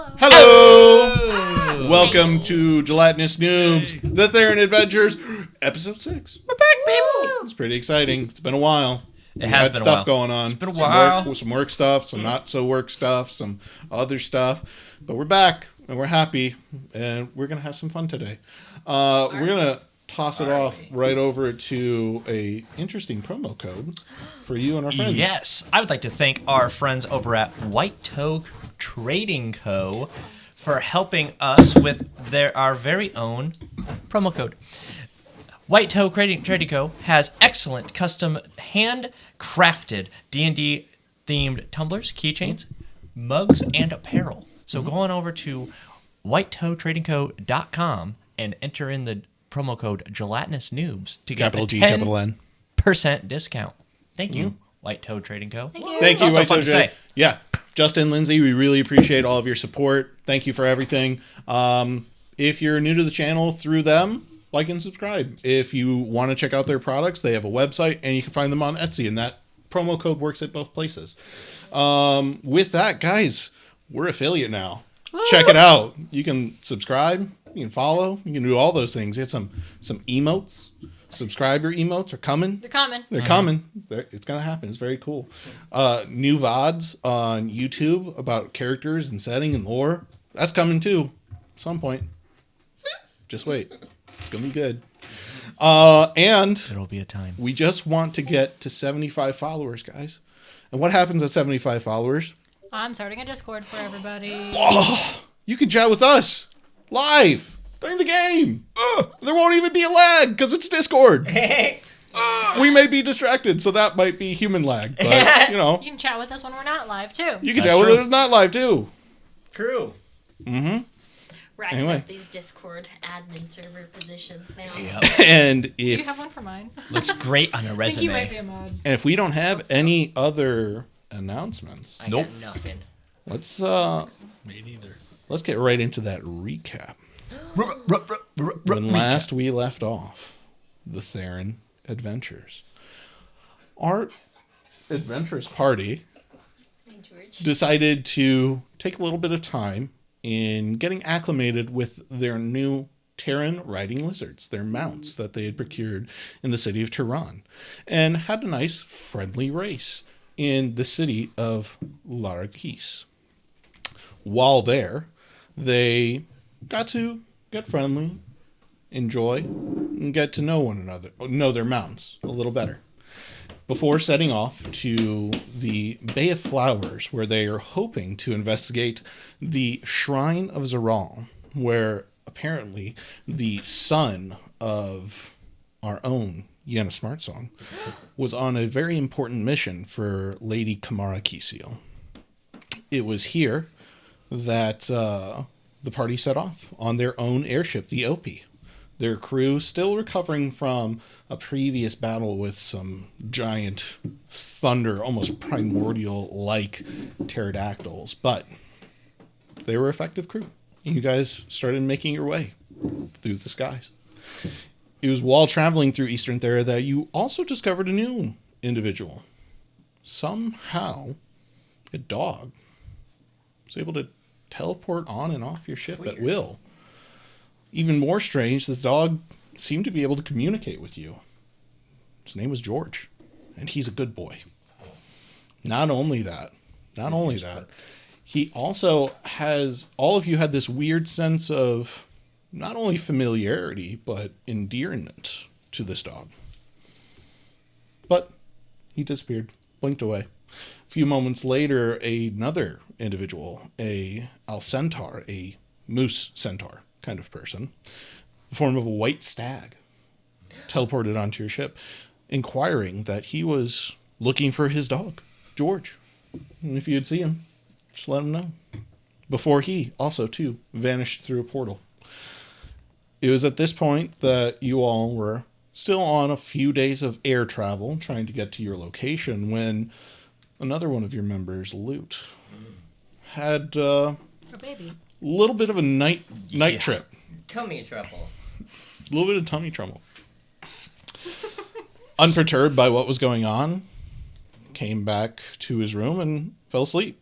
Hello! Welcome to Gelatinous Noobs, the Theran Adventures, episode 6. We're back, baby! It's pretty exciting. It's been a while. It has been a stuff while. going on. It's been a while. Some work stuff, some not so work stuff, some other stuff. But we're back, and we're happy, and we're going to have some fun today. We're going to toss it off right over to a interesting promo code for you and our friends. Yes, I would like to thank our friends over at White Toe Trading Co. for helping us with our very own promo code. White Toe Trading Co. has excellent custom handcrafted D&D themed tumblers, keychains, mugs, and apparel. So go on over to whitetoetradingco.com and enter in the promo code Gelatinous Noobs to get Capital a G, capital N. 10% discount. Thank you, White Toe Trading Co. Thank you. Thank you, It's also White fun Toe to say. Yeah. Justin, Lindsay, we really appreciate all of your support. Thank you for everything. If you're new to the channel through them, like and subscribe. If you want to check out their products, they have a website, and you can find them on Etsy, and that promo code works at both places. With that, guys, we're affiliate now. Woo! Check it out. You can subscribe, you can follow, you can do all those things. Get some emotes. Subscriber emotes are coming. They're coming. They're coming. It's going to happen. It's very cool. New VODs on YouTube about characters and setting and lore. That's coming too. At some point. Just wait. It's going to be good. And It'll be a time. we just want to get to 75 followers, guys. And what happens at 75 followers? I'm starting a Discord for everybody. Oh, you can chat with us live during the game. There won't even be a lag because it's Discord. We may be distracted, so that might be human lag. But, you know, You can chat with us when we're not live, too. you can That's chat with true. us not live, too. True. Racking Anyway. up these Discord admin server positions now. And Do you if have one for mine? Looks great on a I think you might resume. be a mod. and if we don't have any other announcements, I Nope. got nothing. let's Me neither. let's get right into that recap. When last we left off, the Theran Adventures. Our adventurous party Hey, George. decided to take a little bit of time in getting acclimated with their new Theran riding lizards, their mounts that they had procured in the city of Theran, and had a nice friendly race in the city of Larrakis. While there, they got to get friendly, enjoy, and get to know one another, know their mounts a little better, before setting off to the Bay of Flowers, where they are hoping to investigate the Shrine of Zeral, where apparently the son of our own Yenna Smartsong was on a very important mission for Lady Kamara Kisil. It was here that the party set off on their own airship, the Opie. Their crew still recovering from a previous battle with some giant thunder, almost primordial-like pterodactyls, but they were effective crew. You guys started making your way through the skies. It was while traveling through Eastern Thera that you also discovered a new individual. Somehow, a dog was able to teleport on and off your ship at will. Even more strange, this dog seemed to be able to communicate with you. His name was George, and he's a good boy. Not only that, he also has, all of you had this weird sense of not only familiarity, but endearment to this dog. But he disappeared, blinked away. A few moments later, another individual, a Alcentaur, a moose centaur kind of person, the form of a white stag, teleported onto your ship, inquiring that he was looking for his dog, George. And if you'd see him, just let him know. Before he also, too, vanished through a portal. It was at this point that you all were still on a few days of air travel, trying to get to your location, when another one of your members, Loot, had A baby. little bit of a night trip. Tummy trouble. A little bit of tummy trouble. Unperturbed by what was going on, came back to his room and fell asleep.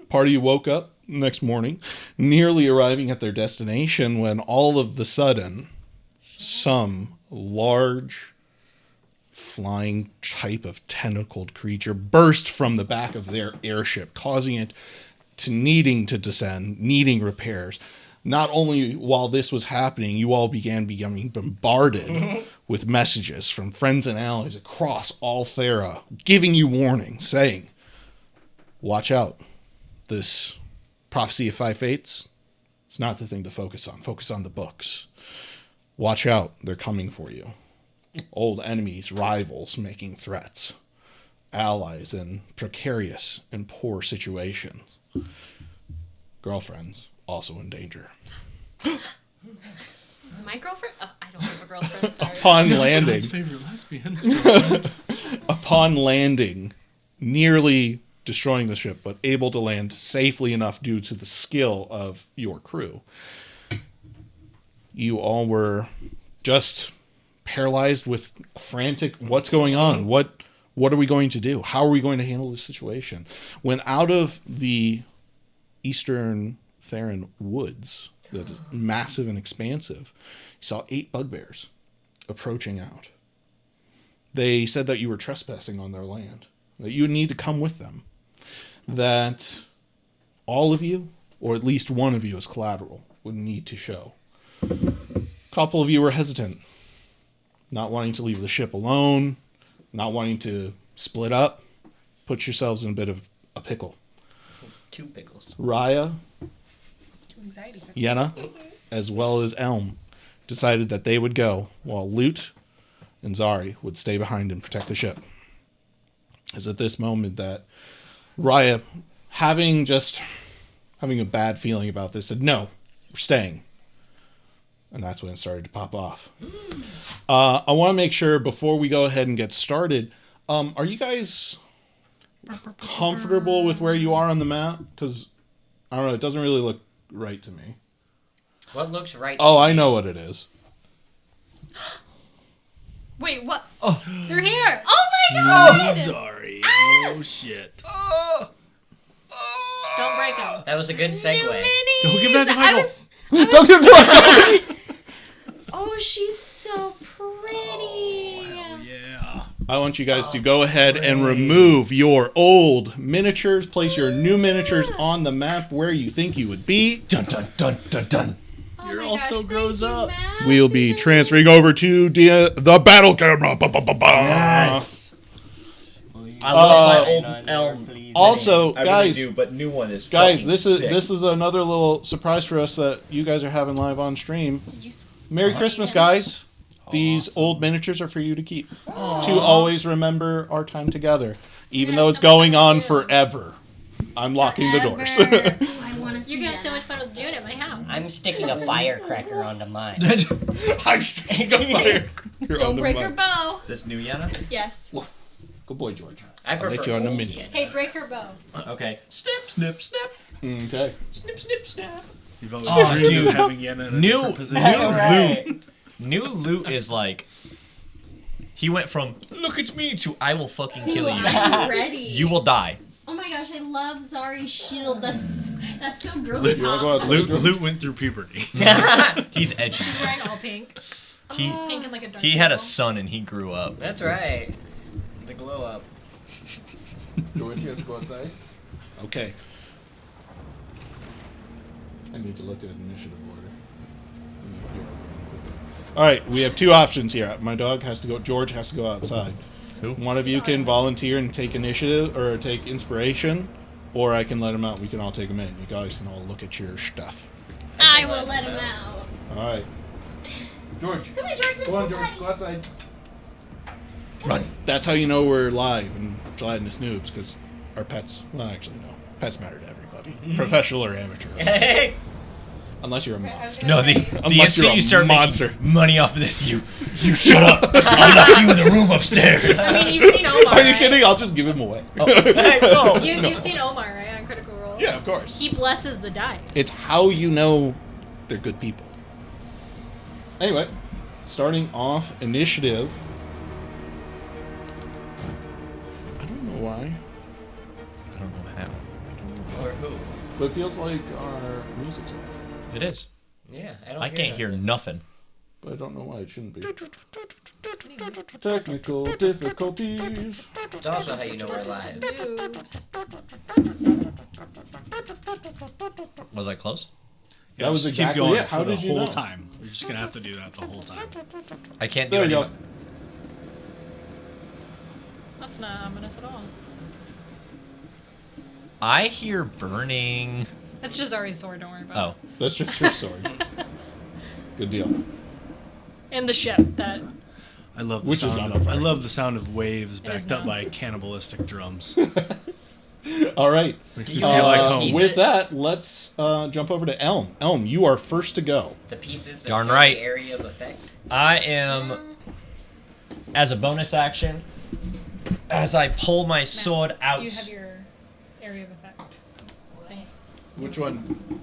Party woke up next morning, nearly arriving at their destination when all of the sudden, some large flying type of tentacled creature burst from the back of their airship, causing it to needing to descend, needing repairs. Not only while this was happening, you all began becoming bombarded with messages from friends and allies across all Thera, giving you warning, saying, watch out. This Prophecy of Five Fates, it's not the thing to focus on. Focus on the books. Watch out. They're coming for you. Old enemies, rivals making threats. Allies in precarious and poor situations. Girlfriends also in danger. My girlfriend? Oh, I don't have a girlfriend. Sorry. Upon landing, God's favorite lesbians. upon landing, nearly destroying the ship, but able to land safely enough due to the skill of your crew, you all were just paralyzed with frantic, what's going on? What are we going to do? How are we going to handle this situation? When out of the eastern Theran woods, that is massive and expansive, you saw 8 bugbears approaching out. They said that you were trespassing on their land, that you would need to come with them, that all of you, or at least one of you as collateral, would need to show. A couple of you were hesitant, not wanting to leave the ship alone, not wanting to split up, put yourselves in a bit of a pickle. 2 pickles. Raya, Anxiety. Yenna, as well as Elm, decided that they would go, while Lute and Zari would stay behind and protect the ship. It's at this moment that Raya, having a bad feeling about this, said, no, we're staying. And that's when it started to pop off. I want to make sure, before we go ahead and get started, are you guys comfortable with where you are on the map? Because, I don't know, it doesn't really look right to me. What looks right? Oh, I know what it is. Wait, what? They're here. Oh my god! Sorry. Oh, shit. Don't break them. That was a good New segue. minis! Don't give that to Michael. Don't give it to me! Oh, she's so pretty. Yeah. I want you guys to go ahead and remove your old miniatures. Place your new miniatures on the map where you think you would be. Dun dun dun dun dun. Oh You're my all gosh, so thank grows you, up. Matt. We'll be transferring over to the battle camera. Ba, ba, ba, ba. Yes. I love my old elm. Also, I guys, really do, but new one is guys, fucking this is sick. another little surprise for us that you guys are having live on stream. Merry Christmas, guys. These old miniatures are for you to keep. To always remember our time together. Even though it's going on forever. I'm locking the doors. I want to see You can have so that. much fun with June at my house. I'm sticking a firecracker onto mine. I'm sticking a fire. Don't break her bow. This new Yana? Yes. Good boy, George. I I'll let prefer you on the old mini. Yenna. Hey, break her bow. Okay. Snip, snip, snip. Okay. Snip, snip, snap. You've always Oh, dreamed dude. of having Yenna in a New different position. Right. New loot is like, he went from look at me to I will fucking kill you. I'm ready. You will die. Oh my gosh, I love Zari's shield. That's so girly You wanna go pop. outside? Luke went through puberty. He's edgy. She's wearing all pink. He Pink and like a dark he had a purple. son and he grew up. That's right. The glow up. George, you have to go outside? Okay. I need to look at initiative order. Alright, we have 2 options here. My dog has to go, George has to go outside. Who? One of you can volunteer and take initiative, or take inspiration, or I can let him out. We can all take him in. You guys can all look at your stuff. I will let him out. Alright. George. Come on, George. Let's Go on, go George. potty. Go outside. Run. That's how you know we're live in Gelatinous Noobs, because our pets, well, actually, no. Pets matter to everybody. Professional or amateur. Hey. Unless you're a monster. No, the Unless instant you're a you start monster. making money off of this, you shut up. I'll lock you in the room upstairs. I mean, you've seen Omar, Are you right? kidding? I'll just give him away. Hey, no. You've seen Omar, right, on Critical Role? Yeah, of course. He blesses the dice. It's how you know they're good people. Anyway, starting off initiative. I don't know why. I don't know how. Or who? But it feels like our music's off. It is. Yeah, I don't I can't hear nothing. But I don't know why it shouldn't be. Technical difficulties. It's also how you know we're live. Noobs. Was I close? That was just exactly keep going it. How for the did you whole know? time. You're just gonna have to do that the whole time. I can't do There you it. go. That's not ominous at all. I hear burning. That's just Zari's sword, don't worry about Oh, That's just your sword. Good deal. it. And the ship that... I love the Which is sound. not Of, on I fire. love the sound of waves It is backed up not. by cannibalistic drums. All right. Makes me feel like home. With that, let's jump over to Elm. Elm, you are first to go. The pieces that Darn show right. the area of effect. I am. As a bonus action, as I pull my sword out. Do you have your area of effect? Thanks. Which one?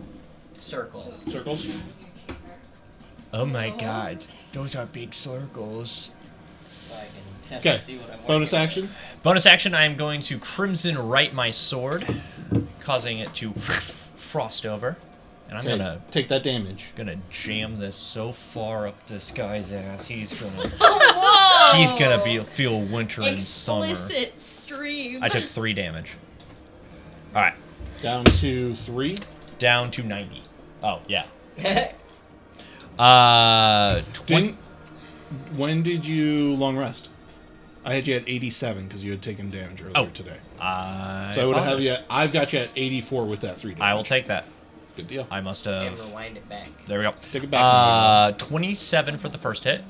Circle. Circles? Oh my god, those are big circles. So I can test Okay. and see what I'm Bonus working action. Bonus action, I am going to Crimson Right my sword, causing it to frost over. And I'm Okay. Take that damage. gonna jam this so far up this guy's ass. He's gonna Whoa! he's gonna feel winter and summer. Explicit stream. I took 3 damage. All right, Down to 3. down to 90. Oh yeah. on. 20. When did you long rest? I had you at 87 because you had taken damage earlier today. So I would have you. I've got you at 84 with that 3 damage. I will take that. Good deal. I must And have. rewind it back. There we go. Take it back. 27 for the first hit.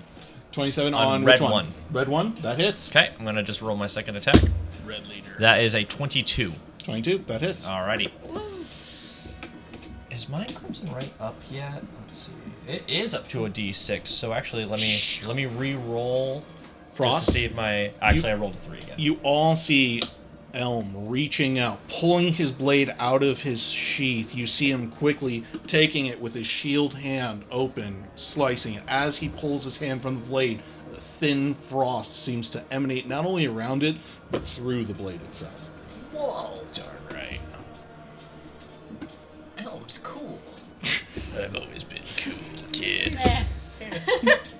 27 on on red which one? one. Red one. That hits. Okay, I'm gonna just roll my second attack. Red leader. That is a 22. 22. That hits. Alrighty. Is my Crimson Right up yet? Let's see. It is up to a D6. So actually, let me re-roll Frost. just to see if my. Actually, I rolled a 3 again. You all see Elm reaching out, pulling his blade out of his sheath. You see him quickly taking it with his shield hand open, slicing it. As he pulls his hand from the blade, a thin frost seems to emanate not only around it, but through the blade itself. Whoa. Darn right. Elm's cool. I've always been cool, kid. Eh.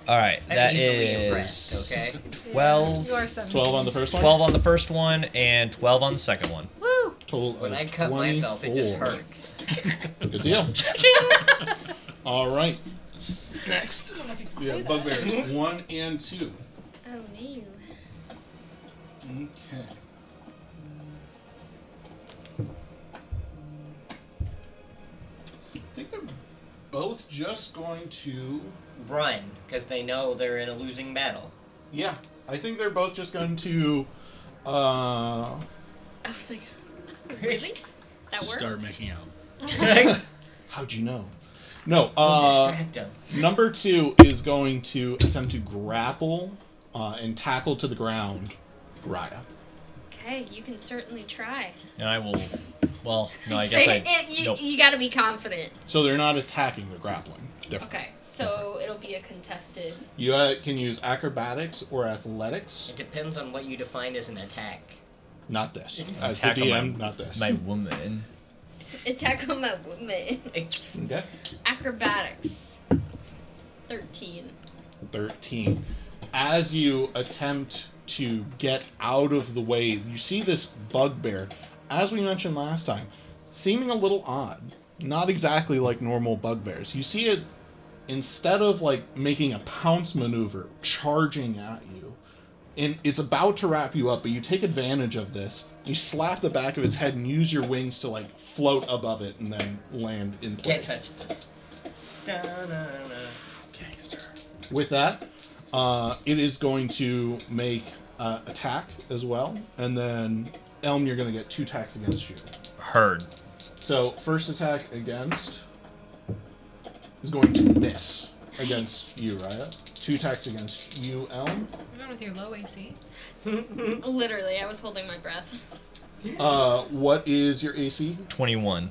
All right, I'm that easily is impressed, okay? 12. You are 17. 12 on the first one? 12 on the first one and 12 on the second one. Woo! Total When of I cut 24. myself, it just hurts. Good deal. All right. Next, I don't know if you can we say have that. bugbears 1 and 2. Oh no. Okay. I think they're both just going to. Run, because they know they're in a losing battle. Yeah, I think they're both just going to. I was like, really? That worked? Start making out. How'd you know? No. Distract them. Number 2 is going to attempt to grapple and tackle to the ground Raya. Okay, you can certainly try. And I will. Well, no, I guess Say I. it, you, Nope. you gotta be confident. So they're not attacking; they're grappling. Different. Okay, so it'll be a contested. You can use acrobatics or athletics. It depends on what you define as an attack. Not this. As the Attack on DM, my- not this. My woman. Attack on my woman. Okay. Acrobatics. 13. 13. As you attempt to get out of the way, you see this bugbear, as we mentioned last time, seeming a little odd. Not exactly like normal bugbears. You see it, instead of like making a pounce maneuver, charging at you. And it's about to wrap you up, but you take advantage of this. You slap the back of its head and use your wings to like float above it and then land in Can't place. touch this. Da-na-na. Gangster. With that, it is going to make attack as well, and then Elm, you're going to get 2 attacks against you. Heard. So first attack against is going to miss against you, Raya. 2 attacks against you, Elm. You're going with your low AC. Literally, I was holding my breath. What is your AC? 21.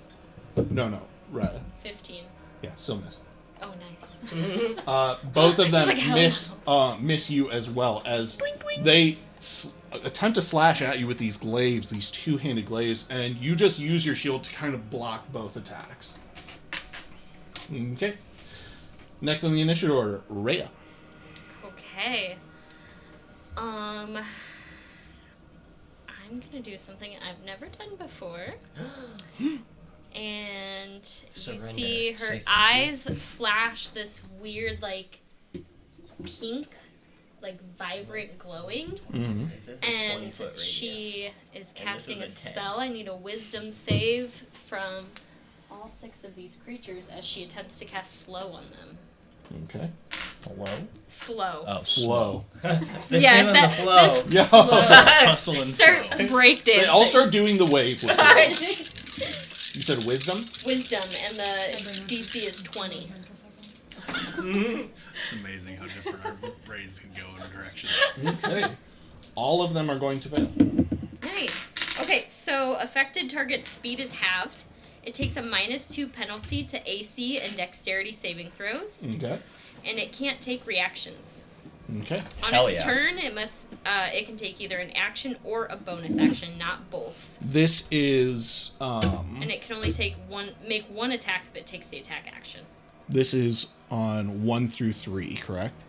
No, Raya. 15. Yeah, still miss. Oh, nice. Both of them It's like, hell miss you as well as they attempt to slash at you with these glaives, these two-handed glaives, and you just use your shield to kind of block both attacks. Okay. Next on the initiative order, Rhea. Okay. I'm gonna do something I've never done before. And you Surrender. see her Say thank you. eyes flash this weird, like, pink, like, vibrant glowing. Mm-hmm. This is a And 20-foot radius. she is casting a is a 10. spell. I need a wisdom save from all 6 of these creatures as she attempts to cast slow on them. Okay. Flow? Slow. Oh, Slow. They're Yeah, feeling that- the flow. this- Yeah. Hustle and Start flow. breakdancing. They all start doing the wave with you. You said wisdom? Wisdom, and the DC is 20. It's amazing how different our brains can go in directions. Okay. All of them are going to fail. Nice. Okay, so affected target speed is halved. It takes a -2 penalty to AC and dexterity saving throws, Okay. and it can't take reactions. Okay. On Hell its yeah. turn, it can take either an action or a bonus action, not both. This is And it can only make one attack if it takes the attack action. this is on 1 through 3, correct?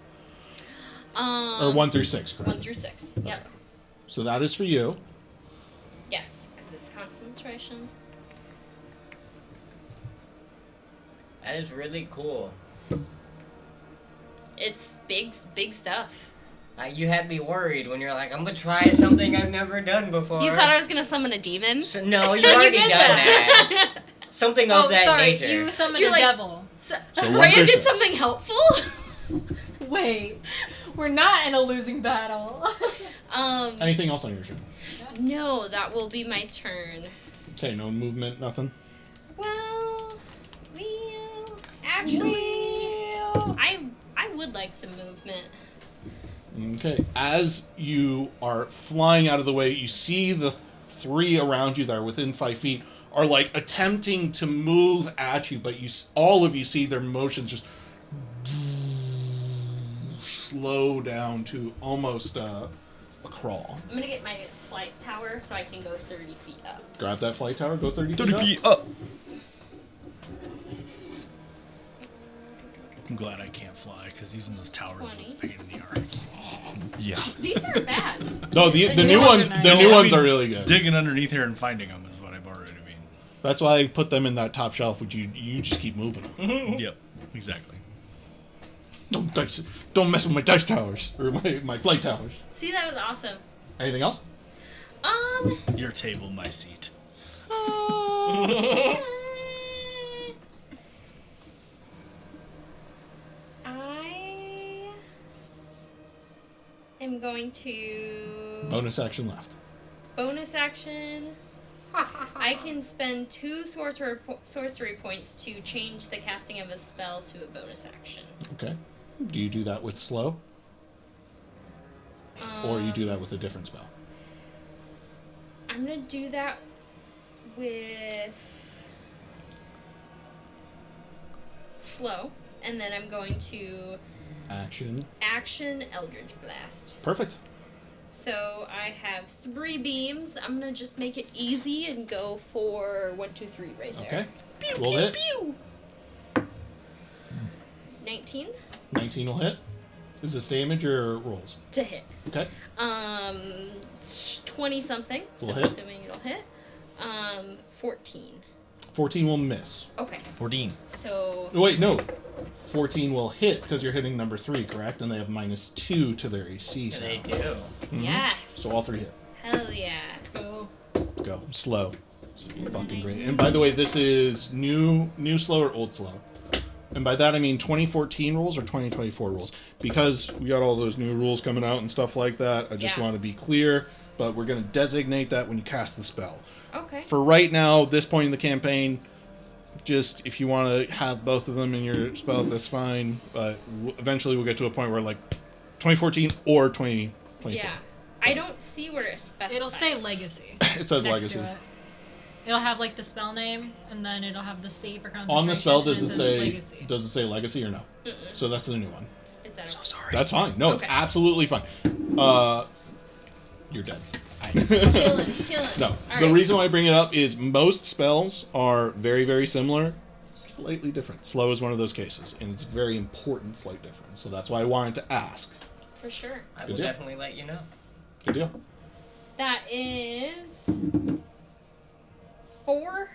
Or 1 through 6, correct? 1 through 6. Yep. So that is for you. Yes, because it's concentration. That is really cool. It's big stuff. You had me worried when you're like, I'm gonna try something I've never done before. You thought I was gonna summon a demon? So, no, you already done did that. Something of Oh, that sorry. nature. You summoned You a like- devil. So, So 1 Rhea through did 6. something helpful. Wait, we're not in a losing battle. Anything else on your turn? No, that will be my turn. Okay, no movement, nothing. Well, actually, I would like some movement. Okay. As you are flying out of the way, you see the 3 around you that are within 5 feet are like attempting to move at you, but all of you see their motions just slow down to almost a crawl. I'm gonna get my flight tower so I can go 30 feet up. Grab that flight tower, go 30 30 feet feet up. up. I'm glad I can't fly because using those towers is a 20. pain in the arse. Yeah. These aren't bad. No, the new new ones, ones are the nice. new I ones mean, are really good. Digging underneath here and finding them is what I borrowed. I That's why I put them in that top shelf, which you just keep moving them. mean, yep, exactly. Don't mess with my dice towers or my flight towers. See, that was awesome. Anything else? Your table, my seat. I am going to Bonus action left. bonus action. I can spend 2 sorcery points to change the casting of a spell to a bonus action. Okay. Do you do that with slow? Or you do that with a different spell? I'm gonna do that with slow, and then I'm going to Action. action Eldritch Blast. Perfect. So I have 3 beams. I'm gonna just make it easy and go for 1, 2, 3 right there. Okay. Roll hit. 19 19 will hit. Is this damage or rolls? to hit. Okay. 20 something. So Will I'm hit. assuming it'll hit. 14. 14 will miss. Okay. 14. So Oh, wait, no. 14 will hit because you're hitting number 3, correct? And they have -2 to their AC. So, They do. yes. so all 3 hit. Hell yeah. Let's go. Go. Slow. It's fucking great. And by the way, this is new slow or old slow? And by that I mean 2014 rules or 2024 rules. Because we got all those new rules coming out and stuff like that, I just Yeah. want to be clear. But we're going to designate that when you cast the spell. Okay. For right now, this point in the campaign, just if you want to have both of them in your spell, that's fine. But eventually we'll get to a point where like 2014 or 2024. Yeah. I don't see where it's specified. It'll say legacy. It says next legacy. to it. It'll have like the spell name, and then it'll have the save or concentration. On the spell, and does it says say legacy. legacy or no? So that's the new one. Is that So sorry. That's fine. No, it's Okay. absolutely fine. you're dead. Killing. No, All the right. reason why I bring it up is most spells are very, very similar, slightly different. Slow is one of those cases, and it's very important, slight difference. So that's why I wanted to ask. For sure. I Good will deal. definitely let you know. Good deal. That is 4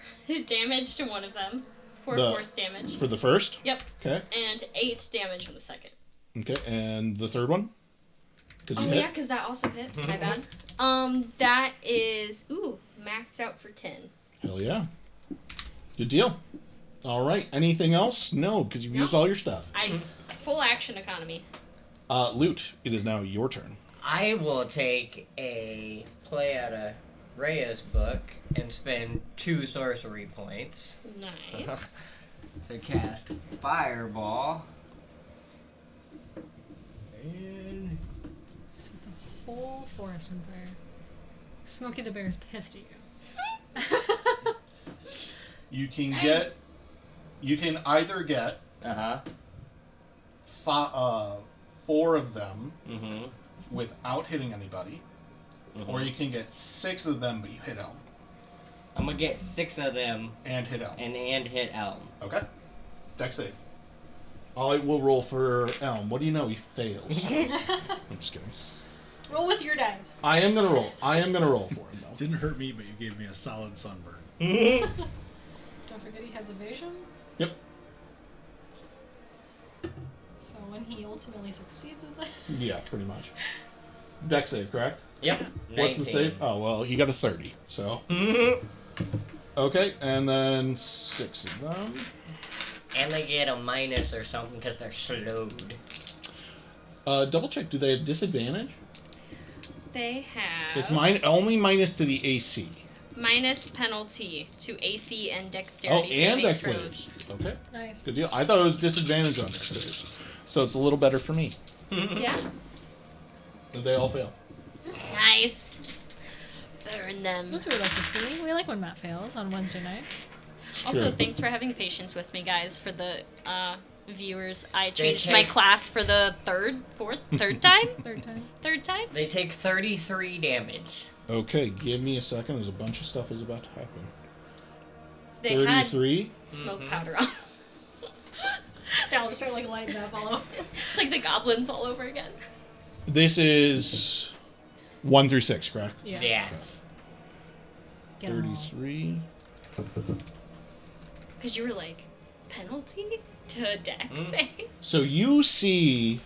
damage to one of them. 4 The- force damage. For the first? Yep. Okay. And 8 damage on the second. Okay, and the third one? Did you Oh hit? yeah, because that also hit. My bad. That is maxed out for 10. Hell yeah. Good deal. All right. Anything else? No, because you've used all your stuff. Full action economy. Loot, it is now your turn. I will take a play out of Rhea's book and spend 2 sorcery points Nice. to cast Fireball. And Whole forest on fire. Smokey the Bear's pissed at you. You can either get uh-huh. 4 of them Mm-hmm. without hitting anybody, or you can get 6 of them but you hit Elm I'm gonna get 6 of them and hit Elm. and hit Elm. Okay. Deck save. I will roll for Elm. What do you know? He fails. I'm just kidding. Roll with your dice. I am gonna roll for him though. Didn't hurt me, but you gave me a solid sunburn. Don't forget he has evasion. Yep. So when he ultimately succeeds at that. Yeah, pretty much. Deck save, correct? Yep. What's the 19. save? Oh well, he got a 30. So okay, and then 6 of them. And they get a minus or something because they're slowed. Double check. Do they have disadvantage? They have It's only minus to the AC. minus penalty to AC and Oh, dexterity and saving dex throws. saves. Okay, Nice. good deal. I thought it was disadvantage on dex saves, so it's a little better for me. Yeah. They all fail. Nice. Burn them. That's what we like to see. We like when Matt fails on Wednesday nights. Also, Sure. thanks for having patience with me, guys. For the viewers, I They changed my take- class for the third time. Third time. They take 33 damage. Okay, give me a second. There's a bunch of stuff is about to happen. They had 33. smoke powder on. Yeah, I'll just start like lighting up all over. It's like the goblins all over again. This is 1 through 6, correct? Yeah. Yeah. Get 'em all. 33. Because you were like, penalty to dex save? So you see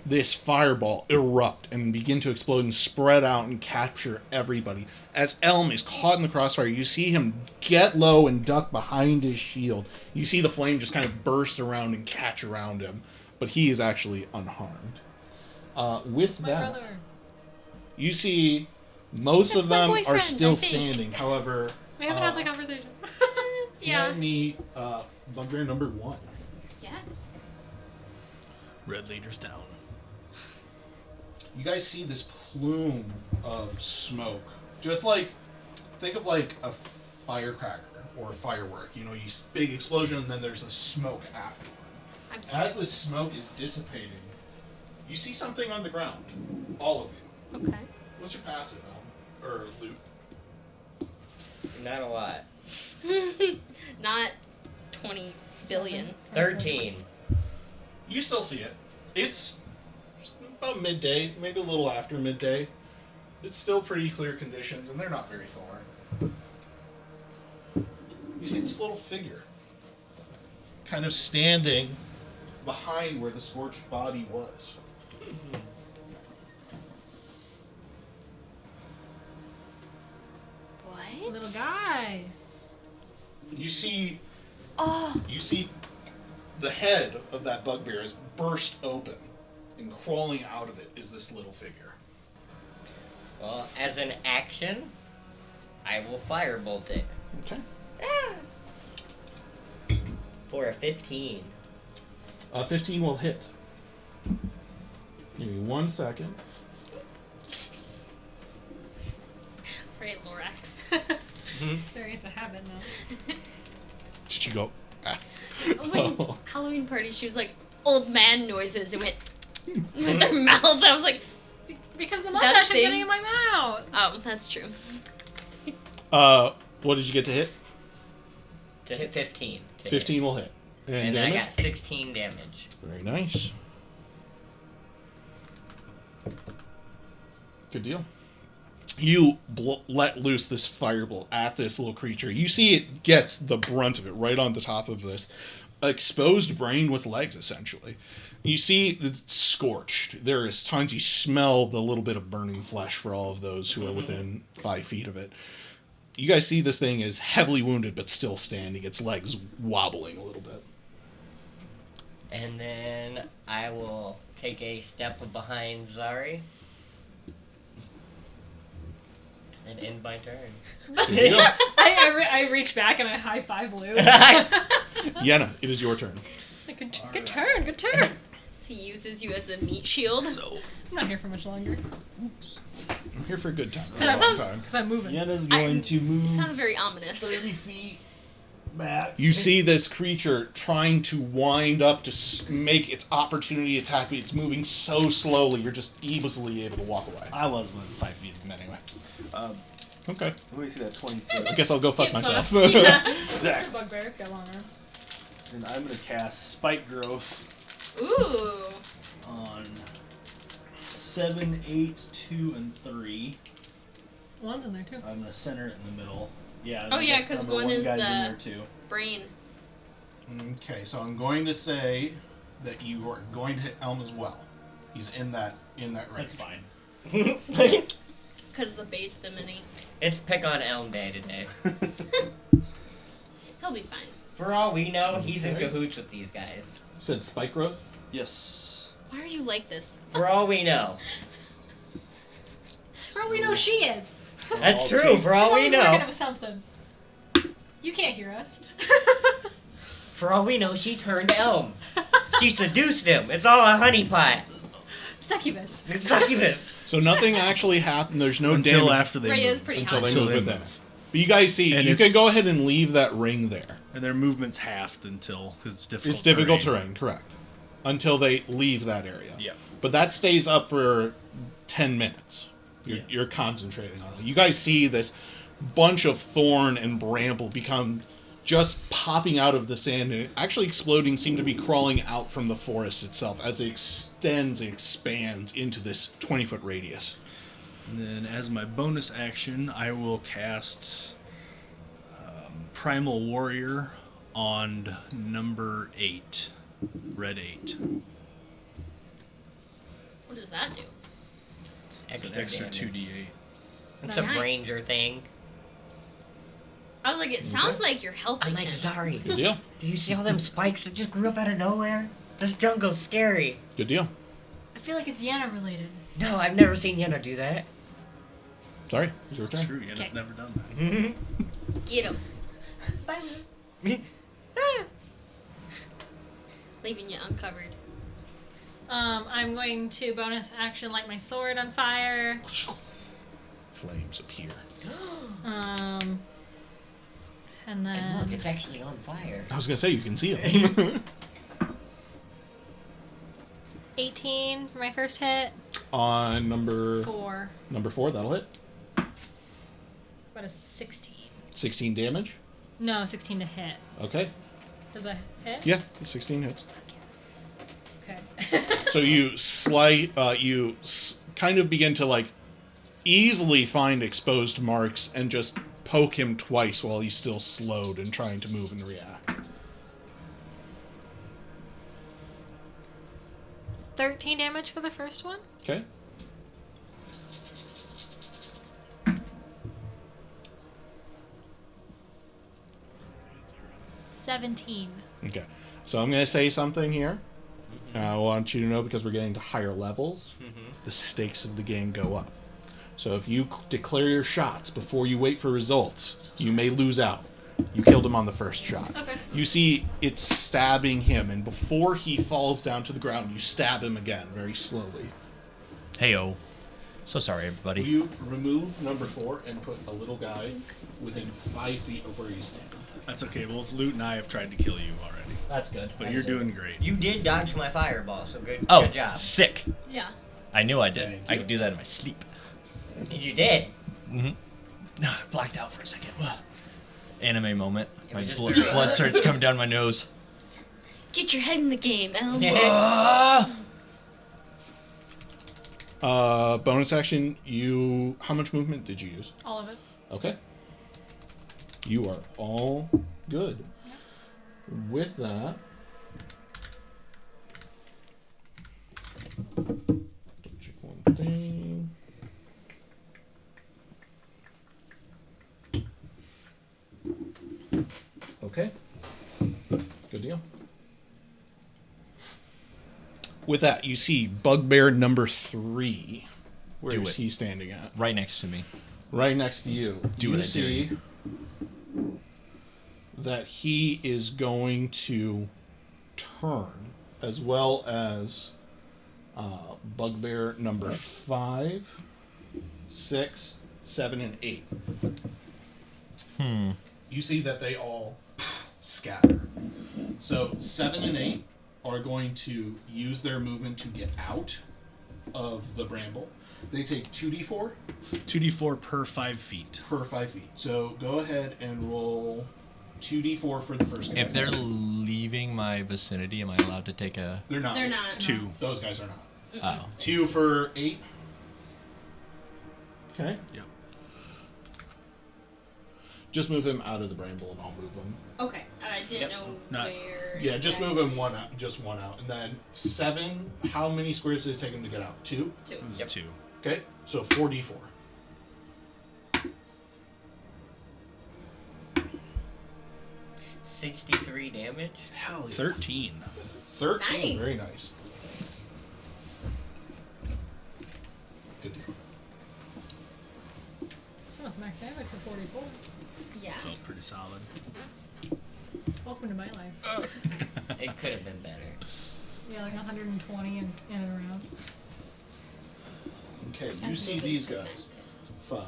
this fireball erupt and begin to explode and spread out and capture everybody. As Elm is caught in the crossfire, you see him get low and duck behind his shield. You see the flame just kind of burst around and catch around him, but he is actually unharmed. With My that, brother. you see most That's of my them are boyfriend, still I think. standing. However, We haven't had the conversation. Yeah. hand me bugbear number 1. Yes. Red leader's down. You guys see this plume of smoke. Just like, think of like a firecracker or a firework. You know, you big explosion and then there's the smoke afterward. I'm sorry. As the smoke is dissipating, you see something on the ground. All of you. Okay. What's your passive, Elm? Or loot? Not a lot. Not 20 billion. 13. You still see it. It's about midday, maybe a little after midday. It's still pretty clear conditions, and they're not very far. You see this little figure kind of standing behind where the scorched body was. What? Little guy. You see the head of that bugbear is burst open, and crawling out of it is this little figure. Well, as an action, I will firebolt it. Okay. For a 15. 15 will hit. Give me 1 second. Right, Lorax. It's a habit now. Did you go? Ah. When Halloween party, she was like, old man noises, and went with her mouth. I was like, Because the that mustache is thing? getting in my mouth. Oh, that's true. What did you get to hit? To hit 15. 15 will hit. And then I damage? got 16 damage. Very nice. Good deal. You let loose this firebolt at this little creature. You see it gets the brunt of it right on the top of this exposed brain with legs, essentially. You see it's scorched. There is tons. You smell the little bit of burning flesh for all of those who are within 5 feet of it. You guys see this thing is heavily wounded but still standing. Its legs wobbling a little bit. And then I will take a step behind Zari. And end my turn. There you go. I reach back and I high five Lou. Yenna, it is your turn. Like, good turn, good turn. He uses you as a meat shield. So, I'm not here for much longer. I'm here for a good time. Because A long time. I'm moving. Yenna's going to You move sound very ominous. 30 feet back. You see this creature trying to wind up to make its opportunity attack, but it's moving so slowly you're just easily able to walk away. I was within 5 feet of him anyway. Okay. Let me see that 20 foot. I guess I'll go fuck Get myself. fucked. Yeah. It's a bugbear. It's got long arms. And I'm going to cast Spike Growth Ooh. on 7, 8, 2, and 3. One's in there too. I'm going to center it in the middle. Yeah. Oh, I yeah, guess 'cause number one is guy's the- in there too. Brain. Okay, so I'm going to say that you are going to hit Elm as well. He's in that range. That's fine. Because the base, the mini. It's pick on Elm Day today. He'll be fine. For all we know, he's in Okay. cahoots with these guys. You said spike growth? Yes. Why are you like this? For all we know. For all we know, she is. That's I'll true, take- for all we She's always working know. with something. You can't hear us. For all we know, she turned Elm. She seduced him. It's all a honeypot. Succubus. It's succubus. So nothing actually happened. There's no until damage after they Rhea is move. pretty until hot. they Until move they within it. move. But you guys see, And you it's- can go ahead and leave that ring there. And their movement's halved until, because it's difficult It's difficult terrain, correct. Until they leave that area. Yeah. But that stays up for 10 minutes. Yes. You're concentrating on it. You guys see this bunch of thorn and bramble become just popping out of the sand and actually exploding, seem to be crawling out from the forest itself as it extends and expands into this 20-foot radius. And then as my bonus action, I will cast Primal Warrior on number 8. Red 8. What does that do? It's an extra damage. 2d8. It's Nice. a ranger thing. I was like, it sounds like you're helping I'm like, him. Zari, Good deal. do you see all them spikes that just grew up out of nowhere? This jungle's scary. Good deal. I feel like it's Yenna related. No, I've never seen Yenna do that. Sorry, it's your It's turn. true, Yenna's Okay. never done that. Get him. Bye, Lou. Leaving you uncovered. I'm going to bonus action light my sword on fire. Flames appear. And And look, then it's actually on fire. I was going to say, you can see them. 18 for my first hit. On number 4. 4, that'll hit. What a 16. 16 damage. No, 16 to hit. Okay. Does that hit? Yeah, the 16 hits. Okay. So you kind of begin to like easily find exposed marks and just poke him twice while he's still slowed and trying to move and react. 13 damage for the first one. Okay. $17. Okay. So I'm going to say something here. I want you to know, because we're getting to higher levels, the stakes of the game go up. So if you declare your shots before you wait for results, you may lose out. You killed him on the first shot. Okay. You see it's stabbing him, and before he falls down to the ground, you stab him again, very slowly. Heyo. So sorry, Will everybody. you remove number 4 and put a little guy within 5 feet of where you stand? That's okay. Well, Loot and I have tried to kill you already. That's good. But you're doing great. You did dodge my fireball, so good, Oh, good job. sick. Yeah. I knew I did. Thank I you. could do that in my sleep. You did. Blacked out for a second. Anime moment. It My was just blood, very- blood starts coming down my nose. Get your head in the game, Elm. Bonus action. You. How much movement did you use? All of it. Okay. You are all good. With that, check one thing. Okay. Good deal. With that, you see bugbear number 3. Where Do is it. he standing at? Right next to me. Right next to you. Do you it, I dare see that he is going to turn, as well as bugbear number 5, 6, 7, and 8. You see that they all scatter. So 7 and 8 are going to use their movement to get out of the bramble. They take 2d4 2d4 per 5 feet. per 5 feet. So go ahead and roll 2d4 for the first guy. If they're leaving my vicinity, am I allowed to take a... They're not. They're not. 2. Those guys are not. Oh. 2 for 8. Okay. Yep. Just move him out of the bramble and I'll move him. Okay, I didn't know Not- where. Yeah, just exactly. move him one out, just one out. And then 7, how many squares did it take him to get out? 2? 2. It was Yep. 2. Okay, so 4d4. $63 damage. Hell yeah. 13. 13, Nice. very nice. Good deal. So that's max damage for 44. Yeah. Felt pretty solid. Welcome to my life. It could have been better. Yeah, like 120 and in and around. Okay, you That's see making these some guys. 5,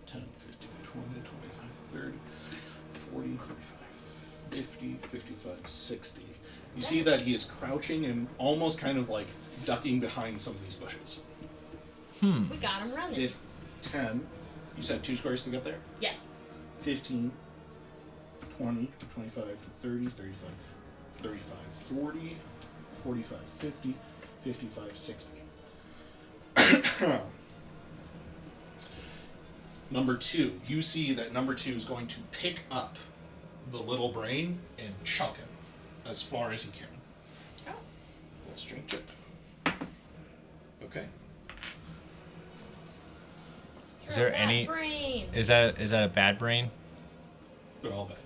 10, 15, 20, 25, 30, 40, 35, 50, 55, 60. You see that he is crouching and almost kind of like ducking behind some of these bushes. We got him running. 10. You said 2 squares to get there? Yes. 15, 20, 25, 30, 35, 35, 40, 45, 50, 55, 60. Number 2, you see that number 2 is going to pick up the little brain and chuck him as far as he can. Oh. Roll strength check. Okay. Is there Throw that any... brain. Is that a bad brain? They're all bad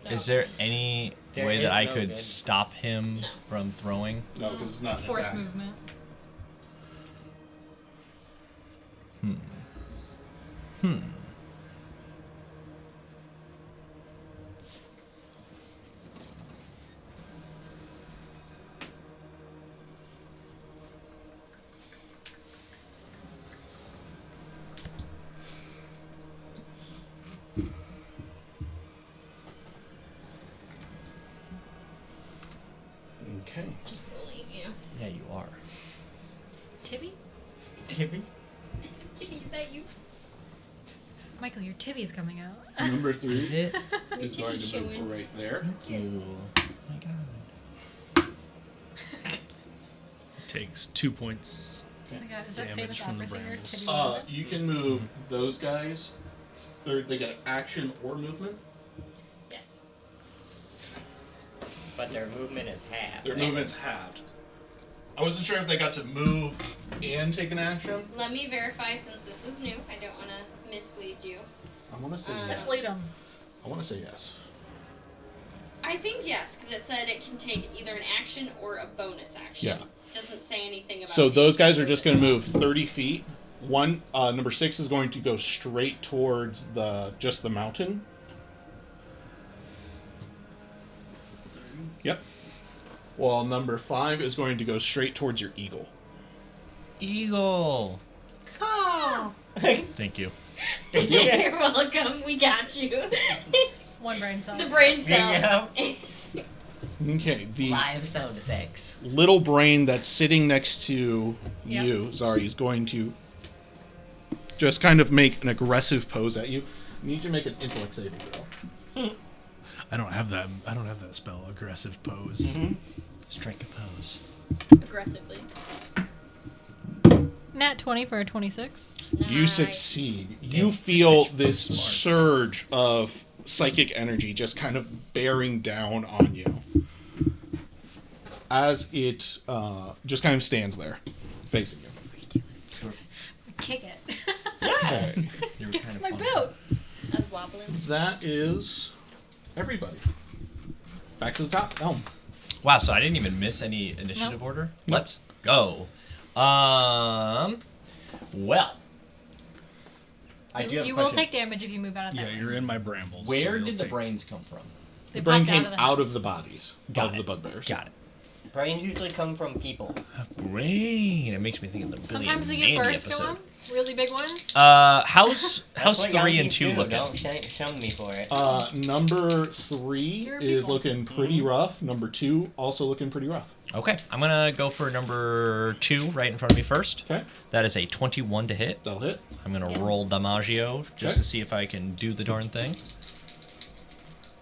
brains. Is there any There way is that I no could good. stop him No. from throwing? No, because it's not It's an force attack. movement. Okay. Just bullying you. Yeah, you are. Tibby? Tibby? Tippy, is that you? Michael, your tibby's coming out. Number 3 Is it? is going to showing. move right there. Ooh. Oh my god. Takes 2 points. Oh my god, is that Damage famous from the opera singer? brambles. Tibby Movement? You can move those guys. They get action or movement. Yes. But their movement is half. Their Yes. movement's halved. I wasn't sure if they got to move and take an action. Let me verify since this is new. I don't want to mislead you. I want to say yes. Mislead him. I want to say yes. I think yes, because it said it can take either an action or a bonus action. Yeah. Doesn't say anything about. So the those guys are just going to itself. move 30 feet. Number 6 is going to go straight towards just the mountain. Yep. While number 5 is going to go straight towards your eagle. Eagle. Oh. Thank you. You're welcome. We got you. One brain cell. The brain cell. Yeah. Okay, the Live sound effects. little brain that's sitting next to Yep. you, Zari, is going to just kind of make an aggressive pose at you. You need to make an intellect saving throw. I don't have that spell, aggressive pose. Strike a pose. Aggressively. Nat 20 for a 26. You Nice. succeed. Damn, You this feel bitch this smart. surge of psychic energy just kind of bearing down on you as it just kind of stands there, facing you. Kick it. Okay. You were Get kind of my funny. boot. I was wobbling. That is everybody. Back to the top. Elm. Wow, so I didn't even miss any initiative Nope. order? Nope. Let's go. Well. I do have a You will question. take damage if you move out of that Yeah, way. you're in my brambles. Where so did you'll the take- brains come from? They The brain popped came the out house. of the bodies Got of it. the bugbears. Got it. Brains usually come from people. Brain. It makes me think of the Billy Sometimes they and give Mandy birth to episode. them. Really big ones. How's That's what 3 and Yankees 2 do. looking? Don't shun me for it. Number 3 You're a is people. looking pretty rough. Number 2 also looking pretty rough. Okay, I'm gonna go for number 2 right in front of me first. Okay, That is a 21 to hit. that'll hit. I'm gonna Yeah. roll Damaggio just Okay. to see if I can do the darn thing.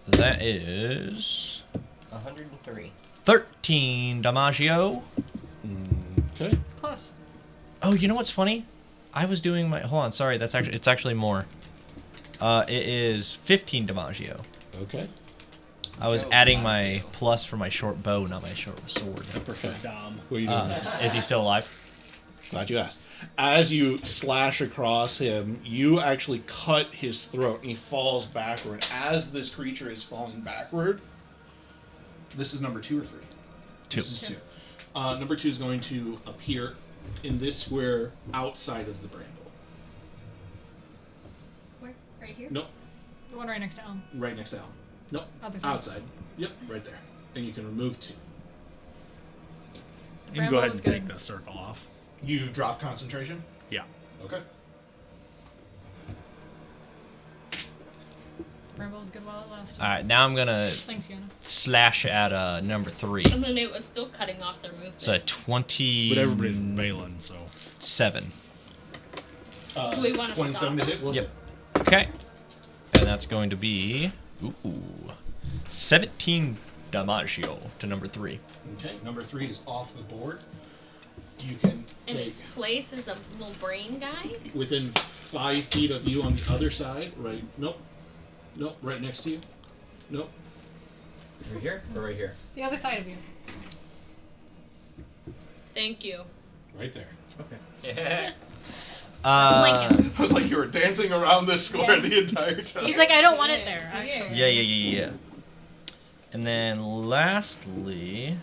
That is 103. 13 Damaggio. Okay. Close. Oh, you know what's funny? I was doing my. Hold on, sorry. It's actually more. It is 15 Damaggio. Okay. I was Oh, adding wow. my plus for my short bow, not my short sword. Perfect. Dom. What are you doing next? Is he still alive? Glad you asked. As you slash across him, you actually cut his throat and he falls backward. As this creature is falling backward, this is number 2 or 3? 2. This is 2. Number 2 is going to appear in this square outside of the bramble. Where? Right here? Nope, The one right next to Elm. right next to Elm. Nope, Other side. outside. Yep, right there. And you can remove 2. You can Bramble go ahead was and take good. the circle off. You drop concentration? Yeah. Okay. Bramble was good while it lasted. Alright, now I'm gonna Thanks, Yana. slash at number 3. And then it was still cutting off their movement. It's a 20. But everybody's bailing, so. 7. Do we wanna 27 to stop? hit? We'll Yep. Okay. And that's going to be 17 Damaggio to number 3. Okay, number 3 is off the board. You can In take its place is a little brain guy. within 5 feet of you on the other side, right? Nope. Nope, right next to you. Nope. Right here or right here? The other side of you. Thank you. Right there. Yeah. Flanking. I was like, you were dancing around this square Yeah. the entire time. He's like, I don't want it there, actually. Yeah. And then lastly,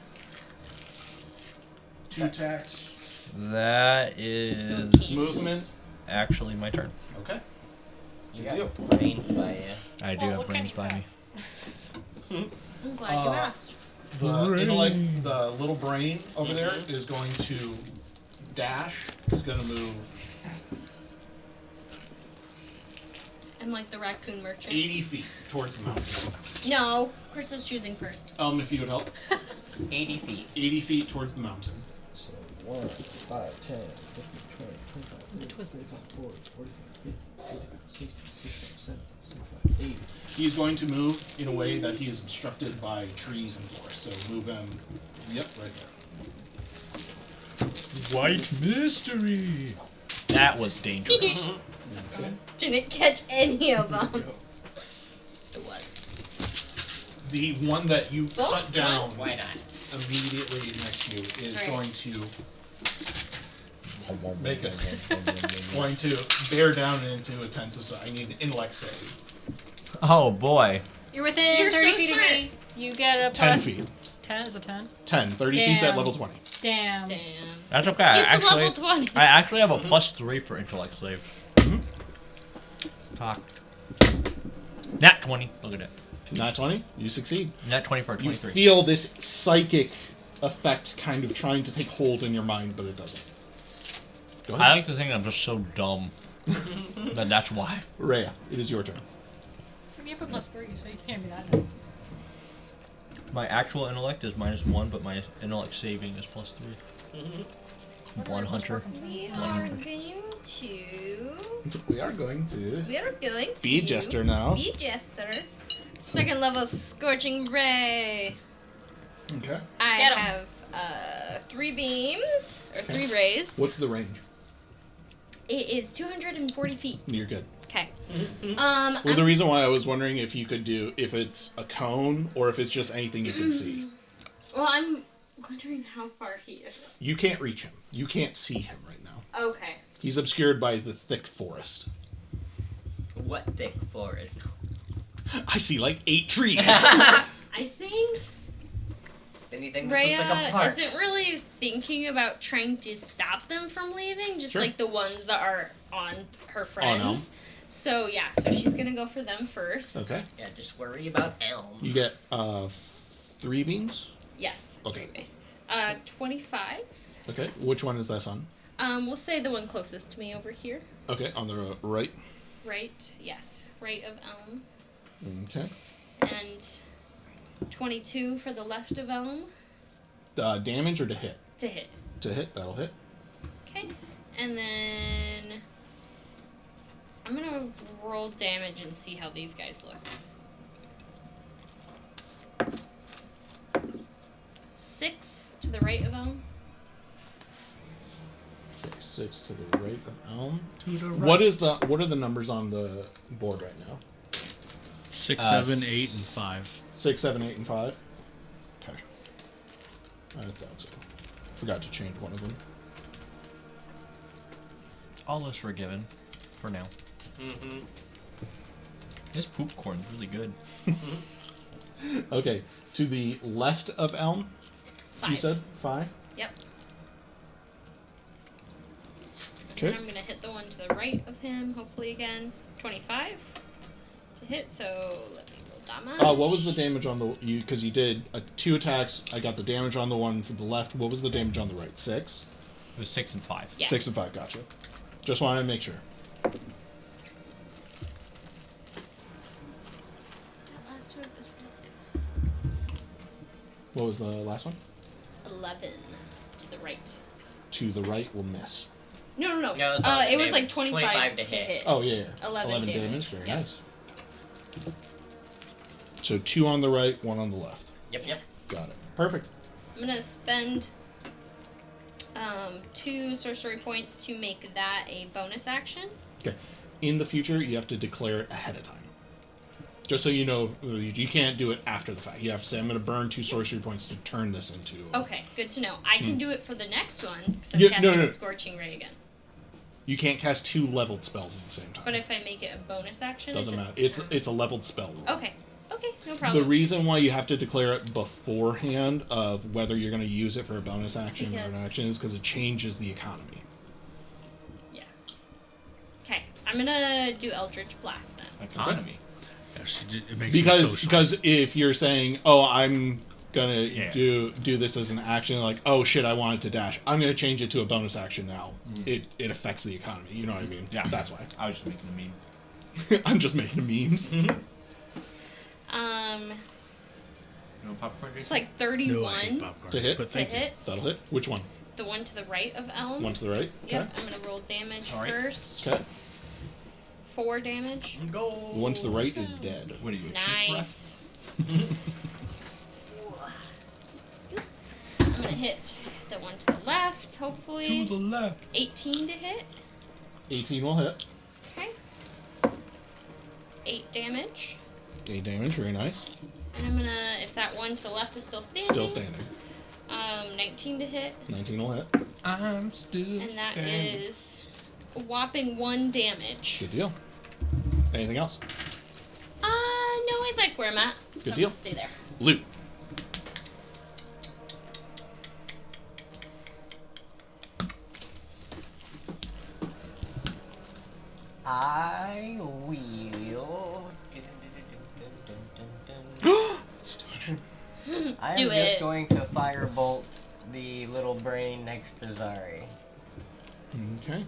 2 attacks. that is Movement. actually my turn. Okay. You Good deal. got brains by you. I do Oh, have what brains kind by of me. I'm glad you asked. The intellect, the little brain over there is going to dash. Is going to move And like the raccoon merchant. 80 feet towards the mountain. No, Chris is choosing first. If you would help. 80 feet. 80 feet towards the mountain. So 1, 5, 10, 15, 20, 25, 30, Twizzlers. 40, 45, 50, 60, 65, 70, 75, 80. He's going to move in a way that he is obstructed by trees and forests. So move him. Yep, right there. White mystery. That was dangerous. Didn't catch any of them. It was. The one that you Oh, cut down Why not? immediately next to you is Right. going to make us going to bear down into a tense. So I need an intellect save. Oh boy. You're within You're 30 so feet smart. of me. You get a 10 plus. feet. 10 is a 10. 10. 30 feet's at Damn. level 20. Damn. Damn. That's okay. I Get to level actually, 20. I actually have a +3 for intellect save. Talked. Nat 20. Look at it. Not 20. You succeed. Nat 20 for a You 23. feel this psychic effect kind of trying to take hold in your mind, but it doesn't. Go I ahead. like to think I'm just so dumb. That's why. Rhea, it is your turn. You have a +3, so you can't be that dumb. My actual intellect is -1, but my intellect saving is +3. Blood hunter. We Blood are hunter. going to. We are going to We are going to. be Jester now. Be Jester. Second level Scorching Ray. Okay. I Get 'em. have 3 beams, or 3 rays. What's the range? It is 240 feet. You're good. Okay. Well, the reason why I was wondering if you could do if it's a cone or if it's just anything you can see. Well, I'm wondering how far he is. You can't reach him. You can't see him right now. Okay. He's obscured by the thick forest. What thick forest? I see like 8 trees. I think Anything that looks like a Rhea park. isn't really thinking about trying to stop them from leaving, just Sure. like the ones that are on her Elm. friends. So yeah, so she's gonna go for them first. Okay. Yeah, just worry about Elm. You get 3 beams. Yes. Okay. Very nice. 25. Okay. Which one is that on? We'll say the one closest to me over here. Okay, on the right. Right. Yes. Right of Elm. Okay. And 22 for the left of Elm Damage or to hit? to hit. To hit, that'll hit. Okay. And then I'm gonna roll damage and see how these guys look. 6 to the right of Elm. Okay, 6 to the right of Elm. To the What are the numbers on the board right now? 6, Uh, 7, 8, and 5. 6, 7, 8, and 5. Okay. I thought so. Forgot to change one of them. All is forgiven. For now. Mm-hmm. This poop corn's really good. Okay, to the left of Elm. 5. You said 5. Yep. Okay. And I'm gonna hit the one to the right of him, hopefully again. 25 to hit, so let me roll damage. What was the damage on the you? Because you did 2 attacks. I got the damage on the one from the left. What was the damage on the right? 6. It was 6 and 5. Yes. 6 and 5. Gotcha. Just wanted to make sure. That last one was What was the last one? 11 to the right. To the right will miss. No. No, it's not It was damage. like 25, 25 to hit. Oh yeah. 11 damage. Very Yep. nice. So 2 on the right, 1 on the left. Yep. Got it. Perfect. I'm gonna spend 2 sorcery points to make that a bonus action. Okay. In the future, you have to declare it ahead of time. Just so you know, you can't do it after the fact. You have to say, I'm going to burn 2 sorcery points to turn this into... Okay, good to know. I can do it for the next one, because I'm Yeah, casting no. Scorching Ray again. You can't cast 2 leveled spells at the same time. But if I make it a bonus action... Doesn't is it- matter. It's a leveled spell rule. Okay, no The problem. reason why you have to declare it beforehand of whether you're going to use it for a bonus action or an action is because it changes the economy. Yeah. Okay, I'm gonna do Eldritch Blast then. Economy. Yeah, it makes you social. Because if you're saying, oh, I'm gonna Yeah. do this as an action, like, oh shit, I wanted to dash, I'm gonna change it to a bonus action now. It affects the economy. You know what I mean? Yeah. That's why. I was just making a meme. I'm just making memes. No popcorn, Jason? It's like No, I 31 hate popcorn. To hit? But to thank you. hit. That'll hit. Which one? The one to the right of Elm. One to the right. Okay. Yep, I'm gonna roll damage Sorry. first. Okay. 4 damage. Go. The one to the right is dead. What are you, a cheats ref? Nice. I'm gonna hit the one to the left, hopefully. To the left. 18 to hit. 18 will hit. Okay. 8 damage. 8 damage. Very nice. And I'm gonna, if that one to the left is still standing. Still standing. 19 to hit. 19 will hit. I'm still And that standing. is a whopping 1 damage. Good deal. Anything else? No, I like where I'm at. So Good I'm deal. gonna stay there. Loot. I will. I'm Do just it. going to firebolt the little brain next to Zari. Okay.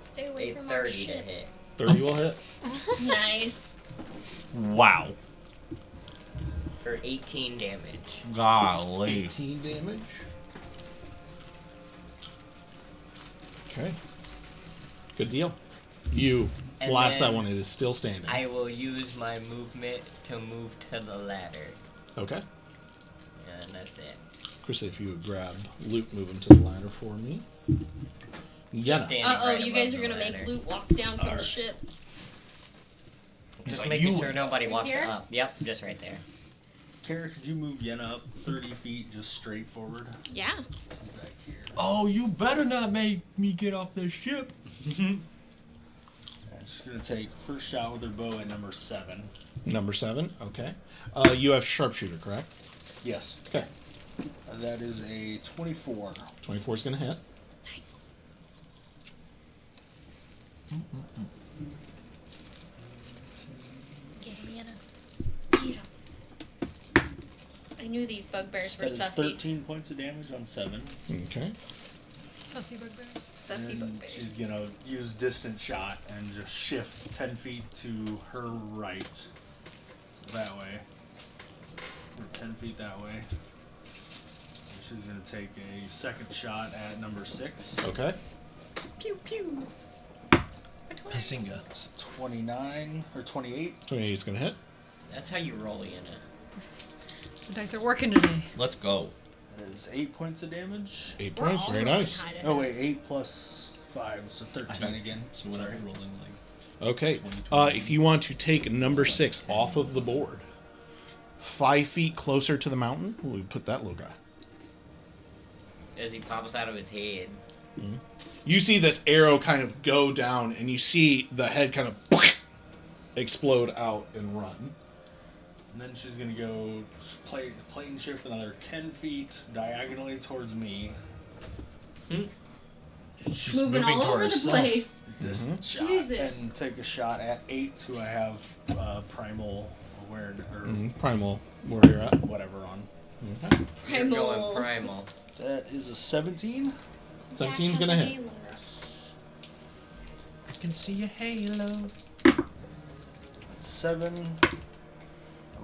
Stay away from our 830 to ship. hit. 30 will hit. Nice. Wow. For 18 damage. Golly. 18 damage. Okay. Good deal. You And blast that then one. It is still standing. I will use my movement to move to the ladder. Okay. And that's it. Chrissy, if you would grab Luke, move him to the ladder for me. Yeah. Standing Uh oh, right you above guys are the gonna make ladder. Luke walk down from the ship. Just like, making you- sure nobody walks here? up. Yep, just right there. Kara, could you move Yenna up 30 feet just straight forward? Yeah. Back here. Oh, you better not make me get off this ship. And she's going to take first shot with her bow at number 7. Number 7. Okay. You have sharpshooter, correct? Yes. Okay. That is a 24. 24 is going to hit. Nice. Get him, Anna. Get him. I knew these bugbears were That is sussy. 13 points of damage on 7. Okay. Sussy bugbears. Sussy And bugbears. she's going to use distant shot and just shift 10 feet to her right. So that way. Or 10 feet that way. And she's going to take a second shot at number 6. Okay. Pew pew. Pasinga. That's 29 or 28. 28 is going to hit. That's how you roll, Yenna. The dice are working today. Let's go. That is 8 points of damage. 8 We're points. all Very rolling nice. high to Oh hit. wait, 8 plus 5, so 13 again. So what are Sorry. we rolling like? Okay. 20. If you want to take number 6 off of the board, 5 feet closer to the mountain, we put that little guy. As he pops out of his head. You see this arrow kind of go down, and you see the head kind of explode out and run. And then she's gonna go plane shift another 10 feet diagonally towards me. She's Moving all to over the herself. place. Distant shot. Jesus. And take a shot at 8, who I have primal awareness or Primal, where you're at. whatever on. Okay. You're Primal. going primal. That is a 17. 17 is going to hit. I can see a halo. 7,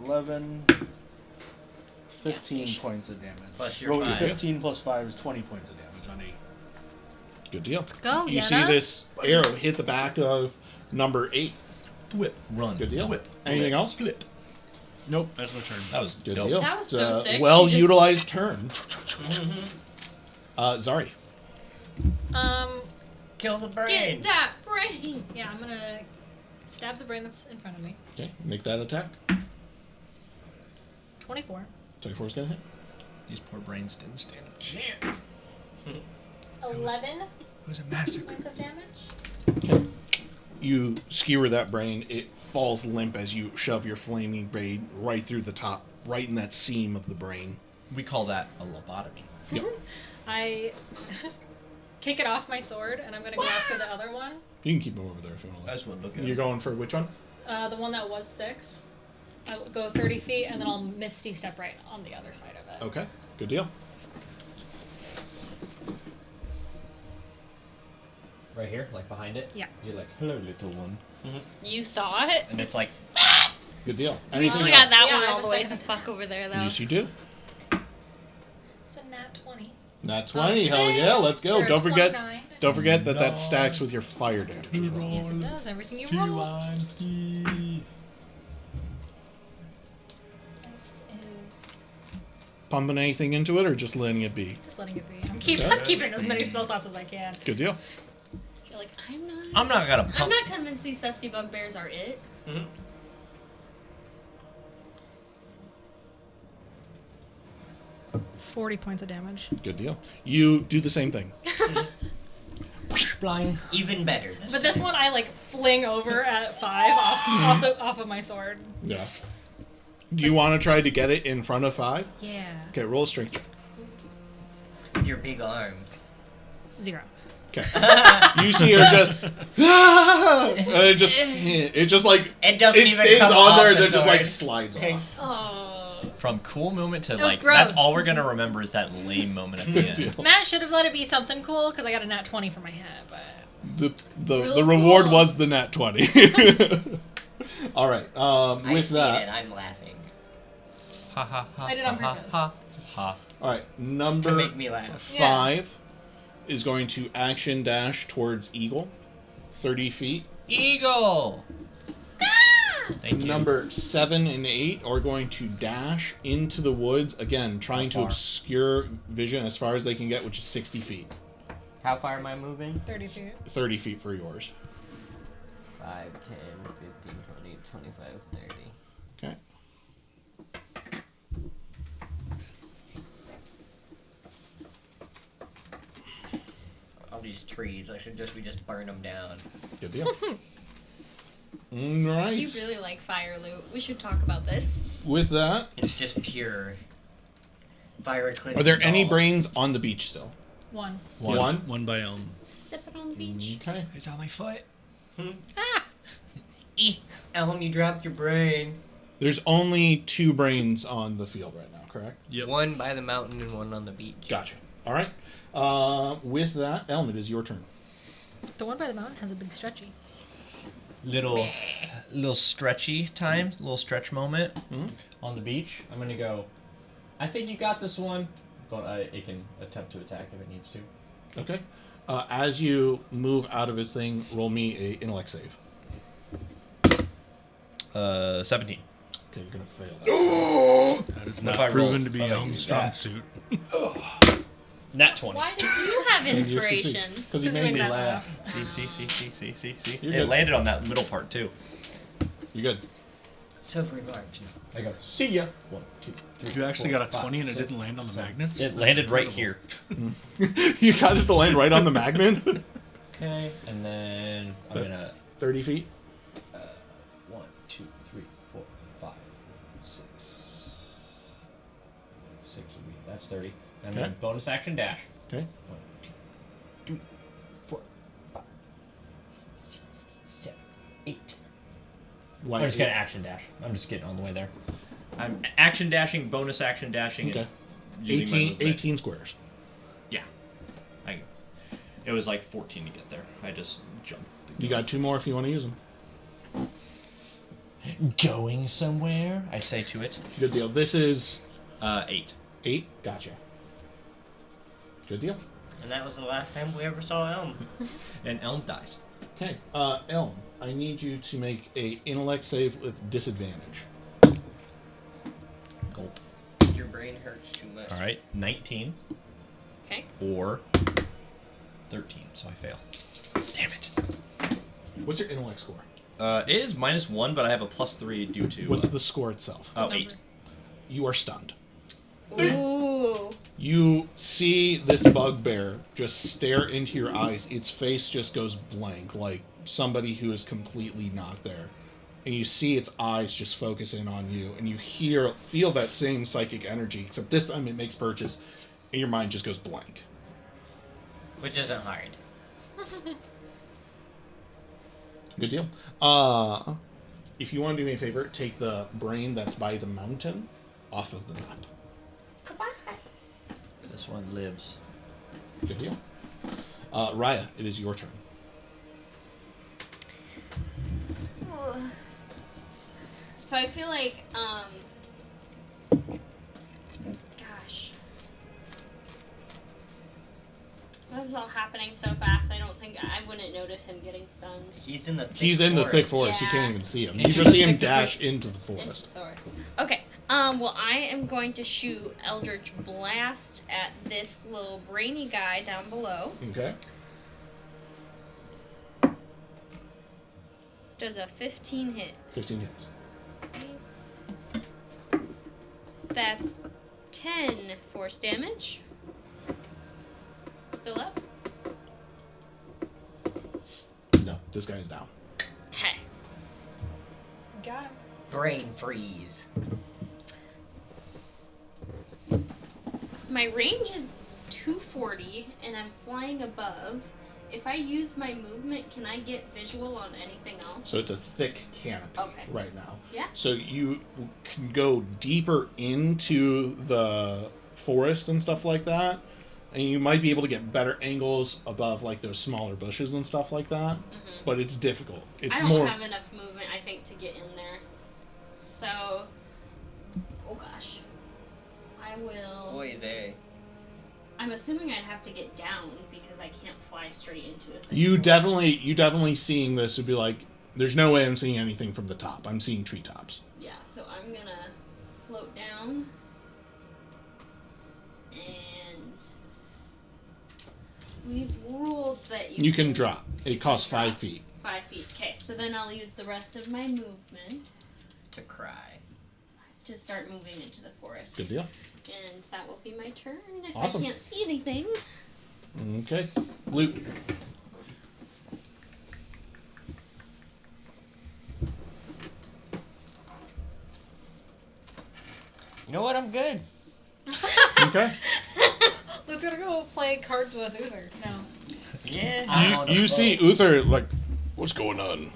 11, 15 points of damage. Plus your Oh, 5. 15 plus 5 is 20 points of damage on 8. Good deal. Go, You Yenna. see this arrow hit the back of number 8. Whip. Run. Good deal. Whip. Anything else? Flip. Nope, that's my turn. That was Good dope. deal. That was It's so a sick. well She just- utilized turn. Zari. Kill the brain. Get that brain. Yeah, I'm gonna stab the brain that's in front of me. Okay, make that attack. 24. 24 is going to hit. These poor brains didn't stand a chance. 11 It was a massacre. points of damage. Okay. You skewer that brain. It falls limp as you shove your flaming blade right through the top, right in that seam of the brain. We call that a lobotomy. Yep. I kick it off my sword, and I'm gonna go after the other one. You can keep them over there if you want. That's what look at. You're going for which one? The one that was 6. I'll go 30 feet, and then I'll misty step right on the other side of it. Okay, good deal. Right here, like behind it. Yeah. You're like, hello, little one. You thought? And it's like, Good deal. We Anything still else? got that Yeah, one I all have the a way second the fuck over there, though. Yes, you do. It's a nat 20. Nat 20. Hell yeah, let's go. Or Don't forget. 29. Don't forget that that stacks with your fire damage as well. Yes, it does. Everything you roll is Pumping anything into it or just letting it be? just letting it be. I'm keeping as many spell slots as I can. Good deal. You're like, I'm not. I'm not gonna I'm pump. not convinced these sussy bugbears are it. 40 points of damage. Good deal. You do the same thing. Blind. Even better. But this one I like fling over at 5 off of my sword. Yeah. Do you want to try to get it in front of 5? Yeah. Okay, roll a strength check. With your big arms. 0. Okay. You see her just, and it just like, It doesn't it even stays come on off there, the then just like sword. slides off. Oh. From cool moment to was like, gross. that's all we're gonna remember is that lame moment at the end. Deal. Matt should have let it be something cool because I got a nat 20 for my head, but The Real reward cool. was the nat 20. All right. I With see that, it. I'm laughing Ha ha ha. I did on ha, purpose. Ha ha. all right. to Number make me laugh. 5 is going to action dash towards Eagle, 30 feet. Eagle. Thank you. Number 7 and 8 are going to dash into the woods again, trying to far? obscure vision as far as they can get, which is 60 feet. How far am I moving? 30 feet. 30 feet for yours. 5, 10, 15, 20, 25, 30. Okay. All these trees, I should just burn them down. Good deal. All right. You really like fire loot. We should talk about this. With that, It's just pure fire cleansing. are there any all. brains on the beach still? One. One by Elm. Step it on the beach. Okay. It's on my foot. Ah! Elm, you dropped your brain. There's only 2 brains on the field right now, correct? Yep. One by the mountain and one on the beach. Gotcha. All right. With that, Elm, it is your turn. The one by the mountain has a big stretchy. Little stretchy times, little stretch moment on the beach. I'm gonna go. I think you got this one, but it can attempt to attack if it needs to. Okay. As you move out of its thing, roll me a intellect save. 17. Okay, you're gonna fail that. That is If not I roll- proven to be if I Elm's use strong that. suit. Nat 20. Why did you have inspiration? Because you Because made we me made laugh. See. You're It good. landed on that middle part too. You're good. Silver large. I go. See ya. 1, 2, 3. You actually got a 4, 20 and it 5, didn't land on the 6, magnets? It landed right here. You got us to land right on the magnet. Okay, and then I'm gonna 30 feet. 1, 2, 3, 4, 5, 6. 6 would be that's 30. And Okay. then bonus action dash. Okay. 1, 2, 3, 4, 5, 6, 7, 8. Why? I'm just gonna action dash. I'm just getting on the way there. I'm action dashing, bonus action dashing. Okay. And using my 18, movement. 18 squares. Yeah. It was like 14 to get there. I just jumped. You got 2 more if you want to use them. Going somewhere? I say to it. Good deal. This is 8. 8. Gotcha. Good deal. And that was the last time we ever saw Elm. And Elm dies. Okay. Elm, I need you to make a intellect save with disadvantage. Gulp. Your brain hurts too much. Alright, 19 Okay. or 13, so I fail. Damn it. What's your intellect score? It is -1, but I have a +3 due to. What's the score itself? Oh, 8. You are stunned. Ooh. You see this bugbear just stare into your eyes. Its face just goes blank, like somebody who is completely not there. And you see its eyes just focus in on you, and you feel that same psychic energy, except this time it makes purchase, and your mind just goes blank. Which isn't hard. Good deal. If you want to do me a favor, take the brain that's by the mountain off of the map. This one lives. Good deal. Raya, it is your turn. So I feel like, gosh. This is all happening so fast, I wouldn't notice him getting stunned. He's in the thick He's in the thick forest. You Yeah. can't even see him. You just see him dash into the Into forest. the forest. Okay. Well, I am going to shoot Eldritch Blast at this little brainy guy down below. Okay. Does a 15 hit? 15 hits. Nice. That's 10 force damage. Still up? No, this guy's down. Okay. Got him. brain freeze. My range is 240, and I'm flying above. If I use my movement, can I get visual on anything else? So it's a thick canopy Okay. right now. Yeah. So you can go deeper into the forest and stuff like that, And you might be able to get better angles above like those smaller bushes and stuff like that. But it's difficult. It's I don't more. have enough movement, I think, to get in there. So, oh gosh, I will. Boy, they. I'm assuming I'd have to get down because I can't fly straight into a thing. You definitely seeing this would be like, there's no way I'm seeing anything from the top. I'm seeing treetops. Yeah, so I'm gonna float down. And we've ruled that You can drop. It costs drop. 5 feet. 5 feet. Okay, so then I'll use the rest of my movement To cry. to start moving into the forest. Good deal. And that will be my turn if Awesome. I can't see anything. Okay. Luke. You know what? I'm good. Okay. Let's go play cards with Uther. No. Yeah. You see Uther like, what's going on?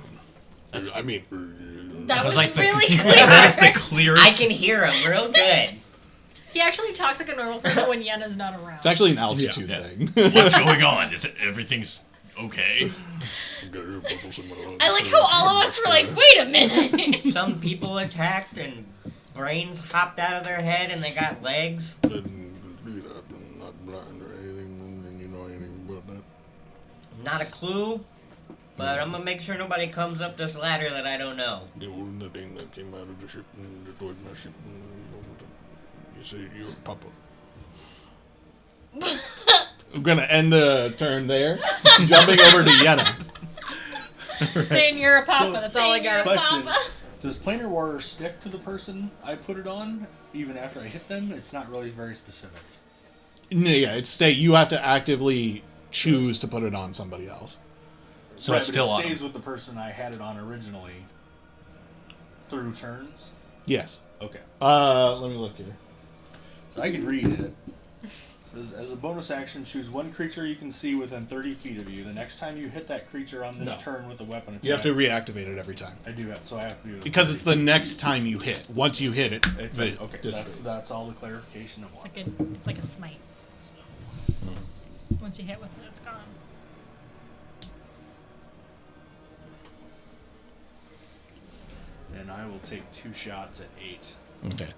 I mean, That was like really clear. That's the clearest. I can hear him real good. He actually talks like a normal person when Yenna's not around. it's actually an altitude Yeah. thing. What's going on? Is it everything's okay? I like how all of us were like, wait a minute. Some people attacked and brains hopped out of their head and they got legs. Not a clue, but I'm gonna make sure nobody comes up this ladder that I don't know. The thing that came out of the ship and destroyed my ship. You say you're a papa. I'm gonna end the turn there. Jumping over to Yenna. Just saying you're a papa, So- that's all I got. Question: does Planar Water stick to the person I put it on even after I hit them? It's not really very specific. No, yeah, it's stay. You have to actively choose to put it on somebody else. So Right, it's but still it on. stays with the person I had it on originally through turns. Yes. Okay, Let me look here. so I can read it. As a bonus action, choose one creature you can see within 30 feet of you. The next time you hit that creature on this No. turn with a weapon attack, You have to reactivate it every time. I do that, so I have to be within Because 30 it's the next time you hit. Once you hit it, It's it okay. dissipates. That's all the clarification I want. It's like a smite. Once you hit with it, it's gone. And I will take 2 shots at 8. Okay.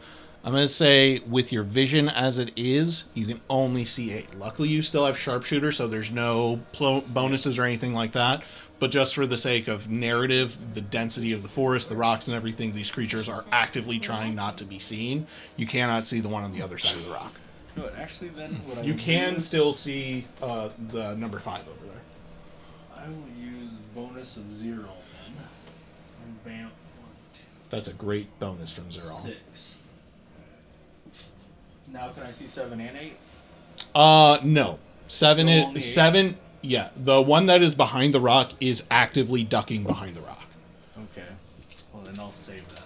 I'm going to say with your vision as it is, you can only see 8. Luckily, you still have sharpshooter, so there's no bonuses or anything like that. But just for the sake of narrative, the density of the forest, the rocks, and everything, these creatures are actively trying not to be seen. You cannot see the one on the other side of the rock. Good. Actually, then, what I You will can do, still see the number 5 over there. I will use bonus of 0 then. And bam, 1, 2, That's a great bonus from Zero. 6. Now can I see 7 and 8? No. 7 Still only is 8? 7. Yeah, the one that is behind the rock is actively ducking behind the rock. Okay. Well, then I'll save that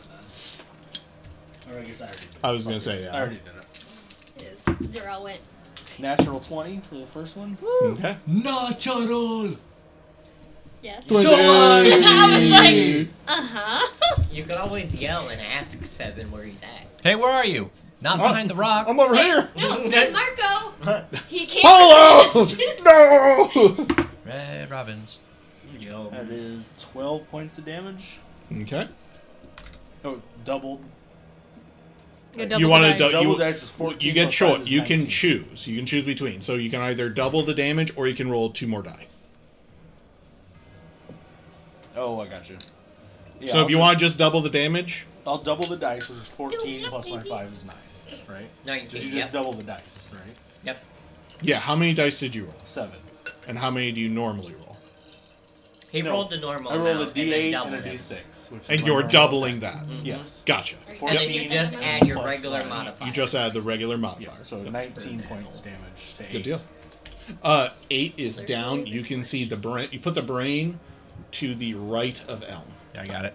then. Or I guess I already did it. I was gonna say, yeah. I already did it. Is Zero went. Natural 20 for the first one. Okay. Natural. Yes. 20. I was like, You could always yell and ask Seven where he's at. Hey, where are you? Not behind the rock. I'm over here. No, St. Marco. He can't Polo! resist. No! Red Robins. That is 12 points of damage. Okay. Oh, doubled. You want to Double dice is 14 you get plus short. 5 is You can 19. choose. You can choose between. So you can either double the damage or you can roll 2 more die. Oh, I got you. Yeah, So if you want to just double the damage, I'll double the dice, which is 14 plus my 5 is 9. Right? 19. You just double the dice, right? Yep. yeah, how many dice did you roll? 7. And how many do you normally roll? He No, rolled the normal I rolled a amount and then D8 and doubled a it. D6. Which is And my you're normal doubling attack. that. Yes. Gotcha. And then 14 you just add your plus regular 9. modifier. You just add the regular modifier. Yeah, so 19 points damage to 8. Good deal. 8 is down. You can see the brain. You put the brain to the right of Elm. Yeah, I got it.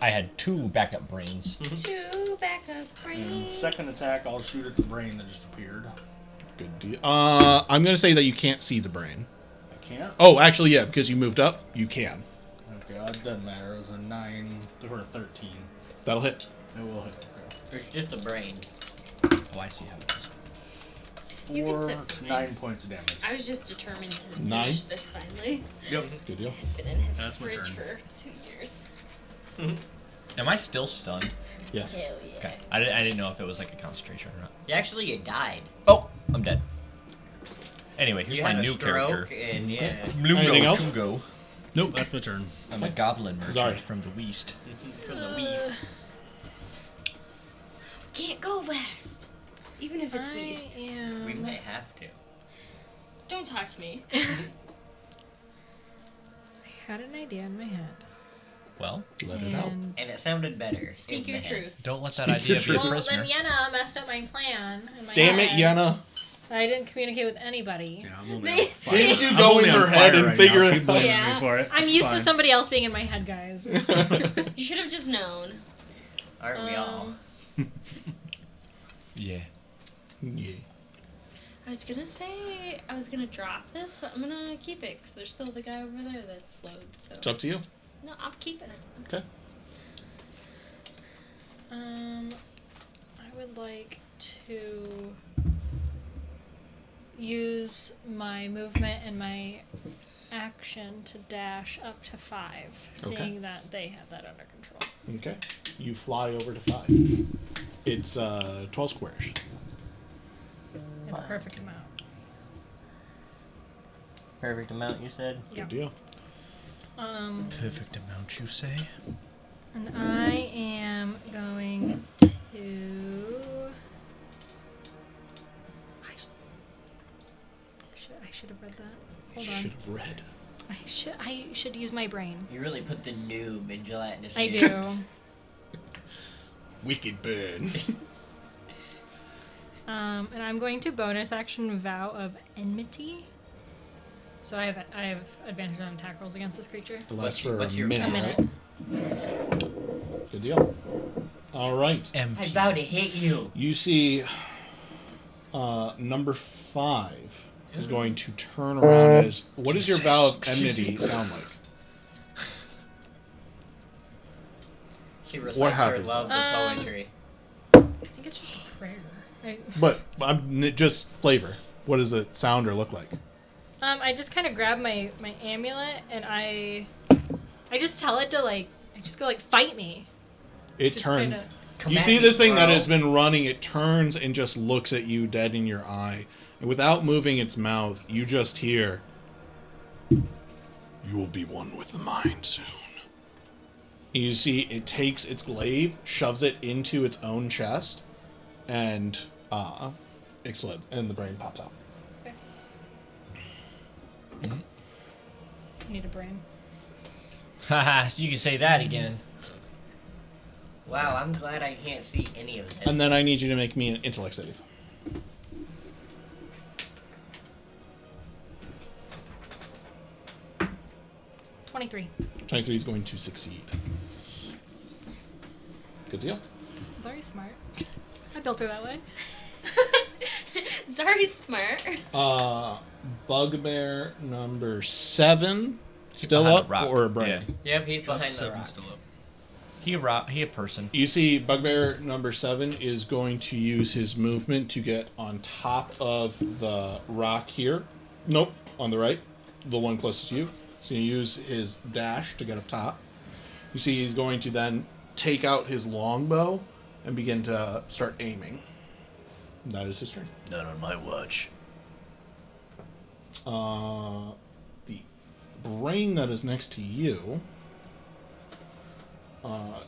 I had 2 backup brains. 2 backup And brains. second attack, I'll shoot at the brain that just appeared. Good deal. I'm gonna say that you can't see the brain. I can't? Oh, actually, yeah, because you moved up, you can. Okay, it doesn't matter. It was a 9 or a 13. That'll hit. It will hit. Okay. It's just a brain. Oh, I see how it is. You can for sit with me. 9 points of damage. I was just determined to Nine? finish this finally. Yep. Good deal. Been in his That's my fridge turn. for 2 years. Am I still stunned? Yes. Hell yeah. Okay. I didn't know if it was like a concentration or not. You died. Oh, I'm dead. Anyway, here's You my had a new stroke, character. and yeah. Anything else? Tungo. Nope, that's my turn. I'm a goblin merchant Sorry. from the West. From the West. Can't go west. Even if it's west. We might have to. Don't talk to me. I had an idea in my head. Well, Let it out. And And it sounded better. Speak in your my head. truth. don't let that Speak idea your be a truth. well, prisoner. then Yenna messed up my plan. In my Damn it, head. Yenna. I didn't communicate with anybody. Yeah, I'm only They- on fire. Didn't you I'm go only in on her head fire and right figure now. it Keep out? blaming Yeah. me for it. I'm It's used fine. to somebody else being in my head, guys. You should have just known. Aren't we all? Yeah. Yeah. I was gonna say I was gonna drop this, but I'm gonna keep it because there's still the guy over there that's slowed. It's So up to you. no, I'm keeping it. Okay. I would like to use my movement and my action to dash up to 5, seeing that they have that under control. Okay. You fly over to 5. It's 12 squares. In the perfect amount. Perfect amount, you said? Good deal. Perfect amount, you say? And I am going to. I should have read that. Hold Should on. have read. I should use my brain. You really put the noob in gelatinous. I Noobs. do. Wicked burn. And I'm going to bonus action Vow of Enmity. So I have advantage on attack rolls against this creature. It lasts for a what's your- minute, A minute. right? Good deal. All right. I Empty. vow to hit you. You see number 5 is going to turn around as... What does your vow of enmity sound like? She recites What her happens? love of poetry. I think it's just a prayer. But just flavor. What does it sound or look like? I just kind of grab my amulet and I just tell it to I just go fight me. It Just turns. kinda- Come You at see me, this thing that bro. has been running, it turns and just looks at you dead in your eye. And without moving its mouth, you just hear, "You will be one with the mind soon." You see it takes its glaive, shoves it into its own chest, and explodes, and the brain pops out. I need a brain. Haha, you can say that again. Wow, I'm glad I can't see any of this. And then I need you to make me an intellect save. $23. 23 is going to succeed. Good deal. Zari's smart. I built her that way. Zari's smart. Bugbear number 7, still behind up the rock. or a brain? Yep, he's behind the Seven's rock. still up. He a person. You see, Bugbear number 7 is going to use his movement to get on top of the rock here. Nope, on the right, the one closest to you. So you use his dash to get up top. You see, he's going to then take out his longbow and begin to start aiming. That is his turn. Not on my watch. The brain that is next to you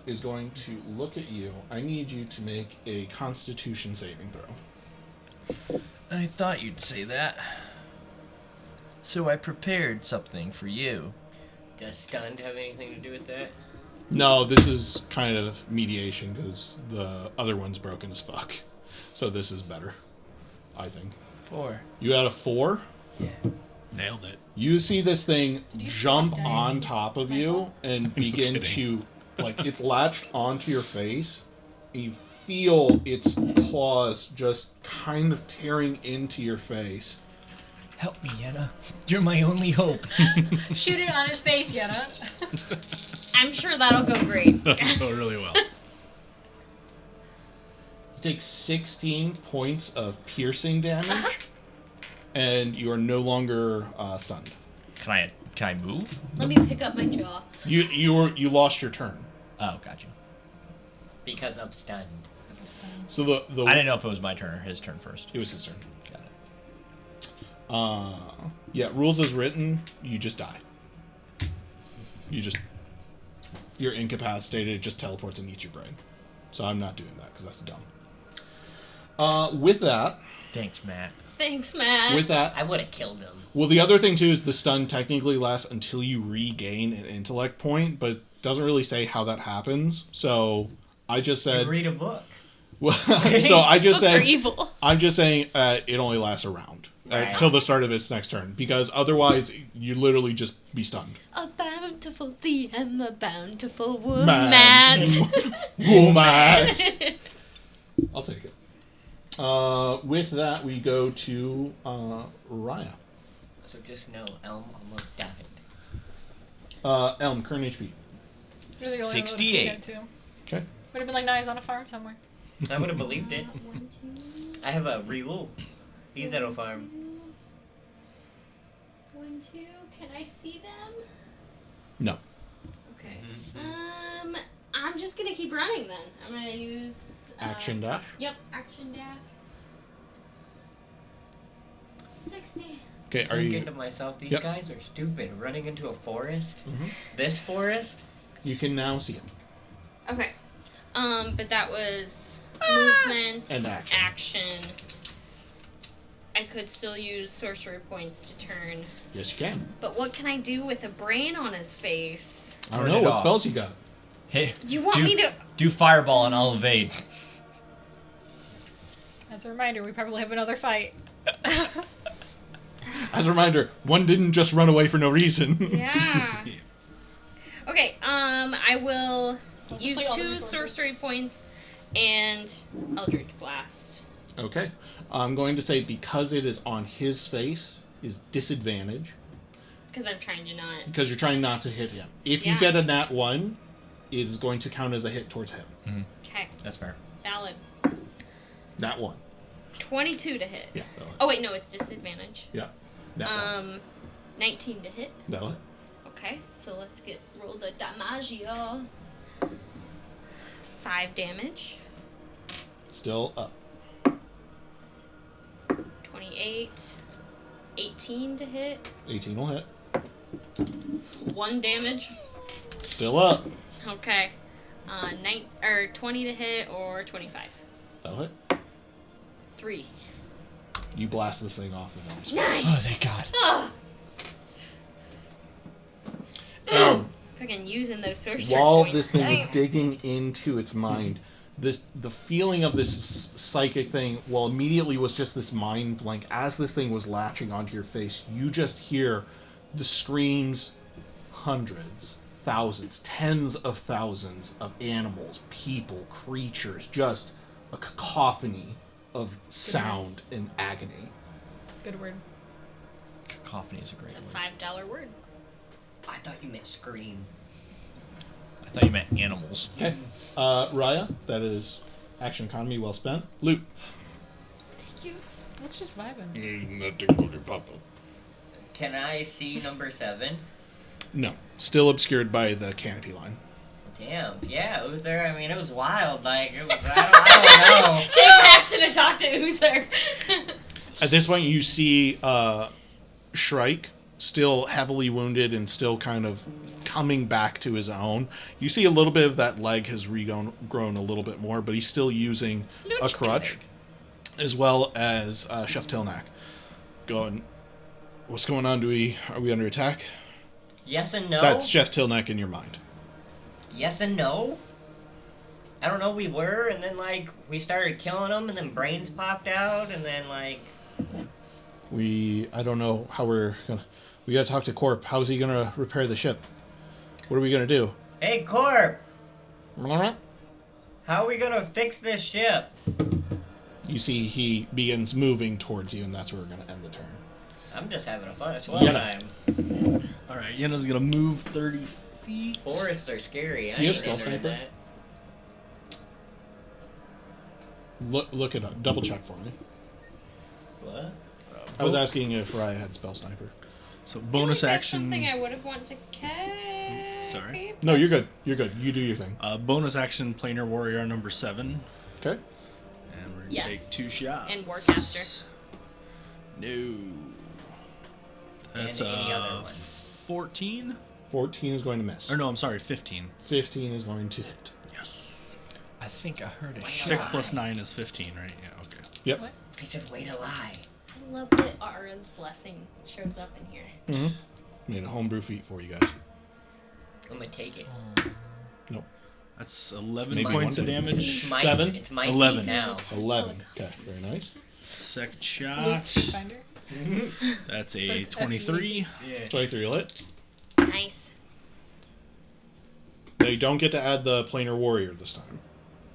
is going to look at you. I need you to make a Constitution saving throw. I thought you'd say that. So I prepared something for you. Does stunned have anything to do with that? No, this is kind of mediation because the other one's broken as fuck. So this is better, I think. 4. You had a 4. Yeah. Nailed it. You see this thing you jump flip dice? on top of you and begin kidding. to, it's latched onto your face. You feel its claws just kind of tearing into your face. Help me, Yenna. You're my only hope. Shoot it on his face, Yenna. I'm sure that'll go great. That'll go really well. You take 16 points of piercing damage, and you are no longer stunned. Can I move? Let me pick up my jaw. You lost your turn. Oh, gotcha. Because I'm stunned. So the I didn't know if it was my turn or his turn first. it was his turn. Got it. Yeah, rules as written, you just die. You're incapacitated, it just teleports and eats your brain. So I'm not doing that because that's dumb. With that, Thanks, Matt. Thanks, Matt. with that, I would have killed him. well, the other thing too is the stun technically lasts until you regain an intellect point, but it doesn't really say how that happens. So I just said, Read a book. well, so I just Books are said, evil. I'm just saying it only lasts a round Right. till the start of its next turn, because otherwise you literally just be stunned. A bountiful DM, a bountiful woman. Man. Matt. Woman. I'll take it. With that, we go to Raya. So just know, Elm almost died. Elm, current HP. You're the only one who would've 68. seen it, too. Okay. Would have been like, nah, he's on a farm somewhere. I would have believed it. I have a Ryu. He's at a farm. 1, 2. Can I see them? No. Okay. I'm just gonna keep running then. I'm gonna use Action dash. Yep, action dash. 60. Okay, are Thinking you? to myself, these Yep. guys are stupid. Running into a forest. Mhm. This forest. You can now see him. Okay. But that was movement And action. action. I could still use sorcery points to turn. Yes, you can. But what can I do with a brain on his face? I don't Turn know it what off. spells you got. Hey, You want me to? do fireball and I'll evade. As a reminder, we probably have another fight. As a reminder, one didn't just run away for no reason. Yeah. Okay, I will Don't use deplete all the 2 resources. sorcery points and Eldritch Blast. Okay. I'm going to say because it is on his face is disadvantage Because I'm trying to not. because you're trying not to hit him. If you Yeah. get a nat 1, it is going to count as a hit towards him. Okay, That's fair. valid. Nat 1. 22 to hit. Yeah. That'll hit. Oh, wait, no, it's disadvantage. Yeah. Nat 1. 19 to hit. That'll hit. Okay, so let's roll the damaggio. 5 damage. Still up. 28. 18 to hit. 18 will hit. 1 damage. Still up. Okay. 20 to hit or 25. That'll hit. 3. You blast this thing off of him. Nice! Oh, thank God. Oh, Um, freaking using those sorcery while points. this thing is Damn. digging into its mind, the feeling of this psychic thing, well, immediately was just this mind blank. As this thing was latching onto your face, you just hear the screams, hundreds, thousands, tens of thousands of animals, people, creatures, just a cacophony of sound and agony. Good word. Cacophony is a great It's a word. $5 word. I thought you meant scream. I thought you meant animals. Okay. Raya, that is action economy well spent. Loot. Thank you. That's just vibing. Can I see number 7? No. Still obscured by the canopy line. Damn. Yeah, Uther. I mean, it was wild. Like, it was, I don't know. Take action to talk to Uther. At this point, you see Shrike still heavily wounded and still kind of coming back to his own. You see a little bit of that leg has grown a little bit more, but he's still using a crutch, as well as Chef Tilnak. Going, what's going on? Are we under attack? Yes and no. That's Chef Tilnak in your mind. Yes and no. I don't know. We were, and then like we started killing them, and then brains popped out, and then like. I don't know how we gotta talk to Corp. How's he gonna repair the ship? What are we gonna do? Hey, Corp. How are we gonna fix this ship? You see he begins moving towards you, and that's where we're gonna end the turn. I'm just having a fun swell Yeah. time. Alright, Yenna's gonna move 30 feet. Forests are scary. I Do you have ain't spell entering sniper? that. Look it up. Double check for me. What? I was asking if Raya had spell sniper. So I feel bonus like action. That's something I would have wanted to catch. Sorry. No, you're good. You're good. You do your thing. Bonus action, planar warrior number 7, Okay. and we're gonna Yes. take 2 shots. And Warcaster. No. That's And any other one. 14. 14 is going to miss. Or no, I'm sorry, 15. 15 is going to hit. I think I heard it. 6 plus 9 is 15, right? Yeah. Okay. Yep. What? He said, "Way to lie." I love that Ara's blessing shows up in here. Mm-hmm. Made a homebrew feat for you guys. I'm gonna take it. Nope. That's 11 Maybe points of one. damage. It's my, 7? It's my 11. feet now. 11. Okay. Very nice. Second Luke shot. Finder. That's a That's 23. Yeah. 23 will hit. Nice. Now you don't get to add the planar warrior this time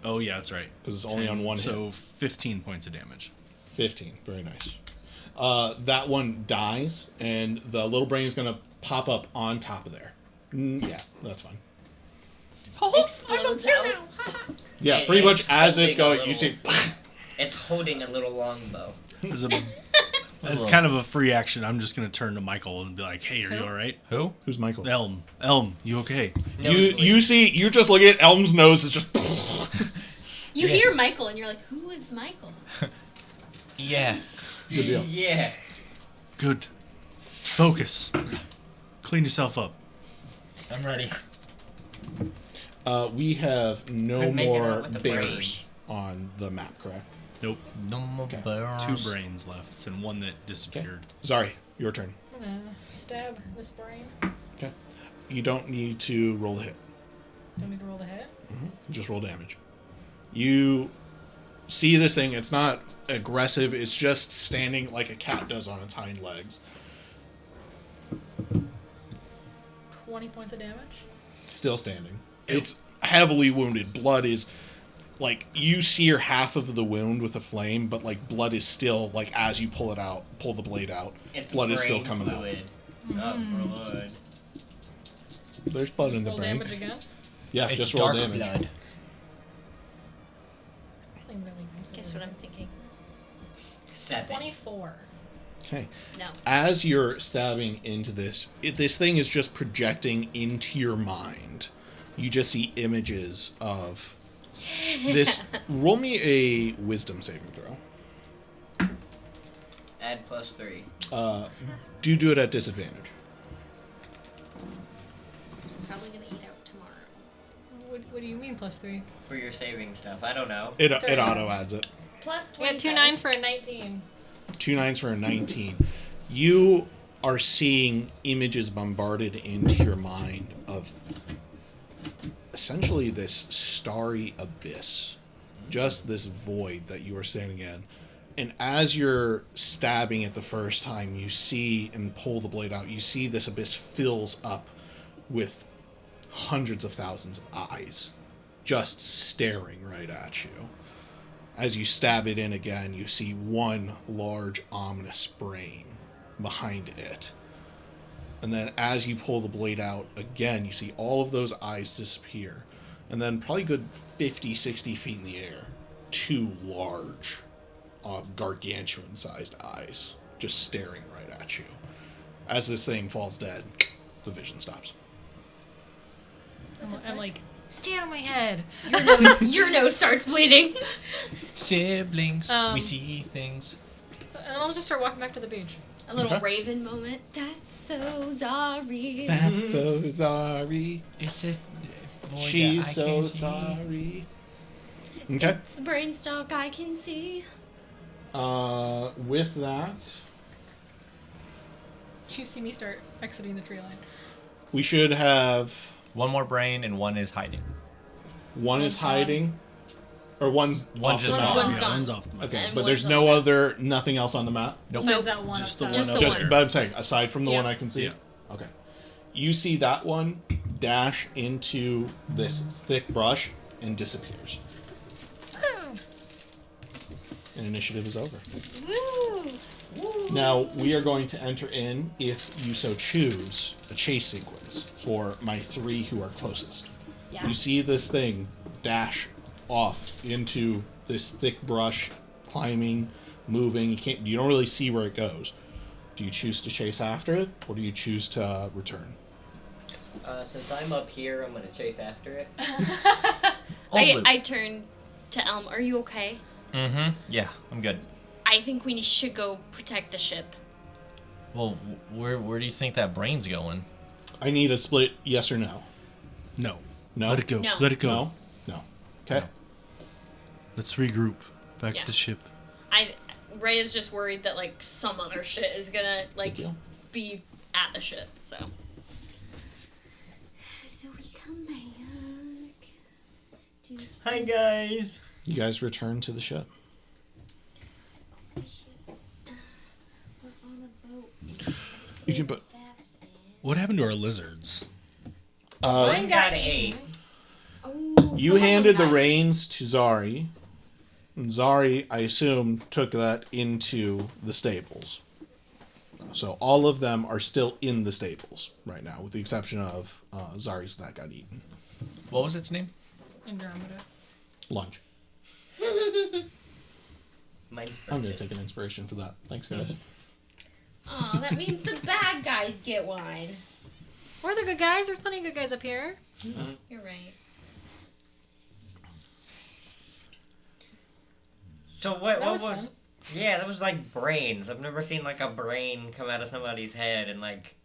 Oh, yeah, that's right. because it's only on one hit. So 15 points of damage. 15. Very nice. That one dies, and the little brain is going to pop up on top of there. Yeah, that's fine. Explodes out. Yeah, And pretty much it's as it's holding a going, you see. It's holding a little longbow. As kind of a free action, I'm just going to turn to Michael and be like, hey, are you all right? Who? Who's Michael? Elm, you okay? You see, you're just looking at Elm's nose. It's just. You hear Michael and you're like, who is Michael? Yeah. Good deal. Yeah. Good. Focus. Clean yourself up. I'm ready. We have no Couldn't make it out more with the bears brains. on the map, correct? Nope. No more Okay. bears. 2 brains left and one that Okay. disappeared. Sorry, your turn. I'm gonna stab this brain. Okay. You don't need to roll the hit. Don't need to roll the hit. Just roll damage. You see this thing. It's not aggressive. It's just standing like a cat does on its hind legs. 20 points of damage. Still standing. It's heavily wounded. Blood is like you sear half of the wound with a flame, but like blood is still like as you pull the blade out, It's blood is still brain coming fluid. Not blood. out. There's blood in the Roll brain. damage again. Yeah, It's just roll dark damage. blood. Nothing really nice Guess what I'm thinking? 7. 24. Okay. No. As you're stabbing into this, this thing is just projecting into your mind. You just see images of this. Roll me a wisdom saving throw. Add +3. Do it at disadvantage. Probably gonna eat out tomorrow. What do you mean +3? For your saving stuff. I don't know. It Sorry. auto adds it. Plus We have 2 9s for a 19. 2 9s for a 19. You are seeing images bombarded into your mind of essentially this starry abyss. Just this void that you are standing in. And as you're stabbing it the first time, you see and pull the blade out, you see this abyss fills up with hundreds of thousands of eyes just staring right at you. As you stab it in again, you see one large, ominous brain behind it. And then as you pull the blade out again, you see all of those eyes disappear. And then probably good 50, 60 feet in the air, 2 large, gargantuan-sized eyes just staring right at you. As this thing falls dead, the vision stops. I'm like, stay out of my head. Your nose starts bleeding. Siblings, Um, we see things. And I'll just start walking back to the beach. A little Okay. raven moment. That's so sorry. That's so sorry. It's a void She's that I so can't see. sorry. Okay. It's the brain stalk I can see. With that, You see me start exiting the tree line. we should have One more brain and one is hiding. one is One's gone. hiding, or one's One's off just the gone. map. One's gone. One's off the map. Okay, And but there's one's no on other, nothing else on the map. Nope. Besides that one Just the outside. one Just the up one. there. But I'm saying, aside from the Yeah. one I can see. Yeah. Okay. You see that one dash into this thick brush and disappears. And initiative is over. Woo! Now, we are going to enter in, if you so choose, a chase sequence for my 3 who are closest. Yeah. You see this thing dash off into this thick brush, climbing, moving. You don't really see where it goes. Do you choose to chase after it, or do you choose to return? Since I'm up here, I'm gonna chase after it. I turn to Elm. Are you okay? Mm-hmm. Yeah, I'm good. I think we should go protect the ship. Well, where do you think that brain's going? I need a split yes or no. No. No? Let it go. No. Let it go. No? No. Okay. No. Let's regroup. Back Yeah. to the ship. Ray is just worried that like some other shit is gonna like Good deal. be at the ship. So we come back. Hi guys. You guys return to the ship. We're on the boat. You can put. What happened to our lizards? Mine got 8. Oh, You handed the reins to Zari. And Zari, I assume, took that into the stables. So all of them are still in the stables right now, with the exception of Zari's that got eaten. What was its name? Andromeda. Lunch. Mine's I'm going to perfect. take an inspiration for that. Thanks, guys. Oh, that means the bad guys get one. Or the good guys. There's plenty of good guys up here. You're right. So what That was was fun. Yeah, that was like brains. I've never seen like a brain come out of somebody's head and like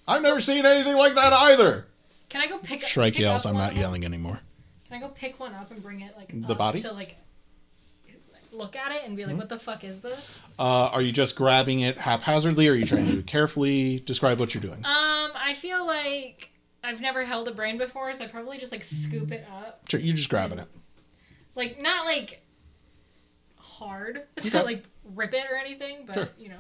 I've never seen anything like that either. Can I go pick up? Shrike pick yells, up I'm one not of them? yelling anymore. Can I go pick one up and bring it like The up body? to like look at it and be like, what the fuck is this? Are you just grabbing it haphazardly, or are you trying to do it carefully? Describe what you're doing. I feel like I've never held a brain before, so I'd probably just like scoop it up. Sure, you're just grabbing it. Like not like hard to Okay. like rip it or anything, but Sure. you know,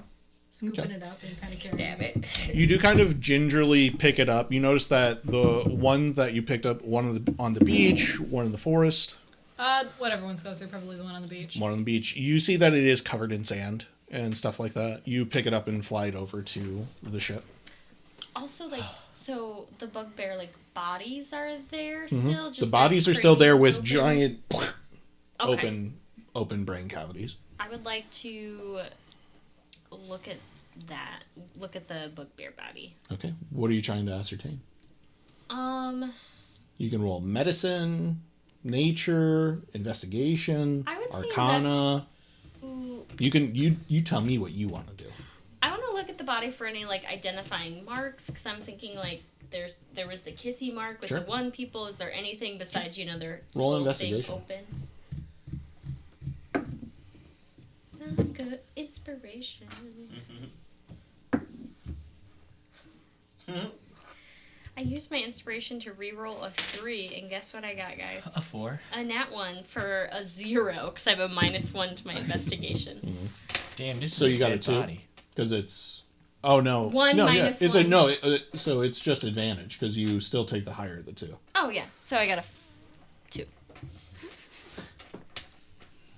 scooping Okay. it up and kind of carrying stab it. it. You do kind of gingerly pick it up. You notice that the one that you picked up, on the beach, one in the forest, Whatever one's closer, probably the one on the beach. one on the beach. You see that it is covered in sand and stuff like that. You pick it up and fly it over to the ship. Also, like, so the bugbear like bodies are there still. Just The bodies are still there with craniums open? giant open brain cavities. I would like to look at that. Look at the bugbear body. Okay. What are you trying to ascertain? You can roll medicine, nature, investigation, I would say arcana. Ooh, You tell me what you want to do. I want to look at the body for any like identifying marks because I'm thinking like there was the kissy mark with Sure. the one people. Is there anything besides their Roll skull investigation. thing open? Not good inspiration. I used my inspiration to re-roll a 3, and guess what I got, guys? A 4. A nat 1 for a 0 because I have a -1 to my investigation. Damn, this So is you a got dead a 2? body. Because it's... Oh, no. One no, minus yeah. It's one. a no. So it's just advantage because you still take the higher of the 2. Oh yeah, so I got a 2.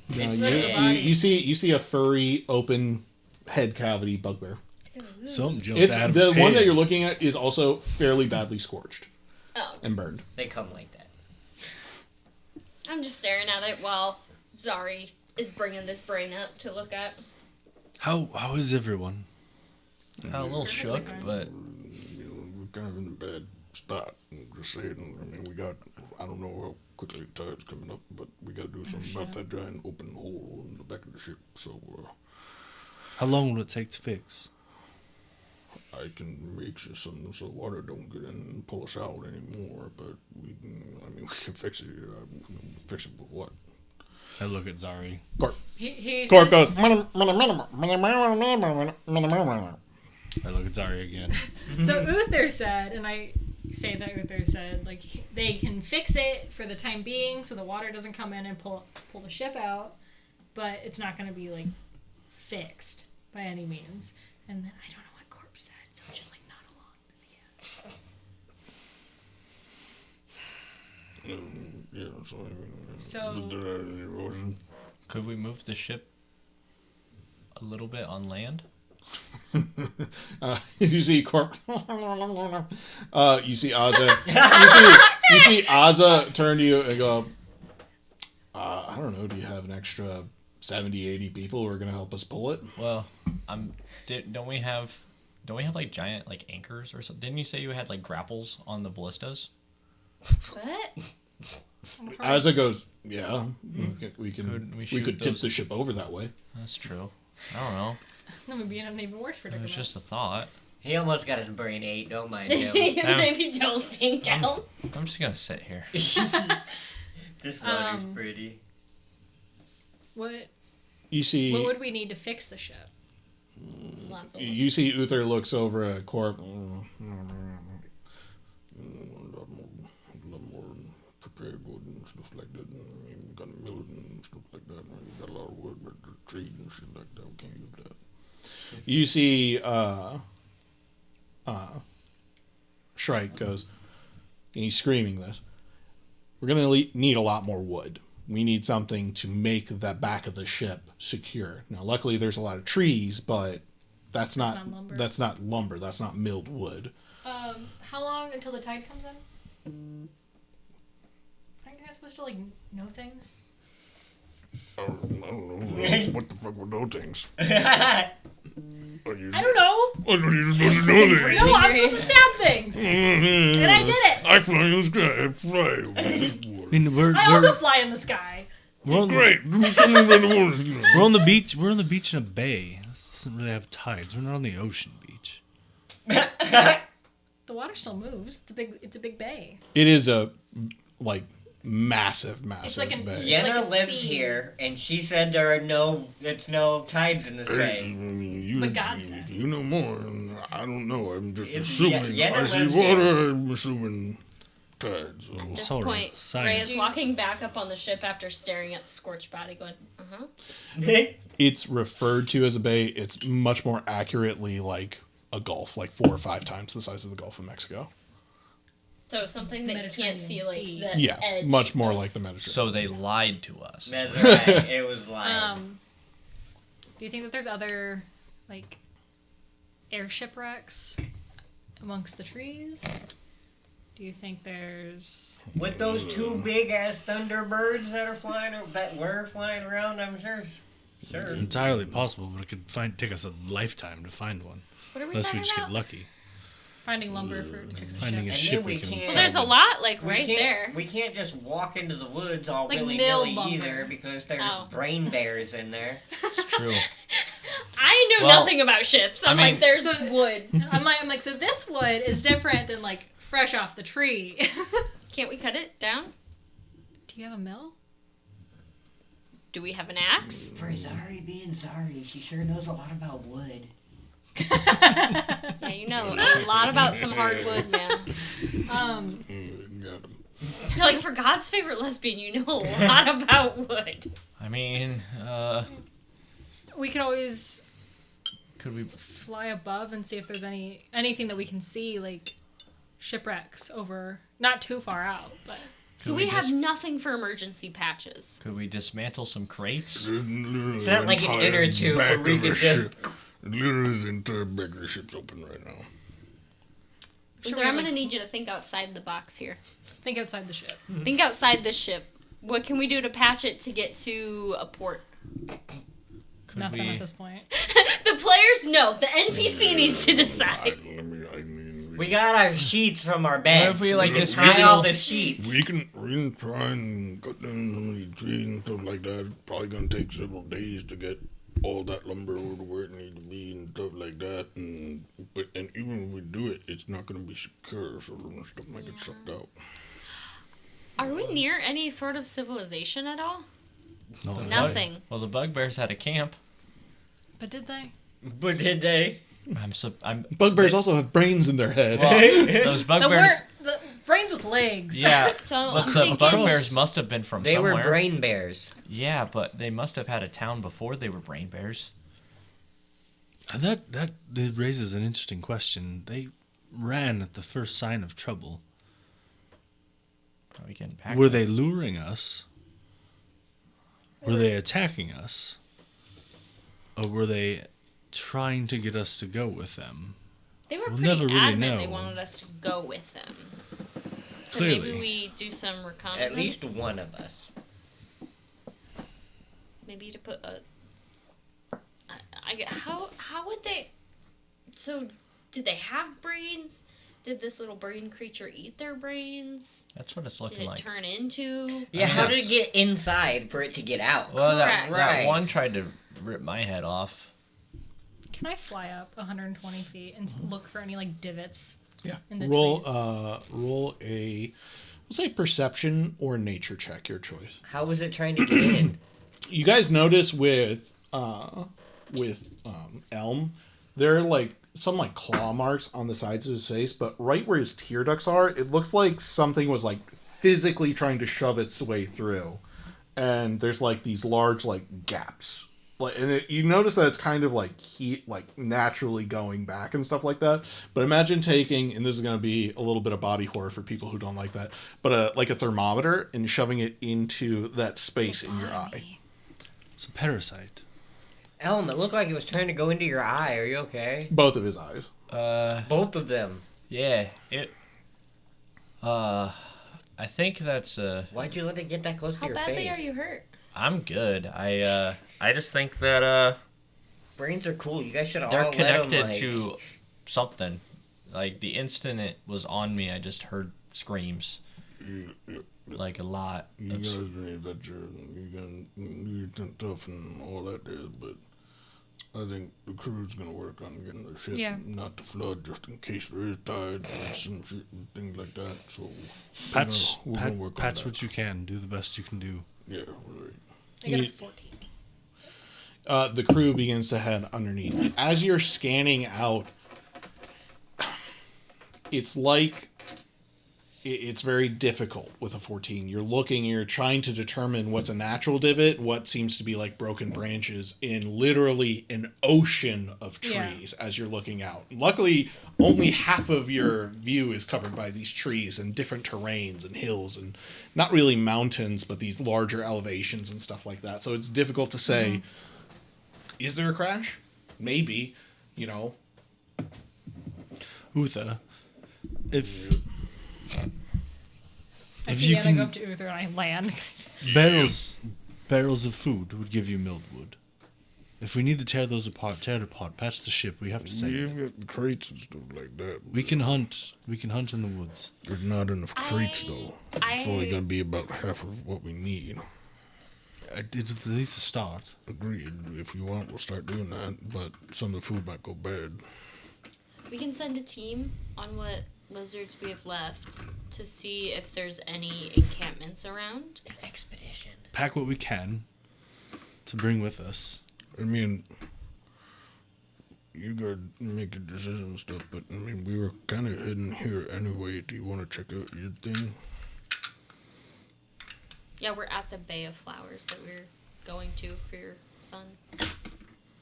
No, Where's the body? you see a furry open head cavity bugbear. Something jumped It's out of the its one head. that you're looking at is also fairly badly scorched Oh, and burned. They come like that. I'm just staring at it while Zari is bringing this brain up to look at. How is everyone? A little shook, but We're kind of in a bad spot. I'm just saying. I mean, we got. I don't know how quickly the tide's coming up, but we got to do something about that giant open hole in the back of the ship. So How long will it take to fix? I can make sure something so water don't get in and pull us out anymore. But we can fix it. Fix it with what? I look at Zari. Corp. He Corp said- goes. I look at Zari again. So Uther said, and I say that Uther said, like, they can fix it for the time being so the water doesn't come in and pull the ship out, but it's not going to be, like, fixed by any means. And then I don't know what Corp said, so I just, like, nod along. Yeah, so, So- could we move the ship a little bit on land? you see Corp. You see Ozza. You see Ozza turn to you and go. I don't know. Do you have an extra 70, 80 people who are going to help us pull it? Well, don't we have like giant like anchors or something? Didn't you say you had like grapples on the ballistas? What? As it goes, yeah, we could tip those? the ship over that way. That's true. I don't know. That would be an even worse It predicament. was just a thought. He almost got his brain ate. Don't mind him. Maybe don't think out. I'm just gonna sit here. This water's pretty. What You see, would we need to fix the ship? Lots of you see, Uther looks over at Corp. Prepared wood and stuff like that. We got a mill and stuff like that. We got a lot of wood, but the tree and shit like that. We can't use that. You see, Shrike goes, and he's screaming this. We're gonna need a lot more wood. We need something to make that back of the ship secure. Now, luckily, there's a lot of trees, but that's not lumber. That's not lumber. That's not milled wood. How long until the tide comes in? Aren't you guys supposed to like know things? I don't know. What the fuck were those things? I don't know. What are you supposed to know things? No, I'm supposed to stab things, and I did it. I fly in the sky. I fly over this I water. mean, I also fly in the sky. we're on, Great. Tell me where the water is. we're on the beach. We're on the beach in a bay. This doesn't really have tides. We're not on the ocean beach. The water still moves. It's a big bay. It is a massive It's like an- bay. Yeah. Yenna like a lives sea. here, and she said there's no tides in this bay. But God said. If you know more, I don't know. I'm just It's- assuming. Yenna I see lives water. here. I'm assuming tides. So. At this Sorry, point, science. Ray is walking back up on the ship after staring at the scorched body, going, "Uh-huh." It's referred to as a bay. It's much more accurately like a gulf, like 4 or 5 times the size of the Gulf of Mexico. So something that you can't see, like Mediterranean the Yeah, edge. much more of- like the Mediterranean. So they lied to us. That's right. It was like Do you think that there's other like airship wrecks amongst the trees? Do you think there's with those 2 big ass thunderbirds that were flying around. I'm sure. It's Sure. entirely possible, but it could take us a lifetime to find one. What are we Unless we talking just about? get lucky. finding lumber to fix the Finding ship? a And ship then we we can. can't- Well, there's a lot, like, right there. We can't just walk into the woods all Like willy milled nilly lumber. either because there's Oh. brain bears in there. It's true. I knew Well, nothing about ships. I'm I mean- like, there's wood. I'm like, so this wood is different than like fresh off the tree. Can't we cut it down? Do you have a mill? Do we have an axe? For Zari being Zari, she sure knows a lot about wood. Yeah, you know a lot about some hardwood, man. Got 'em. You're like, for God's favorite lesbian, you know a lot about wood. I mean, We could always could we? fly above and see if there's anything that we can see, like shipwrecks over not too far out, but So we have nothing for emergency patches. Could we dismantle some crates? It's not like an inner tube where we could just. Literally, the entire back of the ship's open right now. Sure, Luther, I'm like, gonna need you to think outside the box here. think outside the ship. Think outside this ship. What can we do to patch it to get to a port? Could Nothing we? at this point. The players know. The NPC needs to decide. We got our sheets from our bed. What if we, like, can just tie feel- all the sheets? We can try and cut down some of these trees and stuff like that. It's probably gonna take several days to get all that lumber over to where it needs to be and stuff like that. And even if we do it, it's not gonna be secure, so stuff might get sucked out. Are we near any sort of civilization at all? No. Nothing. Well, the bugbears had a camp. But did they? But did they? I'm Bugbears also have brains in their heads. well, those The bugbears. brains with legs. Yeah, So but I'm the thinking. bugbears must have been from They somewhere. were brain bears. Yeah, but they must have had a town before they were brain bears. And that raises an interesting question. They ran at the first sign of trouble. Probably getting back. Were they luring us? Were they attacking us? Or were they trying to get us to go with them? They were We'll pretty never really adamant they know. wanted us to go with them. So Clearly. maybe we do some reconnaissance. At least one of us. maybe to put a. How would they? So, did they have brains? Did this little brain creature eat their brains? That's what it's Did looking it like. turn into? Yeah, I mean, how did it that's- get inside for it to get out? Well, Correct. that Right. one tried to rip my head off. Can I fly up 120 feet and look for any like divots? Yeah. In the Roll trees. roll a let's say perception or nature check, your choice. How was it trying to get in? You guys notice with Elm, there are like some like claw marks on the sides of his face, but right where his tear ducts are, it looks like something was like physically trying to shove its way through. And there's like these large like gaps. Like, and you notice that it's kind of like heat, like naturally going back and stuff like that. But imagine taking, and this is going to be a little bit of body horror for people who don't like that, but like a thermometer and shoving it into that space in your eye. It's a parasite. Elm, it looked like it was trying to go into your eye. Are you okay? Both of his eyes. Both of them. Yeah, I think that's Why'd you let it get that close to How your badly face? are you hurt? I'm good. I just think that Brains are cool. You guys should all they're let 'em, connected like... to something. Like the instant it was on me, I just heard screams. Like a lot. You guys need veterans. You can toughen all that is, but I think the crew's gonna work on getting the ship not to flood, just in case there is tides and some shit and things like that. So we're gonna work Patch on that. what you can. Do the best you can do. Yeah, right. I got a 14. The crew begins to head underneath. As you're scanning out, it's like it's very difficult with a 14. You're looking, you're trying to determine what's a natural divot, what seems to be like broken branches in literally an ocean of trees as you're looking out. Luckily, only half of your view is covered by these trees and different terrains and hills and not really mountains, but these larger elevations and stuff like that. So it's difficult to say, is there a crash? Maybe, you know. Uther, if I if see you Anna go can, up to Uther and I land. barrels of food would give you milled wood. If we need to tear it apart, patch the ship. We have to save. You've got crates and stuff like that. We can hunt in the woods. There's not enough crates, though. It's only I- going to be about half of what we need. It's at least a start. Agreed. If you want, we'll start doing that. But some of the food might go bad. We can send a team on what lizards we have left to see if there's any encampments around. An expedition. Pack what we can to bring with us. I mean, you got to make a decision and stuff. But, I mean, we were kind of heading here anyway. Do you want to check out your thing? Yeah, we're at the Bay of Flowers that we're going to for your son.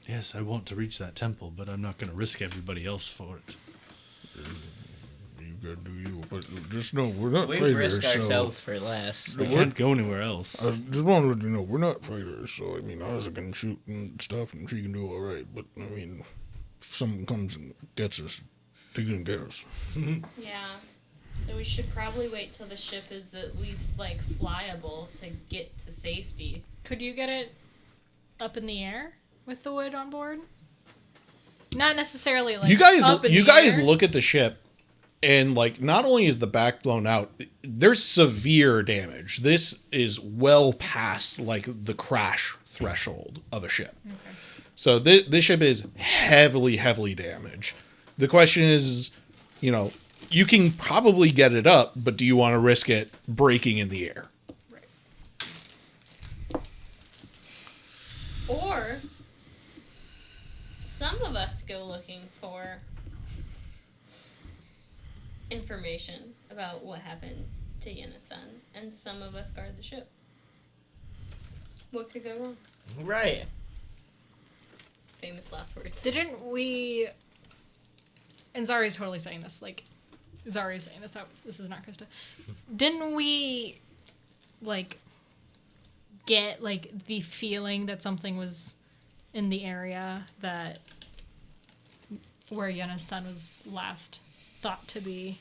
Yes, I want to reach that temple, but I'm not going to risk everybody else for it. You got to do you. But just know, we're not We fighters, risk so... ourselves for less. We can't go anywhere else. I just wanted to let you know, we're not fighters, so, I mean, Ozzy can shoot and stuff, and she can do all right, but, I mean, if someone comes and gets us, they're gonna get us. Yeah. So we should probably wait till the ship is at least, like, flyable to get to safety. Could you get it up in the air with the wood on board? Not necessarily like You guys up in the air. look at the ship, and, like, not only is the back blown out, there's severe damage. This is well past, like, the crash threshold of a ship. Okay. So this ship is heavily, heavily damaged. The question is, you know, you can probably get it up, but do you want to risk it breaking in the air? Or some of us go looking for information about what happened to Yenna's son, and some of us guard the ship. What could go wrong? Right. Famous last words. Didn't we? And Zari's totally saying this. Like, Zari's saying this. This is not Krista. Didn't we, like, get like the feeling that something was in the area that where Yenna's son was last thought to be?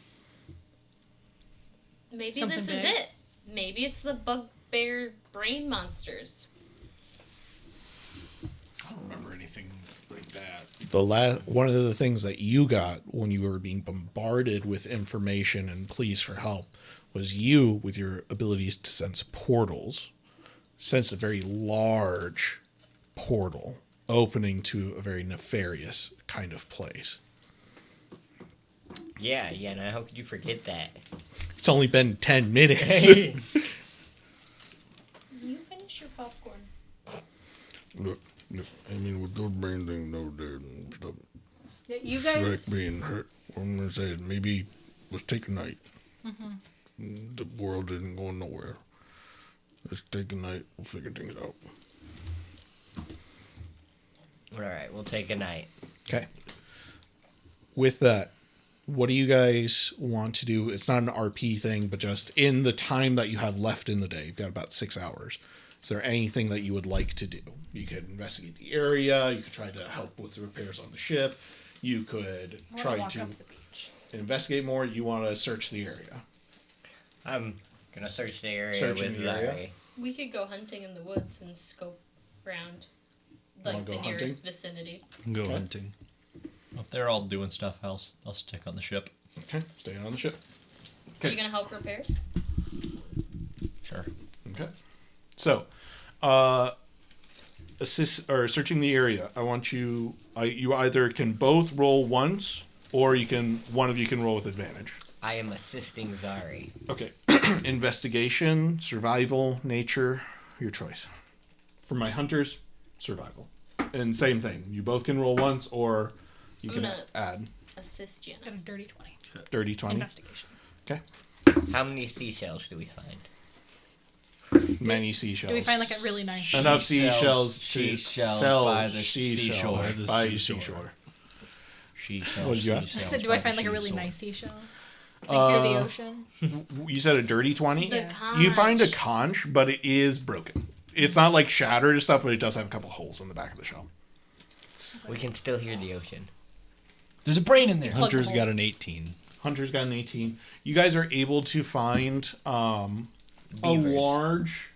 Maybe Something this is big. it. Maybe it's the bugbear brain monsters. One of the things that you got when you were being bombarded with information and pleas for help was you, with your abilities to sense portals, sensed a very large portal opening to a very nefarious kind of place. Yeah, and how could you forget that? It's only been 10 minutes. You finish your popcorn. Look, I mean, with those brain things, no, and stuff. Yeah, you guys. Shrek being hurt. What I'm gonna say is maybe let's take a night. The world isn't going nowhere. Let's take a night. We'll figure things out. All right, we'll take a night. Okay. With that, what do you guys want to do? It's not an RP thing, but just in the time that you have left in the day, you've got about 6 hours. Is there anything that you would like to do? You could investigate the area. You could try to help with the repairs on the ship. You could try walk to up the beach. investigate more. You want to search the area. I'm gonna search the area Searching with the area? Larry. We could go hunting in the woods and scope around, Wanna like, go the nearest hunting? vicinity. Go Okay. hunting. If they're all doing stuff, I'll stick on the ship. Okay. Stay on the ship. Are you gonna help repairs? Sure. Okay. So, assist or searching the area. I want you. You either can both roll once, or one of you can roll with advantage. I am assisting Zari. Okay. Investigation, survival, nature, your choice. For my hunters, survival. And same thing. You both can roll once, or you I'm can gonna- add Assist you. Got a dirty 20. dirty 20. Investigation. Okay. How many seashells do we find? Many seashells. Do we find like a really nice? enough Seashells- seashells to seashells sell by the seashore. seashore. By the seashore. Seashells. What did you ask? I said, do I find like a really nice seashell? Like near the ocean? You said a dirty 20? The Yeah. You find a conch. conch, but it is broken. It's not like shattered and stuff, but it does have a couple holes in the back of the shell. We can still hear the ocean. There's a brain in there. Plug the Hunter's got holes. an 18. Hunter's got an 18. You guys are able to find a Beavers. large...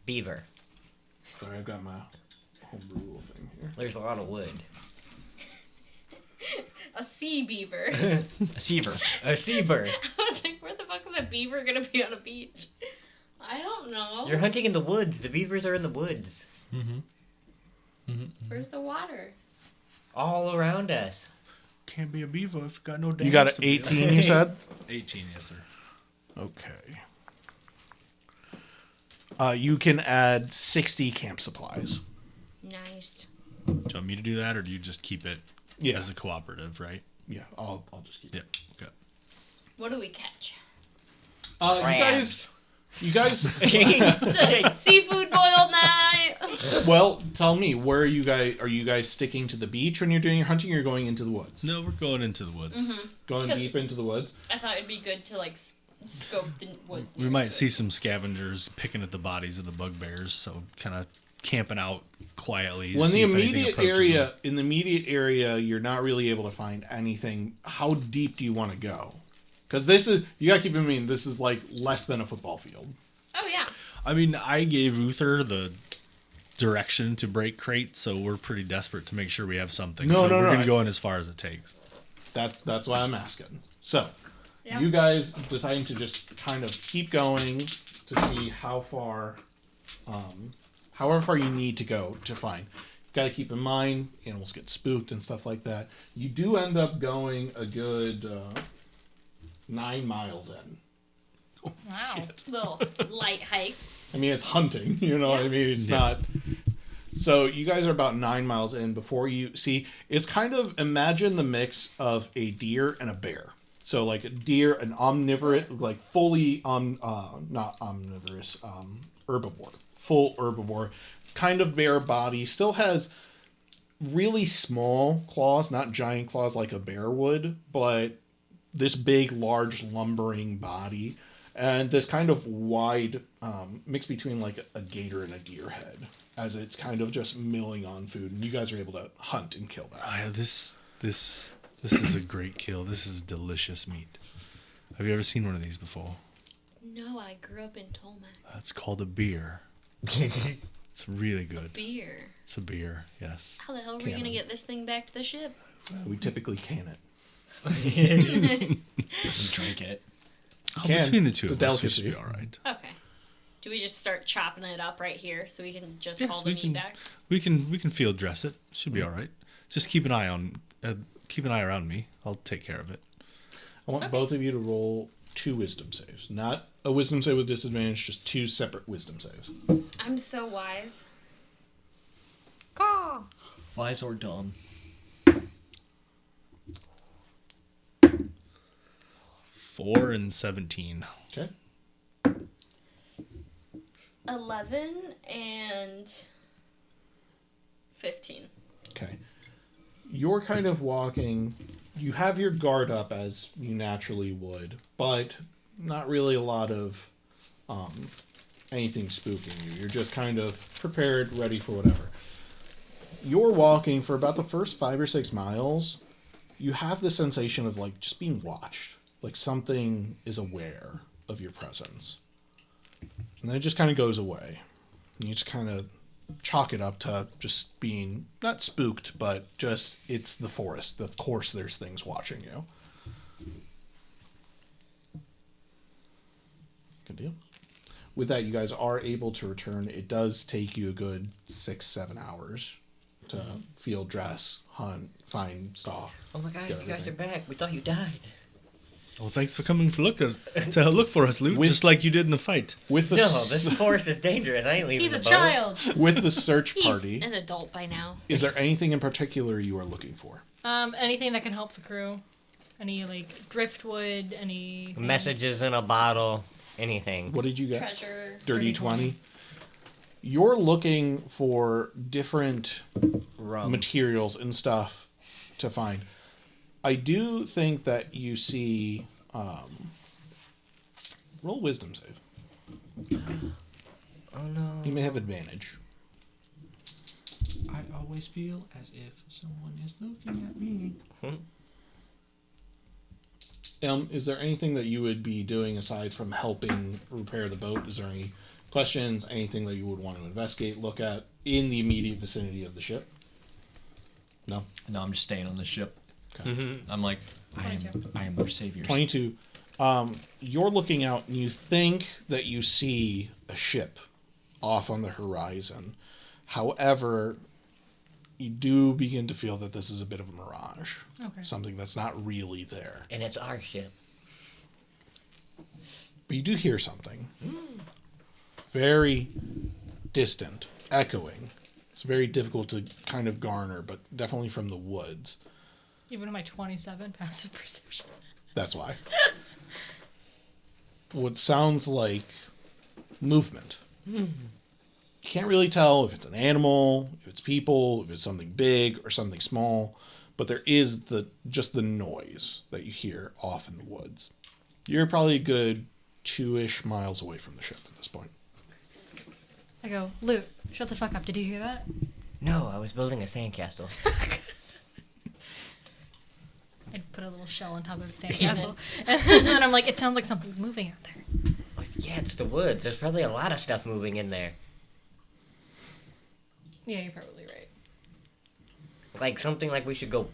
Beaver. Sorry, I've got my homebrew rule thing here. There's a lot of wood. A sea beaver. A seaver. A seabird. I was like, where the fuck is a beaver gonna be on a beach? I don't know. You're hunting in the woods. The beavers are in the woods. Where's the water? All around us. Can't be a beaver if got no dams. You got to an be 18, you said? 18, yes, sir. Okay. You can add 60 camp supplies. Nice. Do you want me to do that, or do you just keep it Yeah. as a cooperative, right? Yeah, I'll just keep it. Yeah. Okay. What do we catch? You guys, It's a seafood boiled night. well, tell me, where are you guys sticking to the beach when you're doing your hunting, or going into the woods? No, we're going into the woods. Going deep into the woods? I thought it'd be good to like scope the woods. We nearest might to see it. some scavengers picking at the bodies of the bugbears, so kind of camping out quietly. to Well, in see the if anything immediate approaches area, them. in the immediate area, you're not really able to find anything. How deep do you want to go? Because you gotta keep in mind, this is like less than a football field. Oh yeah. I mean, I gave Uther the direction to break crates, so we're pretty desperate to make sure we have something. No, so no, we're no, going I- to go in as far as it takes. That's why I'm asking. So, Yeah. you guys deciding to just kind of keep going to see how far, however far you need to go to find. Got to keep in mind, animals get spooked and stuff like that. You do end up going a good 9 miles in. Wow. Little light hike. I mean, it's hunting, you know what I mean? It's not. So you guys are about 9 miles in before you see. It's kind of, imagine the mix of a deer and a bear. So like a deer, an omnivorous, like fully not omnivorous, herbivore, full herbivore, kind of bear body. Still has really small claws, not giant claws like a bear would, but this big, large, lumbering body. And this kind of wide mix between like a gator and a deer head, as it's kind of just milling on food, and you guys are able to hunt and kill that. This is a great kill. This is delicious meat. Have you ever seen one of these before? No, I grew up in Tolmac. That's called a beer. It's really good. Beer. It's a beer, yes. How the hell are we gonna get this thing back to the ship? We typically can it. Drink it. Can. Between the two It's of a us, we should delicacy. be all right. Okay. Do we just start chopping it up right here so we can just Yes, haul the we meat can. back? We can field dress it. Should be all right. Just keep an eye around me. I'll take care of it. I want both of you to roll 2 wisdom saves. Not a wisdom save with disadvantage, just 2 separate wisdom saves. I'm so wise. Wise or dumb? 4 and 17. Okay. 11 and 15. Okay. You're kind of walking. You have your guard up as you naturally would, but not really a lot of anything spooking you. You're just kind of prepared, ready for whatever. You're walking for about the first 5 or 6 miles. You have the sensation of like just being watched, like something is aware of your presence, and then it just kind of goes away. And you just kind of chalk it up to just being not spooked, but just it's the forest. Of course, there's things watching you. Good deal. With that, you guys are able to return. It does take you a good 6-7 hours to field dress, hunt, find stock. Oh my god, Get you guys are everything. back. We thought you died. Well, thanks for coming to look for us, Luke. Just like you did in the fight. With the No, this forest is dangerous. I ain't leaving He's the a boat. child. with the search He's party, an adult by now. is there anything in particular you are looking for? Anything that can help the crew. Any like driftwood, any Messages in a bottle, anything. What did you get? Treasure. Dirty 20. You're looking for different Rum. materials and stuff to find. I do think that you see roll wisdom save. Oh no. You may have advantage. I always feel as if someone is looking at me. Is there anything that you would be doing aside from helping repair the boat? Is there any questions, anything that you would want to investigate, look at in the immediate vicinity of the ship? No? No, I'm just staying on the ship. Okay. I'm like, I 22. am their savior. 22. You're looking out and you think that you see a ship off on the horizon. However, you do begin to feel that this is a bit of a mirage. Okay. Something that's not really there. And it's our ship. But you do hear something. Very distant, echoing. It's very difficult to kind of garner, but definitely from the woods. Even my 27 passive perception. That's why. What sounds like movement. You can't really tell if it's an animal, if it's people, if it's something big or something small, but there is just the noise that you hear off in the woods. You're probably a good 2-ish miles away from the ship at this point. I go, Luke, shut the fuck up. Did you hear that? No, I was building a sandcastle. I'd put a little shell on top of a sandcastle. And then I'm like, it sounds like something's moving out there. Yeah, it's the woods. There's probably a lot of stuff moving in there. Yeah, you're probably right. Like something like we should go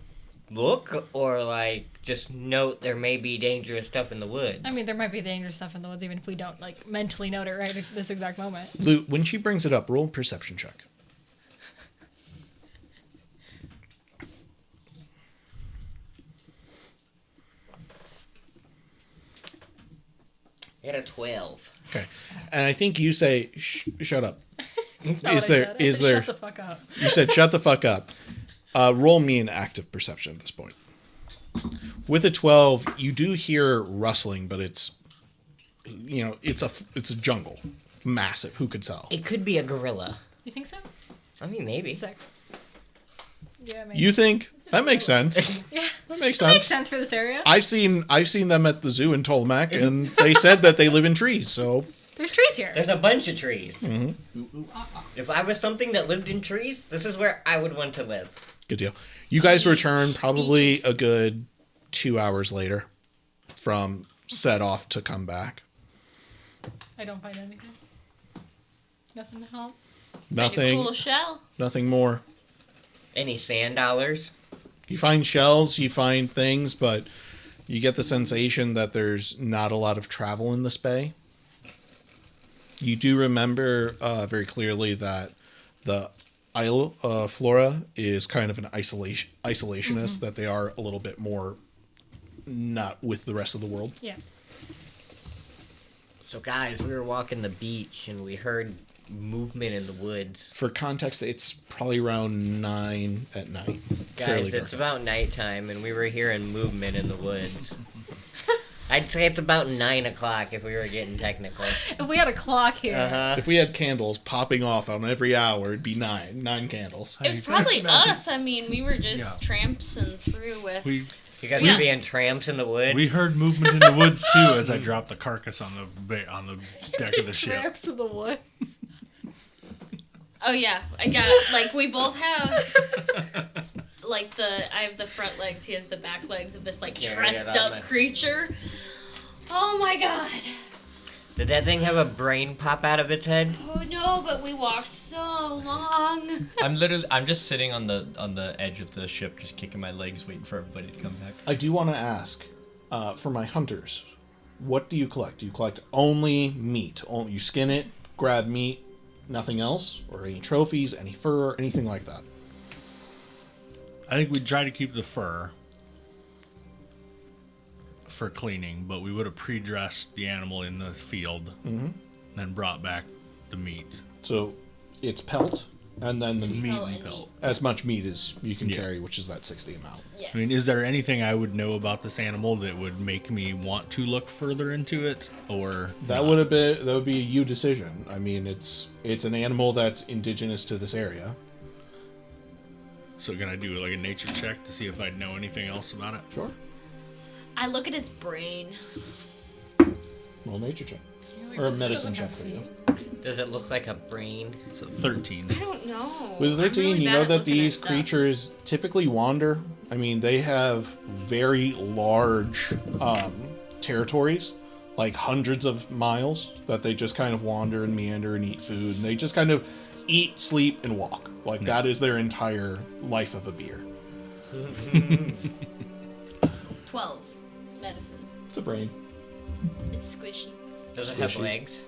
look, or like just note there may be dangerous stuff in the woods. I mean, there might be dangerous stuff in the woods, even if we don't like mentally note it right at this exact moment. Lou, when she brings it up, roll a perception check. I got a 12. Okay. And I think you say, shut up. That's not Is what there- I said. is I said, there- shut the fuck up. You said, shut the fuck up. Roll me an active perception at this point. With a 12, you do hear rustling, but it's, it's a jungle. Massive. Who could tell? It could be a gorilla. You think so? I mean, maybe. 6. Yeah, maybe. You think? That makes sense. Yeah, That makes that makes sense. sense for this area. I've seen them at the zoo in Tolmec, and they said that they live in trees, so There's trees here. There's a bunch of trees. Mm-hmm. If I was something that lived in trees, this is where I would want to live. good deal. You guys return probably a good 2 hours later from set off to come back. I don't find anything. Nothing to help. Nothing. Cool shell. Nothing more. Any sand dollars? You find shells, you find things, but you get the sensation that there's not a lot of travel in this bay. You do remember very clearly that the Isle Flora is kind of an isolationist, that they are a little bit more not with the rest of the world. Yeah. So guys, we were walking the beach and we heard movement in the woods. For context, it's probably around 9 at night. Fairly Guys, it's dark. about nighttime and we were hearing movement in the woods. I'd say it's about 9 o'clock if we were getting technical. If we had a clock here. Uh-huh. If we had candles popping off on every hour, it'd be 9 candles. It was probably us. I mean, we were just tramping through with. You guys Yeah. were being tramps in the woods? We heard movement in the woods too as I dropped the carcass on the deck of the ship. Tramps in the woods. Oh yeah, I got like we both have like I have the front legs, he has the back legs of this like dressed up creature. Oh my god. Did that thing have a brain pop out of its head? Oh no, but we walked so long. I'm just sitting on the edge of the ship, just kicking my legs, waiting for everybody to come back. I do want to ask, for my hunters, what do you collect? Do you collect only meat? You skin it, grab meat, nothing else? Or any trophies, any fur, anything like that? I think we'd try to keep the fur for cleaning, but we would have pre-dressed the animal in the field, then brought back the meat. So it's pelt, and then the meat. Meat Oh, and and pelt. As much meat as you can Yeah. carry, which is that 60 amount. Yes. I mean, is there anything I would know about this animal that would make me want to look further into it, or That would be a you decision. I mean, it's an animal that's indigenous to this area. so can I do like a nature check to see if I know anything else about it? Sure. I look at its brain. Roll nature check. Like, Or a what's it medicine look check like for you. Does it look like a brain? It's a 13. I don't know. With I'm 13, really you bad know at that looking at these stuff. creatures typically wander. I mean, they have very large territories, like hundreds of miles, that they just kind of wander and meander and eat food. And they just kind of eat, sleep, and walk. Like, that is their entire life of a beer. 12. Medicine. It's a brain. It's squishy. Does it have Squishy. legs?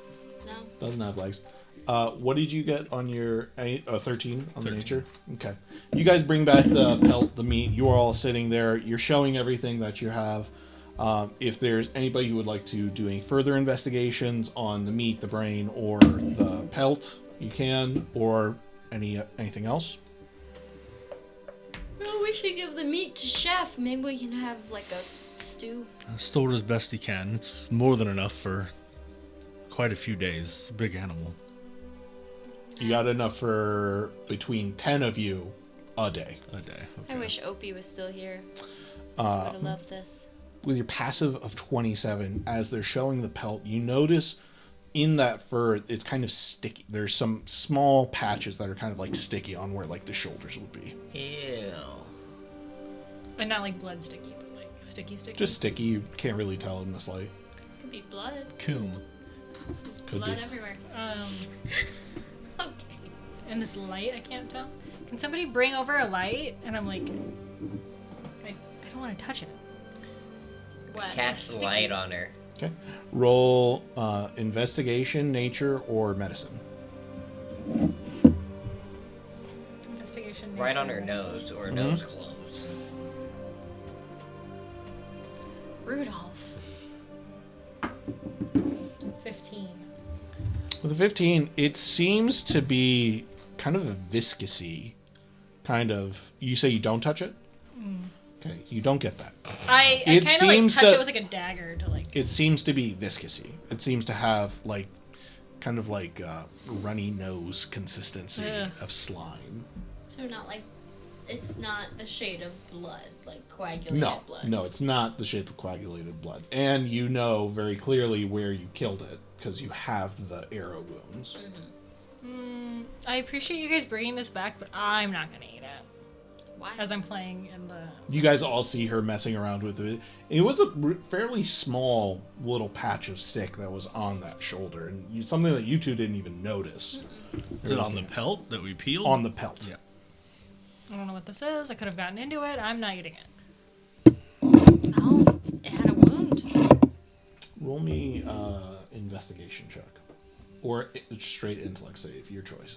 No. Doesn't have legs. What did you get on your 13 on the 13. nature? Okay. You guys bring back the pelt, the meat. You are all sitting there. You're showing everything that you have. If there's anybody who would like to do any further investigations on the meat, the brain, or the pelt, you can, or anything else. No, we should give the meat to Chef. Maybe we can have like a stew. Store it as best he can. It's more than enough for quite a few days. It's a big animal. You got enough for between 10 of you a day. A day. I wish Opie was still here. I would have loved this. With your passive of 27, as they're showing the pelt, you notice in that fur, it's kind of sticky. There's some small patches that are kind of like sticky on where like the shoulders would be. Ew. But not like blood sticky, but like sticky. Just sticky. You can't really tell in this light. Could be blood. Coom. Could Blood be. everywhere. Okay. In this light, I can't tell. Can somebody bring over a light? And I'm like, I don't want to touch it. What? Cast Sticky. light on her. Okay. Roll investigation, nature, or medicine. Investigation. Right on nature, her medicine. nose or nose clothes. Rudolph. 15. With a 15, it seems to be kind of a viscousy kind of. You say you don't touch it? Okay, you don't get that. I It kind of like seems touch to- it with like a dagger to like. It seems to be viscousy. It seems to have like kind of like runny nose consistency Ugh. of slime. So not like, it's not the shade of blood, like coagulated blood. No, it's not the shape of coagulated blood. And you know very clearly where you killed it because you have the arrow wounds. I appreciate you guys bringing this back, but I'm not gonna eat it. Why? as I'm playing in the. You guys all see her messing around with it. It was a fairly small little patch of stick that was on that shoulder, and something that you two didn't even notice. Is it on the pelt that we peeled? On the pelt. Yeah. I don't know what this is. I could have gotten into it. I'm not eating it. Oh, it had a wound. Roll me investigation check. Or straight intellect save, your choice.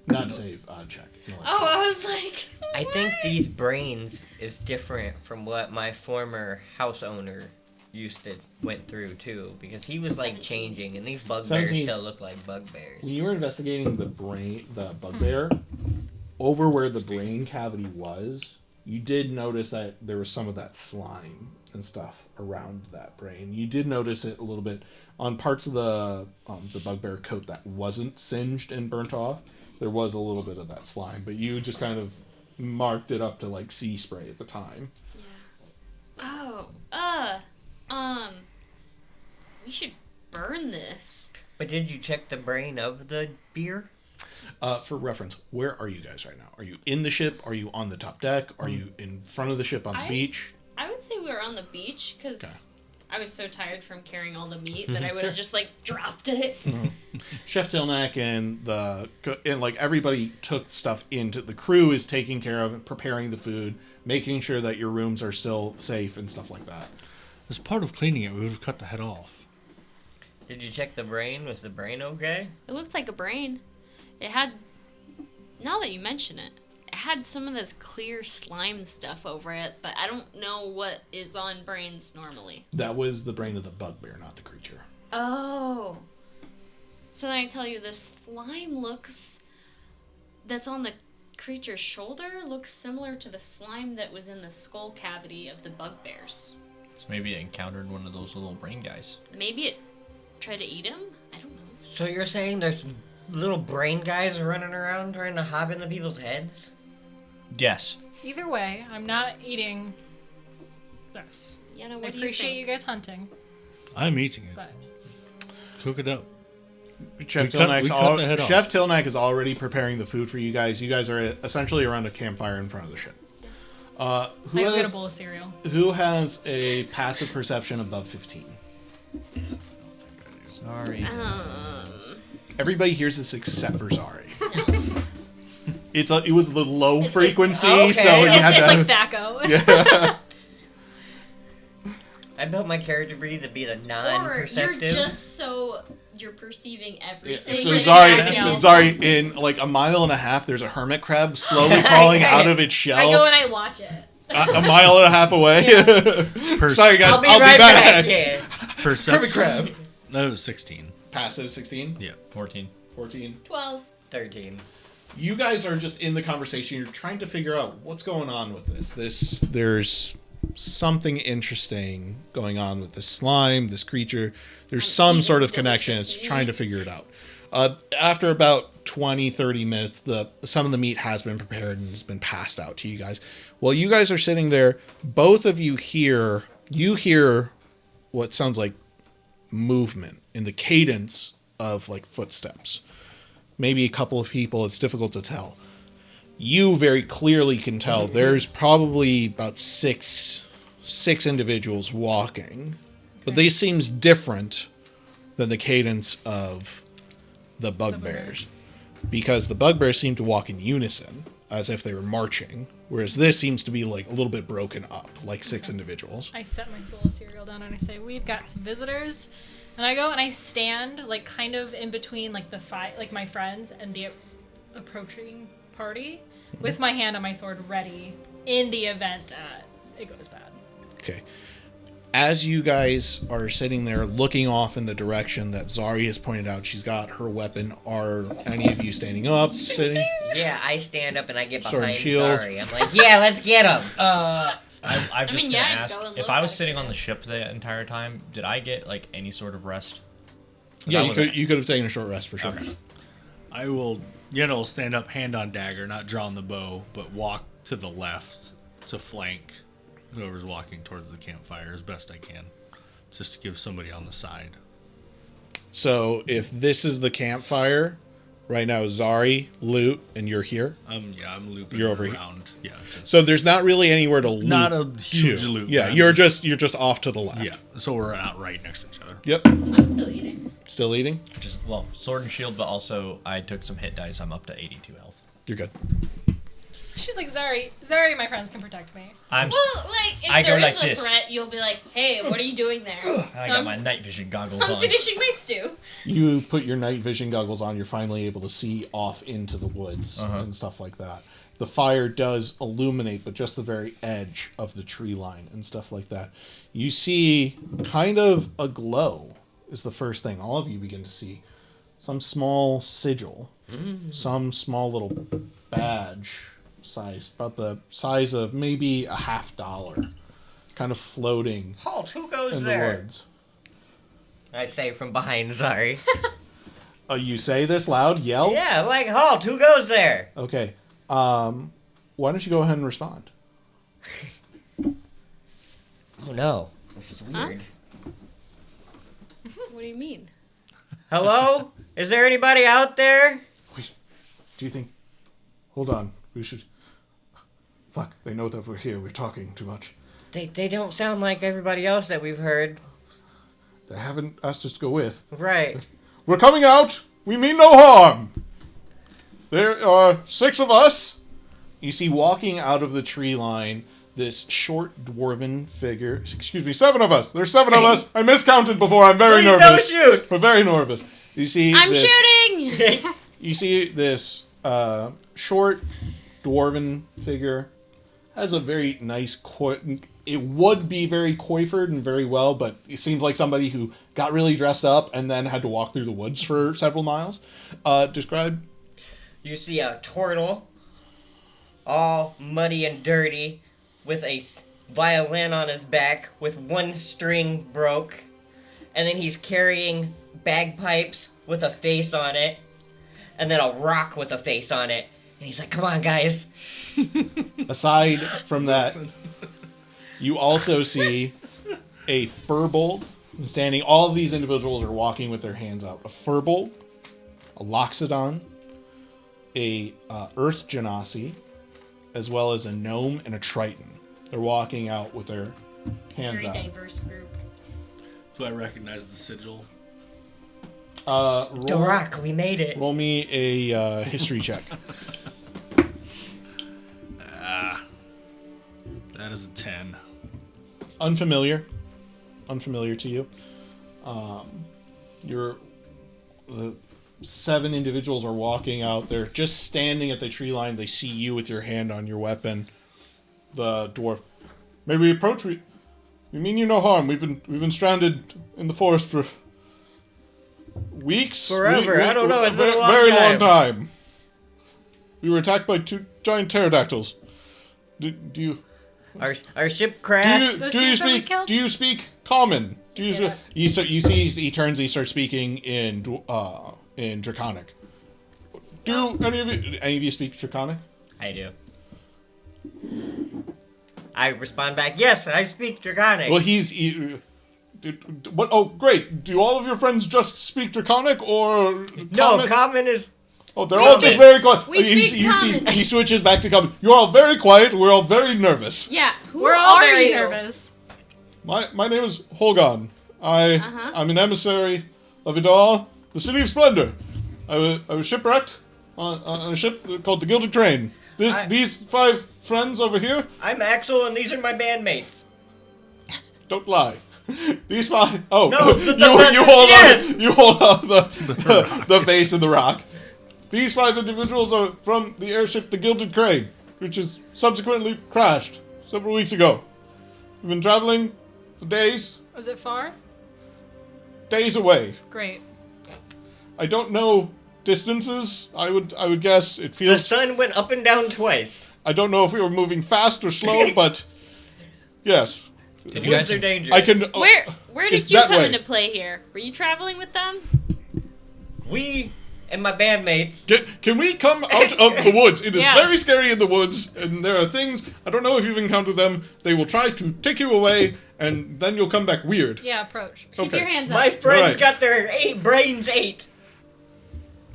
Not save, check. Intellect Oh, check. I was like, I think these brains is different from what my former house owner went through too, because he was like changing, and these bugbears 17. still look like bugbears. When you were investigating the bugbear, over where the brain cavity was, you did notice that there was some of that slime and stuff around that brain. You did notice it a little bit on parts of the bugbear coat that wasn't singed and burnt off. There was a little bit of that slime, but you just kind of marked it up to like sea spray at the time. oh, we should burn this. But did you check the brain of the beer? For reference, where are you guys right now? Are you in the ship? Are you on the top deck? Are you in front of the ship on the beach? I would say we were on the beach because Okay. I was so tired from carrying all the meat that I would have just like dropped it. Chef Tilnack and like everybody took stuff into the crew is taking care of and preparing the food, making sure that your rooms are still safe and stuff like that. As part of cleaning it, we would have cut the head off. Did you check the brain? Was the brain okay? It looked like a brain. It had, now that you mention it, it had some of this clear slime stuff over it, but I don't know what is on brains normally. That was the brain of the bugbear, not the creature. Oh. So then I tell you, the slime that's on the creature's shoulder looks similar to the slime that was in the skull cavity of the bugbears. So maybe it encountered one of those little brain guys. Maybe it tried to eat him? I don't know. So you're saying there's little brain guys running around trying to hop into people's heads? Yes. Either way, I'm not eating this. Yana, I what do you appreciate think? you guys hunting, I'm eating it. but Cook it up. Chef We cut the head off. Chef Tilnack is already preparing the food for you guys. You guys are essentially around a campfire in front of the ship. Who I go get a has bowl of cereal. who has a passive perception above 15? Sorry. Everybody hears this except for Zari. It was the low frequency, okay. so you had It's to. like Thaco. Yeah. I built my character breed to be a Or non-perceptive. you're just you're perceiving everything. So that Zari, you know. Zari, in like a mile and a half, there's a hermit crab slowly crawling out of its I shell. go and I watch it. A mile and a half away. Sorry guys, I'll be right back. Yeah. Perception. Hermit crab. No, it was 16. Passive 16. Yeah. 14. 14. 12. 13. You guys are just in the conversation. You're trying to figure out what's going on with this. There's something interesting going on with this slime, this creature. There's some sort of connection. It's trying to figure it out. After about 20, 30 minutes, some of the meat has been prepared and has been passed out to you guys. While you guys are sitting there, both of you hear what sounds like movement in the cadence of like footsteps. Maybe a couple of people, it's difficult to tell. You very clearly can tell there's probably about six individuals walking, but they seems different than the cadence of the bugbears, because the bugbears seem to walk in unison as if they were marching, whereas this seems to be like a little bit broken up, like six individuals. I set my bowl of cereal down and I say, "We've got some visitors." And I go and I stand like kind of in between like my friends and the approaching party with my hand on my sword ready in the event that it goes bad. Okay. As you guys are sitting there looking off in the direction that Zari has pointed out, she's got her weapon. Are any of you standing up, sitting? Yeah, I stand up and I get Sword and behind shield. Sorry. I'm like, yeah, let's get him. I've just mean, gonna yeah, ask, go and if look I was back sitting there. on the ship the entire time, did I get like any sort of rest? 'Cause Yeah, I you wasn't- could have taken a short rest for sure. Okay. I will, stand up, hand on dagger, not drawing the bow, but walk to the left to flank whoever's walking towards the campfire as best I can, just to give somebody on the side. So if this is the campfire, Right now, Zari, Loot, and you're here. I'm looping You're over here. around. Yeah. So there's not really anywhere to loop. Not a huge to. loop. Yeah, but you're just off to the left. Yeah. So we're not right next to each other. Yep. I'm still eating. Still eating? Just sword and shield, but also I took some hit dice. I'm up to 82 health. You're good. She's like, Zari, my friends can protect me. I'm. Well, like, if I go there is like a this. threat, you'll be like, hey, what are you doing there? I got my night vision goggles I'm on. finishing my stew. You put your night vision goggles on, you're finally able to see off into the woods and stuff like that. The fire does illuminate, but just the very edge of the tree line and stuff like that. You see kind of a glow is the first thing all of you begin to see. Some small sigil, some small little badge size, about the size of maybe a $50, kind of floating Halt, who goes in there? the woods. I say from behind, sorry. You say this loud, yell? Yeah, like, halt, who goes there? Okay. Why don't you go ahead and respond? Oh no, this is weird. What do you mean? Hello? Is there anybody out there? Wait, do you think... Hold on, we should... Fuck, they know that we're here, we're talking too much. They don't sound like everybody else that we've heard. They haven't asked us to go with. Right. We're coming out! We mean no harm! There are 6 of us! You see walking out of the tree line this short dwarven figure. Excuse me, 7 of us! There's 7 of us! I miscounted before, I'm very Please nervous. don't shoot! I'm very nervous. You see I'm this, shooting! You see this short dwarven figure. Has a very nice... It would be very coifed and very well, but it seems like somebody who got really dressed up and then had to walk through the woods for several miles. Describe... You see a turtle, all muddy and dirty, with a violin on his back, with one string broke, and then he's carrying bagpipes with a face on it, and then a rock with a face on it. And he's like, come on, guys. Aside from that, you also see a furbolt standing. All of these individuals are walking with their hands out. A furbolt, a loxodon, a earth genasi, as well as a gnome and a triton. They're walking out with their hands Very out. diverse group. Do I recognize the sigil? The rock, we made it. Roll me a history check. That is a 10. Unfamiliar to you. The 7 individuals are walking out. They're just standing at the tree line. They see you with your hand on your weapon. The dwarf. May we approach? We mean you no harm. We've been stranded in the forest for weeks. Forever. I don't know. It's been a long very time. long time. We were attacked by 2 giant pterodactyls. Do you? Our ship crashed. Those things that we killed? Do you speak common? Do you? Yeah. You see, he turns. He starts speaking in Draconic. Do any of you speak Draconic? I do. I respond back, yes, I speak Draconic. Well, what? Oh, great. Do all of your friends just speak Draconic or no, common is... Oh, they're all just very quiet. we speak common. He switches back to common. You're all very quiet. We're all very nervous. Yeah, We're all are very you? nervous. My name is Holgon. I'm an emissary of Idal, the City of Splendor. I was shipwrecked on a ship called the Gilded Train. These 5 friends over here, I'm Axel, and these are my bandmates. don't lie. These 5. Oh, No, you hold on the vase and the rock. These 5 individuals are from the airship the Gilded Crane, which has subsequently crashed several weeks ago. We've been traveling for days. Was it far? Days away. Great. I don't know distances. I would guess it The feels. sun went up and down twice. I don't know if we were moving fast or slow, but yes, Did The you guys woods are dangerous. I can. Where It's did you that come way. into play here? Were you traveling with them? We and my bandmates... Can we come out of the woods? It is Yes. very scary in the woods, and there are things. I don't know if you've encountered them. They will try to take you away, and then you'll come back weird. Yeah, approach. Keep Okay. your hands up. My friends Right. got their brains ate.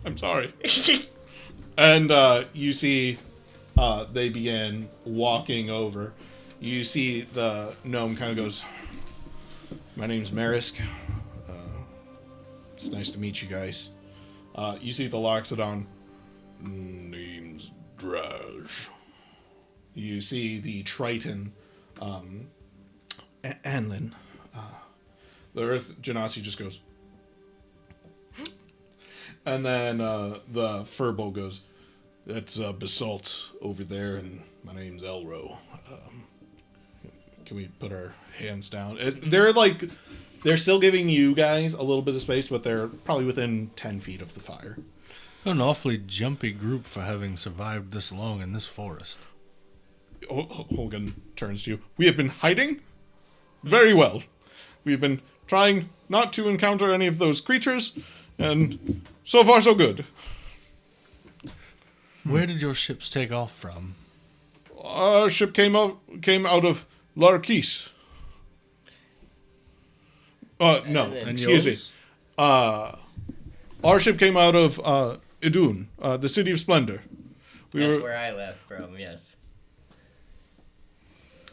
I'm sorry. And you see they begin walking over. You see the gnome kind of goes, my name's Marisk. It's nice to meet you guys. You see the Loxodon. Name's Draj. You see the Triton, Anlin. The Earth Genasi just goes. And then the Furbo goes, that's Basalt over there, and my name's Elro. Can we put our hands down? They're still giving you guys a little bit of space, but they're probably within 10 feet of the fire. An awfully jumpy group for having survived this long in this forest. Hogan turns to you. We have been hiding? Very well. We've been trying not to encounter any of those creatures, and so far so good. Where did your ships take off from? Our ship came out of Larkis. No, excuse me. Our ship came out of Idun, the City of Splendor. That's where I left from, yes.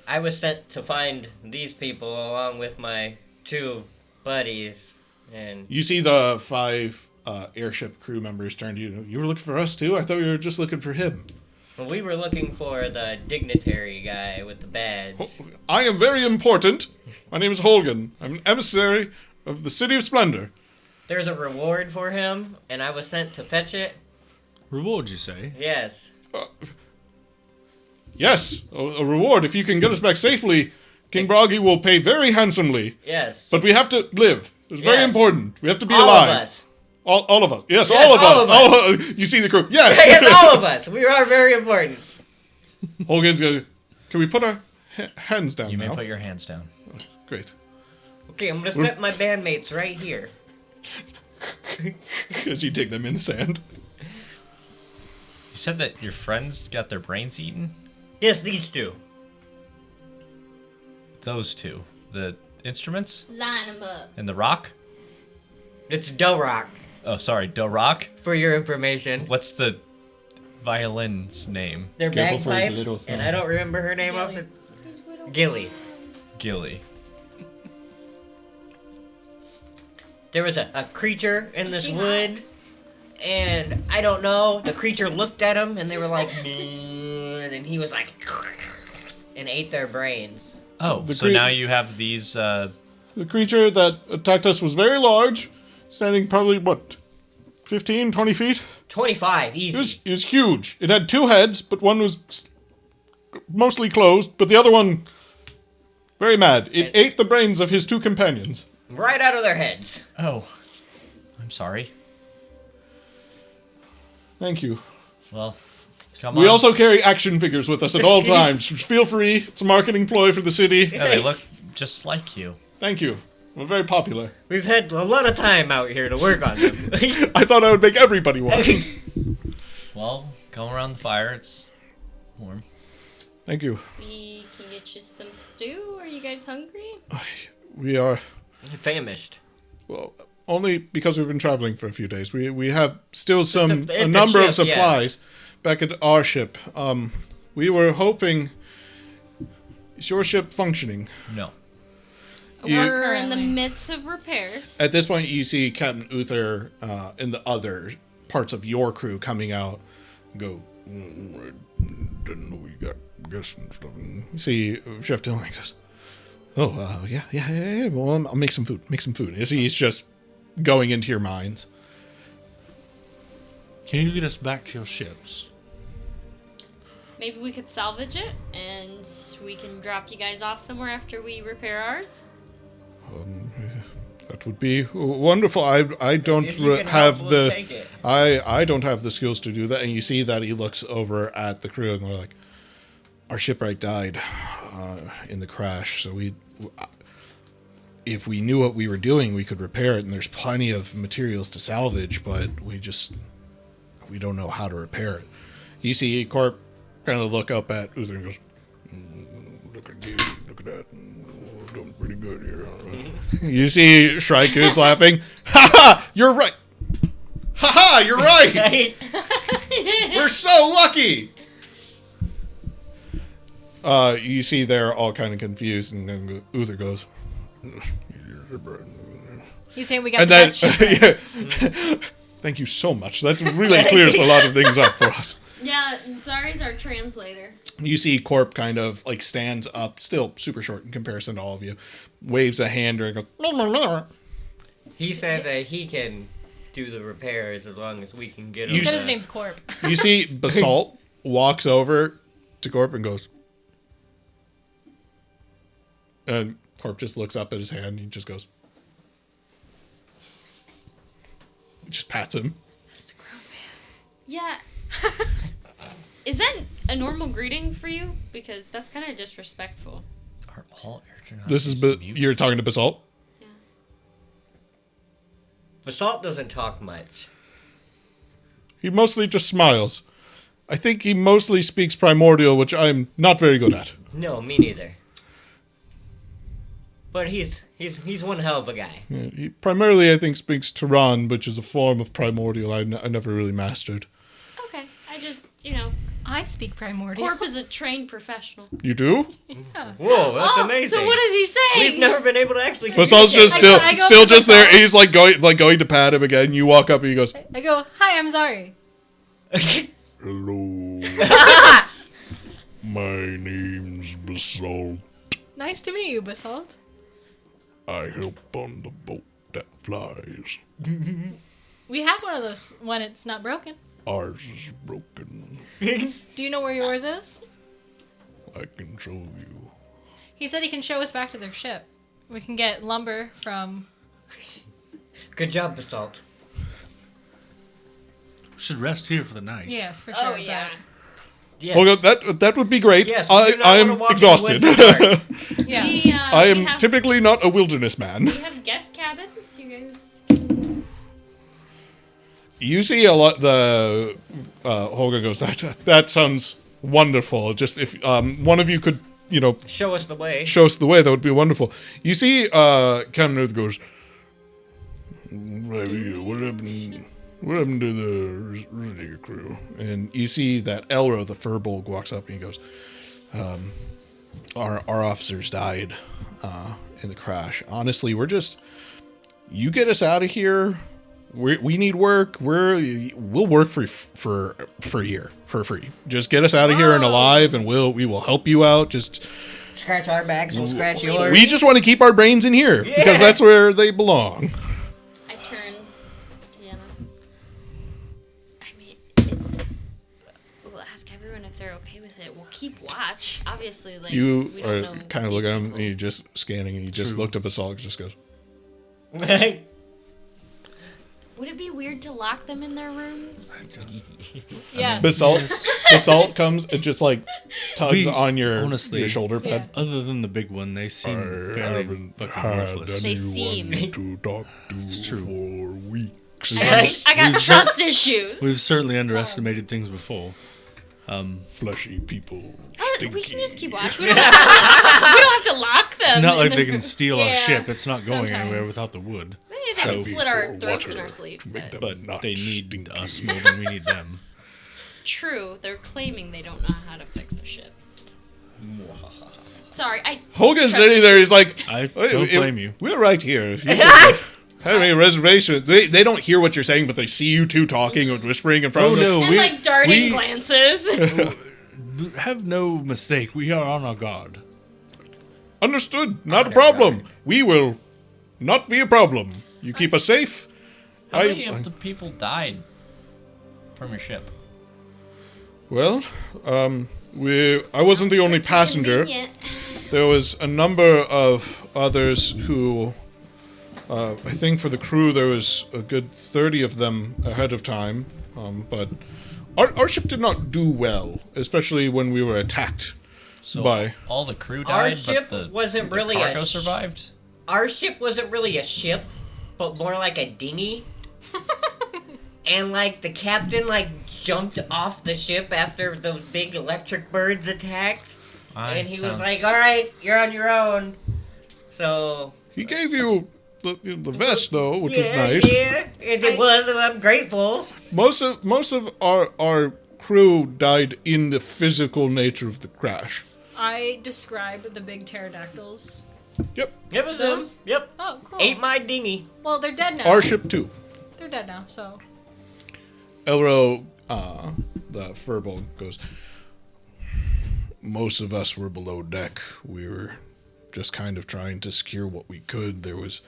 I was sent to find these people along with my 2 buddies, and... You see the 5 airship crew members turn to you. You were looking for us too? I thought you were just looking for him. Well, we were looking for the dignitary guy with the badge. I am very important. My name is Holgan. I'm an emissary of the City of Splendor. There's a reward for him, and I was sent to fetch it. Reward, you say? Yes. Yes, a reward. If you can get us back safely, King Bragi will pay very handsomely. Yes. But we have to live. It's very Yes. important. We have to be All alive. of us. All of us. Yes, Yes, all of all us. of us. You see the crew. Yes. Yes, all of us. We are very important. Holgan's going to... Can we put our hands down You may now? put your hands down. Great. Okay, I'm going to set my bandmates right here. As you dig them in the sand. You said that your friends got their brains eaten? Yes, these 2. Those 2. The instruments? Line them up. And the rock? It's Rock, Oh, sorry, Do Rock? for your information. What's the violin's name? They're Careful for his bagpipe, little and thumb. I don't remember her name off Gilly. the... Gilly. Gilly. There was a creature in this She wood, and I don't know, the creature looked at him, and they were like, "Meh," and he was like, and ate their brains. Oh, The so cre- now you have these, The creature that attacked us was very large, standing probably, 15, 20 feet? 25, easy. It was huge. It had 2 heads, but one was mostly closed, but the other one, very mad. It ate the brains of his 2 companions. Right out of their heads. Oh, I'm sorry. Thank you. Well, come on. We also carry action figures with us at all times. Feel free. It's a marketing ploy for the city. Yeah, they look just like you. Thank you. We're very popular. We've had a lot of time out here to work on them. I thought I would make everybody want. Well, go around the fire. It's warm. Thank you. We can get you some stew. Are you guys hungry? We are, Famished. well, only because we've been traveling for a few days. We have still It's a the number of ship, supplies back at our ship. We were hoping... Is your ship functioning? No. You- We're in the Currently. midst of repairs. At this point, you see Captain Uther and the other parts of your crew coming out and go, I didn't know we got guests and stuff. And you see Chef Dillon says, yeah. Well, I'll make some food. You see, he's just going into your minds. Can you lead us back to your ships? Maybe we could salvage it and we can drop you guys off somewhere after we repair ours. That would be wonderful. I don't If you can have help, the we'll take it. I don't have the skills to do that. And you see that he looks over at the crew and they're like, our shipwright died in the crash. So if we knew what we were doing, we could repair it. And there's plenty of materials to salvage, but we don't know how to repair it. You see Corp kind of look up at Uther and goes, look at you, look at that. We're doing pretty good here. You see Shrike is laughing. Ha ha! You're right. Haha, you're right! We're so lucky! You see they're all kind of confused, and then Uther goes... He's saying we got And the then, best ship. yeah. Thank you so much. That really clears a lot of things up for us. Yeah, Zari's our translator. You see Corp kind of like stands up, still super short in comparison to all of you, waves a hand and goes... He said that he can do the repairs as long as we can get him. He said his name's Corp. You see Basalt walks over to Corp and goes... And Corp just looks up at his hand and he just goes... Just pats him. He's a grown man. Yeah. Is that a normal greeting for you? Because that's kind of disrespectful. Are all astronauts This is... mute? You're talking to Basalt? Yeah. Basalt doesn't talk much. He mostly just smiles. I think he mostly speaks Primordial, which I'm not very good at. No, me neither. But he's one hell of a guy. Yeah, he primarily, I think, speaks Tehran, which is a form of Primordial I never really mastered. Okay. I just, I speak primordial. Corp is a trained professional. You do? Whoa, that's amazing. So what is he saying? We've never been able to actually. Basalt's just I go still to just there. Basalt. He's like going to pat him again. You walk up and he goes, I go, hi, I'm Zari. "Hello, my name's Basalt. Nice to meet you, Basalt. I help on the boat that flies. We have one of those when it's not broken. Ours is broken. Do you know where yours is? I can show you." He said he can show us back to their ship. We can get lumber from... Good job, Basalt. We should rest here for the night. Yes, for sure. Oh, yeah. Yes. Okay, that would be great. Yes, we do not I'm wanna walk in the exhausted. woods in the dark. But, yeah. I We am have, typically not a wilderness man. We have guest cabins. You guys can... You see a lot. The Holga goes, that sounds wonderful. Just if one of you could, Show us the way. show us the way, that would be wonderful. You see, Captain Earth goes, what happened to the Riddick crew? And you see that Elro, the Furbolg, walks up and he goes, our officers died in the crash. Honestly, you get us out of here. We need work. We'll work for a year for free. Just get us out of here and alive, and we will help you out. Just Scratch our backs, we'll scratch yours. we just want to keep our brains in here because that's where they belong. I turn to Yana. I mean, we'll ask everyone if they're okay with it. We'll keep watch. Obviously, like, You we are don't know kind of these looking at him, people. and you just scanning, and you just looked up a Assault, just goes, Would it be weird to lock them in their rooms? Yes. Basalt comes and just like tugs We- on your honestly, shoulder pad. Other than the big one, they seem fairly fucking worthless. They seem. to talk to It's true. for weeks. I got trust issues. We've certainly underestimated things before. Fleshy people. We can just keep watch. We don't have to lock them. It's not in like their they can rooms. steal our Yeah, ship. It's not going anywhere sometimes. without the wood. Maybe they can So- slit our For throats in water our sleep. to make But them- But Not they need stinky. us more than we need them. true, they're claiming they don't know how to fix a ship. Sorry, Hogan's trust sitting there. He's like, I "Hey, don't blame you. We're right here. If you have any reservations?" They don't hear what you're saying, but they see you two talking and whispering in front Oh of them. no, and we like darting glances. have no mistake. We are on our guard. Understood. Not a problem. We will not be a problem. You keep us safe. How many of the people died from your ship? Well, I wasn't the only passenger. Convenient. There was a number of others who, I think for the crew there was a good 30 of them ahead of time. But our ship did not do well, especially when we were attacked So by. all the crew Our died, ship but the wasn't the really a cargo sh- survived. Our ship wasn't really a ship, but more like a dinghy. And like the captain jumped off the ship after those big electric birds attacked. And he was like, "All right, you're on your own." So He gave you the vest though, which was nice. Yeah, it was. I'm grateful. Most of our crew died in the physical nature of the crash. I describe the big pterodactyls. Yep. It was them. Those? Yep. Oh, cool. Ate my dinghy. Well, they're dead now. Our ship too. They're dead now, so. Elro, the furball goes. Most of us were below deck. We were just kind of trying to secure what we could. There was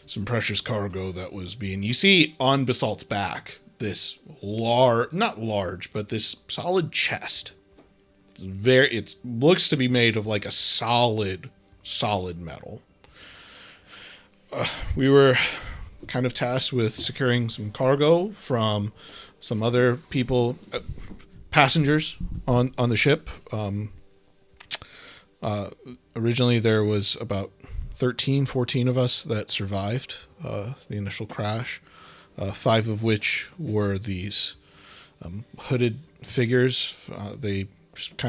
some precious cargo that was being... You see on Basalt's back this not large, but this solid chest. It looks to be made of like a solid metal. We were kind of tasked with securing some cargo from some other people, passengers on the ship. Originally there was about 14 of us that survived the initial crash, 5 of which were these hooded figures. They just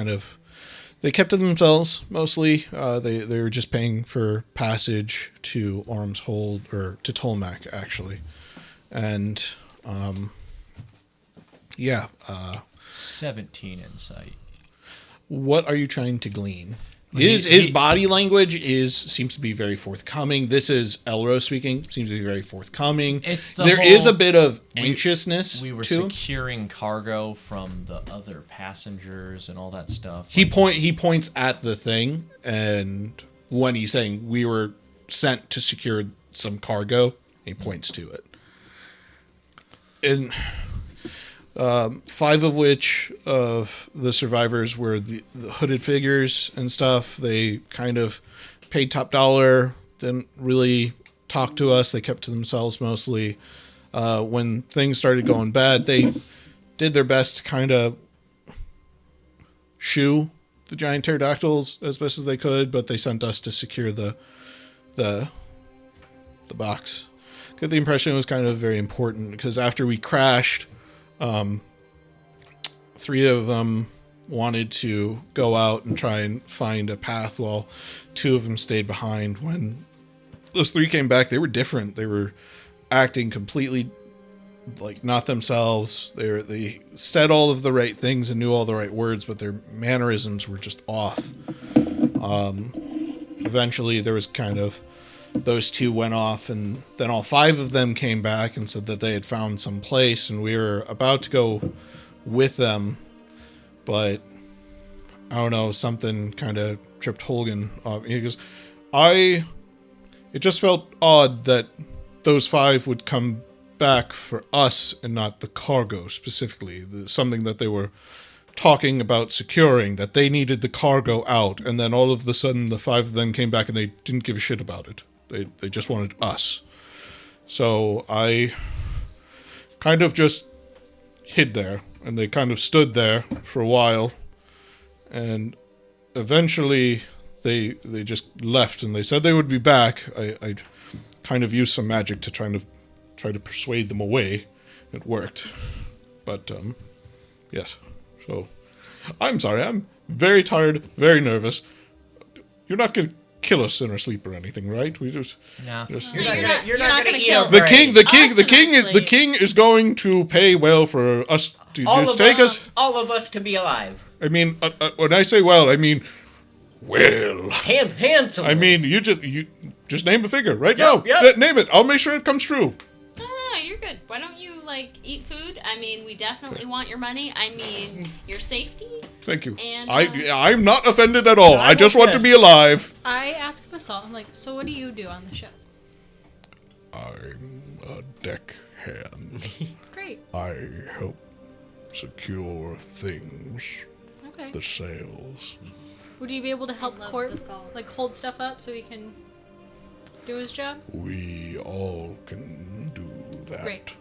they kept to themselves mostly. They were just paying for passage to Orm's Hold, or to Tolmac actually. And 17 in sight. What are you trying to glean? His body language seems to be very forthcoming. This is Elro speaking. Seems to be very forthcoming. There is a bit of anxiousness. We were too. securing cargo from the other passengers and all that stuff. He points at the thing, and when he's saying we were sent to secure some cargo, he points to it. And 5 of which of the survivors were the hooded figures and stuff. They kind of paid top dollar, didn't really talk to us. They kept to themselves mostly. When things started going bad, they did their best to kind of shoo the giant pterodactyls as best as they could, but they sent us to secure the box. Get the impression it was kind of very important, because after we crashed, 3 of them wanted to go out and try and find a path, while 2 of them stayed behind. When those 3 came back, they were different. They were acting completely like not themselves. They said all of the right things and knew all the right words, but their mannerisms were just off. Eventually there was kind of, those 2 went off, and then all 5 of them came back and said that they had found some place, and we were about to go with them, but I don't know, something kind of tripped Holgan off. He goes, it just felt odd that those 5 would come back for us and not the cargo specifically. Something that they were talking about securing, that they needed the cargo out, and then all of a sudden the 5 of them came back and they didn't give a shit about it. They just wanted us. So I kind of just hid there, and they kind of stood there for a while, and eventually they just left, and they said they would be back. I kind of used some magic to try to persuade them away. It worked. But yes. So I'm sorry, I'm very tired, very nervous. You're not gonna kill us in our sleep or anything, right? We just No. You're not gonna kill eat the our king is going to pay well for us to just take us. All of us to be alive. I mean, when I say well, I mean well. Handsome. I mean, you just name a figure right Yep, now. yep. Name it. I'll make sure it comes true. No, you're good. Why don't you eat food? I mean, we definitely want your money. I mean, your safety. Thank you. And, I'm not offended at all. No, I just want to yes. be alive. I ask Basalt, I'm like, so what do you do on the ship? I'm a deckhand. Great. I help secure things, Okay. the sails. Would you be able to help love Corp, Basalt. hold stuff up so he can do his job? We all can do that. Great.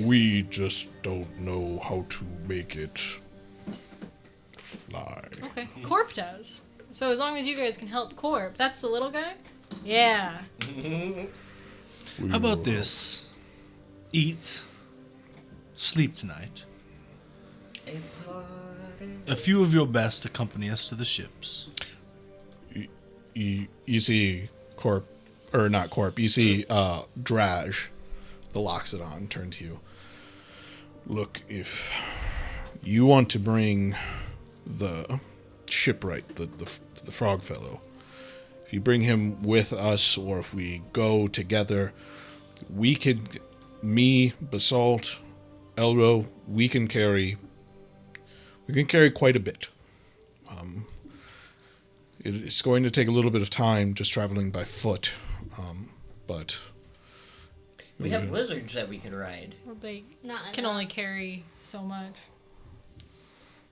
We just don't know how to make it fly. Okay. Corp does. So as long as you guys can help Corp, that's the little guy? Yeah. We How about will- this? Eat, sleep tonight. A few of your best accompany us to the ships. You see Corp, or not Corp, you see Draj, the Loxodon, turn to you. Look, if you want to bring the shipwright, the frog fellow, if you bring him with us, or if we go together, we could, me, Basalt, Elro, we can carry quite a bit. It's going to take a little bit of time just traveling by foot, but We have lizards that we can ride. Well, they Not can enough. only carry so much.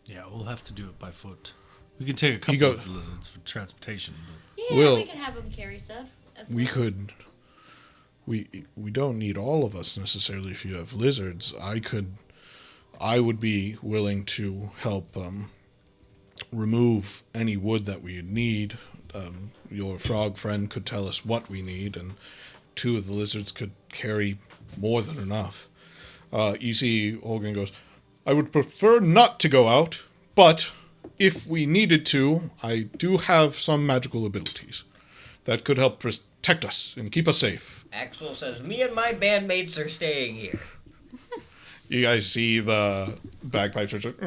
Yeah, we'll have to do it by foot. We can take a couple go- of the lizards for transportation. But Yeah, Will- we can have them carry stuff. As we well. could. We don't need all of us necessarily. If you have lizards, I would be willing to help remove any wood that we need. Your frog friend could tell us what we need, and 2 of the lizards could carry more than enough. You see, Holgen goes, I would prefer not to go out, but if we needed to, I do have some magical abilities that could help protect us and keep us safe. Axel says, me and my bandmates are staying here. You guys see the bagpipes are just...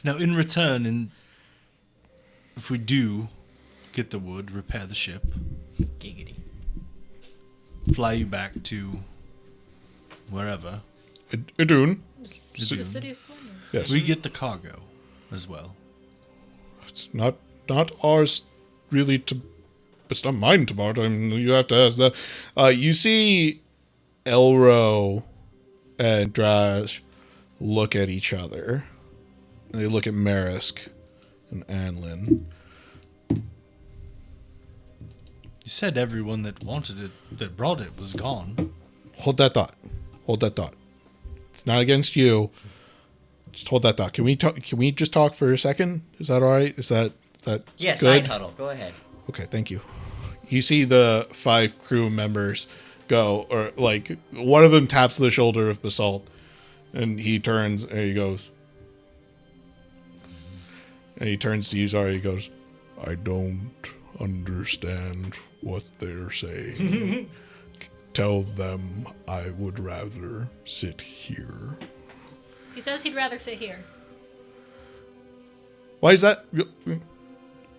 now, in return, if we do get the wood, repair the ship, Giggity. fly you back to wherever, Idun. The city of Splendor. Yes. we get the cargo as well. It's not ours really to... It's not mine to borrow. I mean, you have to ask that. You see Elro and Draj look at each other. They look at Marisk and Anlin. You said everyone that wanted it, that brought it, was gone. Hold that thought. It's not against you. Just hold that thought. Can we talk? Can we just talk for a second? Is that all right? Is that Yeah, good? side huddle. Go ahead. Okay, thank you. You see the 5 crew members go, or like one of them taps the shoulder of Basalt, and he turns and he goes, and he turns to you, Zara. He goes, I don't understand what they're saying. Tell them I would rather sit here. He says he'd rather sit here. Why is that?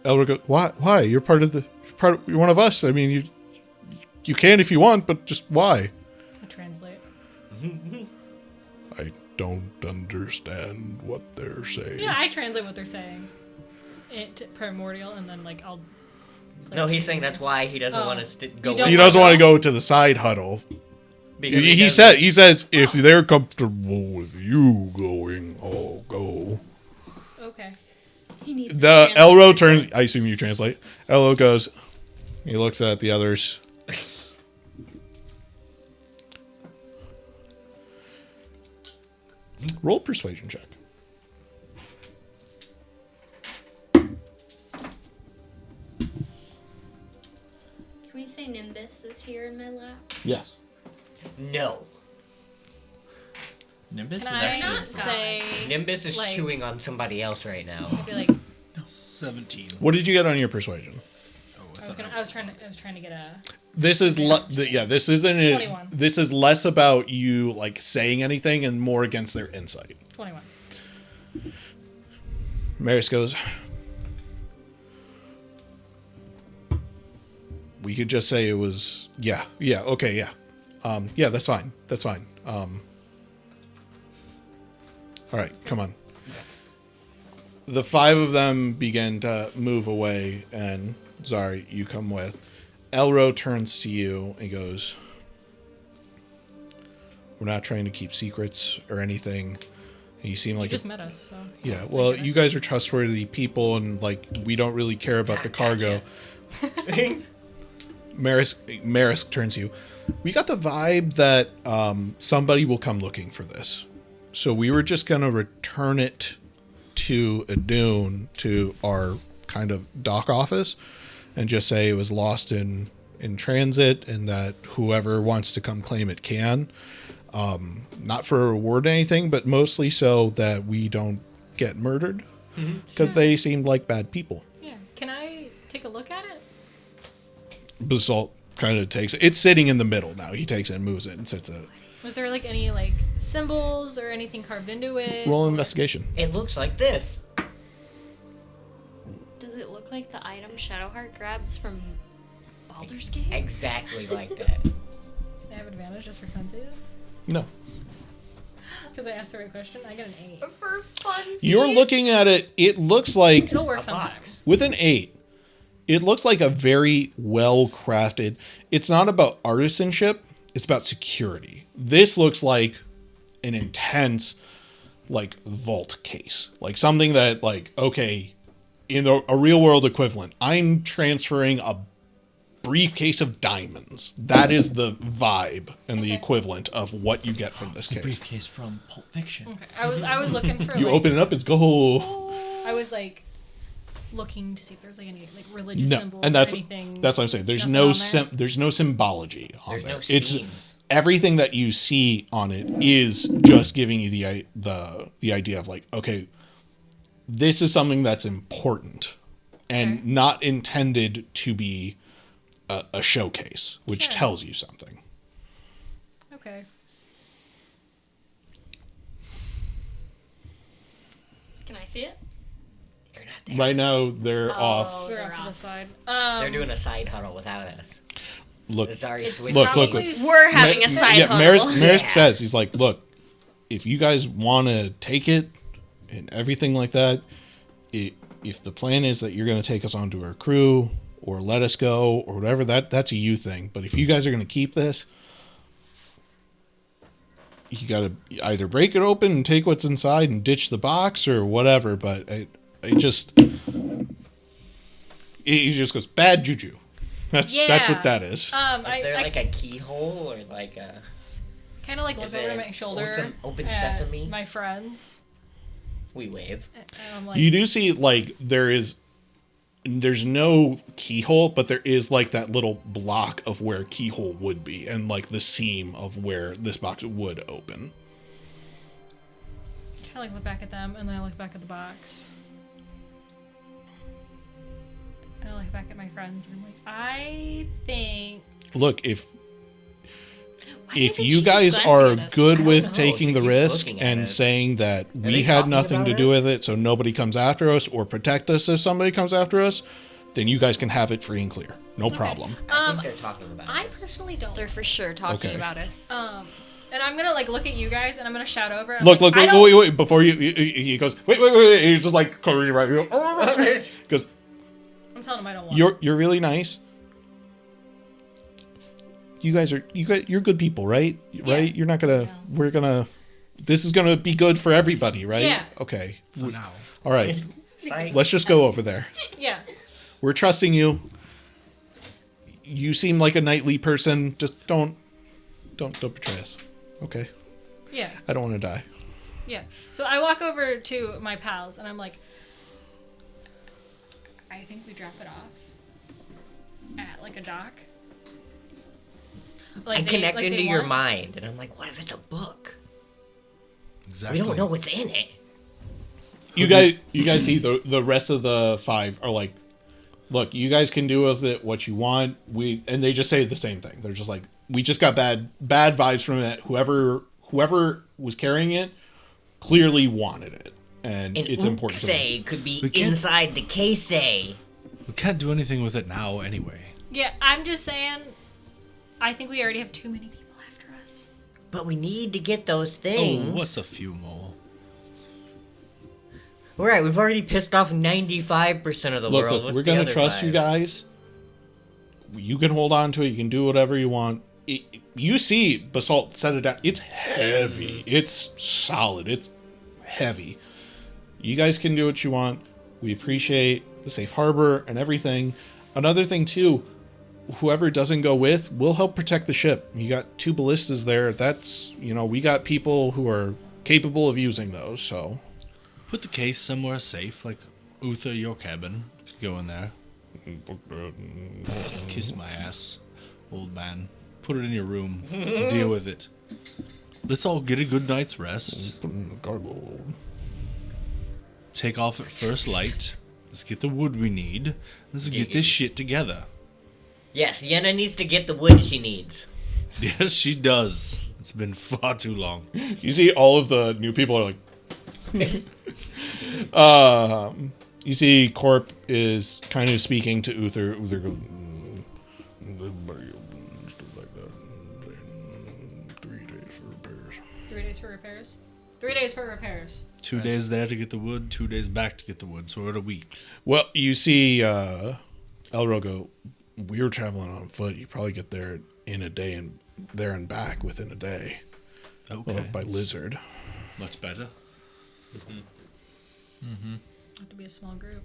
Elder goes, why? You're you're one of us. I mean, you can if you want, but just why? I translate. I don't understand what they're saying. Yeah, I translate what they're saying. Primordial, and then like I'll. No, he's saying that's why he doesn't Oh. want us to go. You with don't He him. doesn't want to go to the side huddle. Because He doesn't- says if they're comfortable with you going, I'll go. Okay. He needs to The translate. Elro turns. I assume you translate. Elro goes. He looks at the others. Roll persuasion check. Can we say Nimbus is here in my lap? Yes. No. Nimbus Can is I actually not say? Nimbus is Like- chewing on somebody else right now. I'd be like, 17. What did you get on your persuasion? I was trying to get a. This is this isn't it. 21. This is less about you like saying anything and more against their insight. 21. Maris goes. We could just say it was okay, that's fine. All right, come on. The 5 of them begin to move away, and Zari, you come with. Elro turns to you and goes, we're not trying to keep secrets or anything. And you seem You like just met us, so. yeah, well, you guys are trustworthy people, and like we don't really care about the cargo. Marisk turns to you. We got the vibe that somebody will come looking for this, so we were just gonna return it to Idun, to our kind of dock office, and just say it was lost in transit, and that whoever wants to come claim it can. Not for a reward or anything, but mostly so that we don't get murdered, because they seemed like bad people. Yeah. Can I take a look at it? Basalt kind of takes it. It's sitting in the middle now. He takes it and moves it and sits it. Was there like any like symbols or anything carved into it? Roll an investigation. It looks like this. Does it look like the item Shadowheart grabs from Baldur's Gate? Exactly like that. I have advantage just for funsies? No. Because I asked the right question. I got an 8. For funsies? You're looking at it. It looks like, It'll work A sometimes. box. with an 8, it looks like a very well crafted. It's not about artisanship. It's about security. This looks like an intense, like, vault case. Like something that, like, okay, in a real world equivalent, I'm transferring a briefcase of diamonds. That is the vibe and the equivalent of what you get from this The case. briefcase from Pulp Fiction. Okay. I was looking for You like, open it up, it's gold. I was like looking to see if there's like any like religious No, symbols and or that's anything. what I'm saying. There's nothing no on there? there's no symbology on There's there. no It's seams. everything that you see on it is just giving you the idea of like, okay, this is something that's important and Okay. not intended to be a showcase, which Sure. tells you something. Okay. Can I see it? You're not there. Right now, they're off. Oh, We're they're off to the off. side. They're doing a side huddle without us. Look, It's already It's switched. look, look. probably We're having a side yeah, huddle. Maris Yeah. says, he's like, look, if you guys want to take it and everything like that, if the plan is that you're going to take us onto our crew or let us go or whatever, that's a you thing. But if you guys are going to keep this, you got to either break it open and take what's inside and ditch the box or whatever. But it just goes bad juju. That's what that is. Is I there like a keyhole or like a... kind of like look Is over it my shoulder. open at sesame? My friends. We wave. And I'm like, You do see like there's no keyhole, but there is like that little block of where keyhole would be and like the seam of where this box would open. kind of like look back at them, and then I look back at the box. And I look back at my friends, and I'm like, I think Look, if Why do you think you she guys keeps are glancing at us? good I don't with know. taking She the keeps risk looking at and us. saying that we they had talking nothing to about do us? with it, so nobody comes after us or protect us if somebody comes after us, then you guys can have it free and clear. No problem. I think they're talking about I us. personally don't. They're for sure talking Okay. about us. And I'm gonna like look at you guys, and I'm gonna shout over. I'm Look, like, I look, don't- wait, before he goes, wait, he's just like covers you right. Because I'm telling him I don't want. you're really nice. You're good people, right? Right? You're not gonna. We're gonna. This is gonna be good for everybody, right? Yeah. Okay. For now. All right. Psych. Let's just go over there. Yeah. We're trusting you. You seem like a knightly person. Just don't betray us. Okay. Yeah. I don't want to die. Yeah. So I walk over to my pals, and I'm like, I think we drop it off at like a dock. Like I they- connect like into they your want. mind, and I'm like, what if it's a book? Exactly. We don't know what's in it. You guys see the rest of the 5 are like, look, you guys can do with it what you want. And they just say the same thing. They're just like, we just got bad vibes from it. Whoever was carrying it clearly wanted it, and An it's important to them. Uxay could be We can't- inside the case. We can't do anything with it now anyway. Yeah, I'm just saying. I think we already have too many people after us. But we need to get those things. Oh, what's a few more? Right, we've already pissed off 95% of the world. Look, What's we're the gonna other trust you 5? guys. You can hold on to it. You can do whatever you want. You see, Basalt set it down. It's heavy. It's solid. It's heavy. You guys can do what you want. We appreciate the safe harbor and everything. Another thing too, whoever doesn't go with, we'll help protect the ship. You got 2 ballistas there. That's, we got people who are capable of using those. So Put the case somewhere safe, like Uther, your cabin. Could go in there. Kiss my ass, old man. Put it in your room. Deal with it. Let's all get a good night's rest. Take off at first light. Let's get the wood we need. Let's get this shit together. Yes, Yenna needs to get the wood she needs. Yes, she does. It's been far too long. You see all of the new people are like... you see Corp is kind of speaking to Uther. Uther goes... like that. 3 days for repairs. 3 days for repairs. 3 days for repairs. 2 days there to get the wood, 2 days back to get the wood. So we're at a week. Well, you see Elro go, we were traveling on foot. You probably get there in a day and there and back within a day. Okay. Well, by lizard. Much better. Have to be a small group.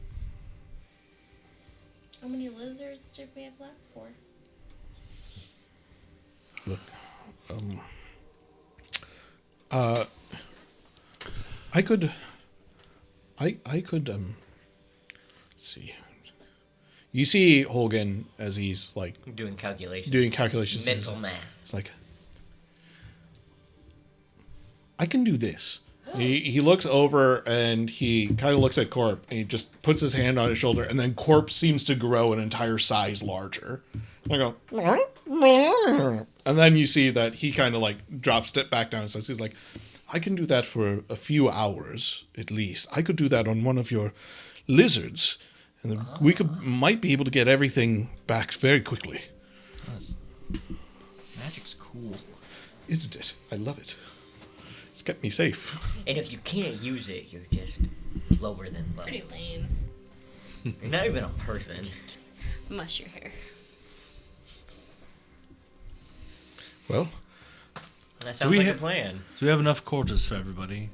How many lizards did we have left for? Look, I could, let's see. You see Holgan as he's like Doing calculations. doing calculations. Mental math. It's like, I can do this. He looks over and he kind of looks at Corp and he just puts his hand on his shoulder and then Corp seems to grow an entire size larger. I go, and then you see that he kind of like drops it back down and says, he's like, I can do that for a few hours at least. I could do that on one of your lizards and then we might be able to get everything back very quickly. Magic's cool. Isn't it? I love it. It's kept me safe. And if you can't use it, you're just lower than low. Pretty lame. You're not even a person. Mush your hair. Well, That sounds we like a ha- plan. So we have enough quarters for everybody.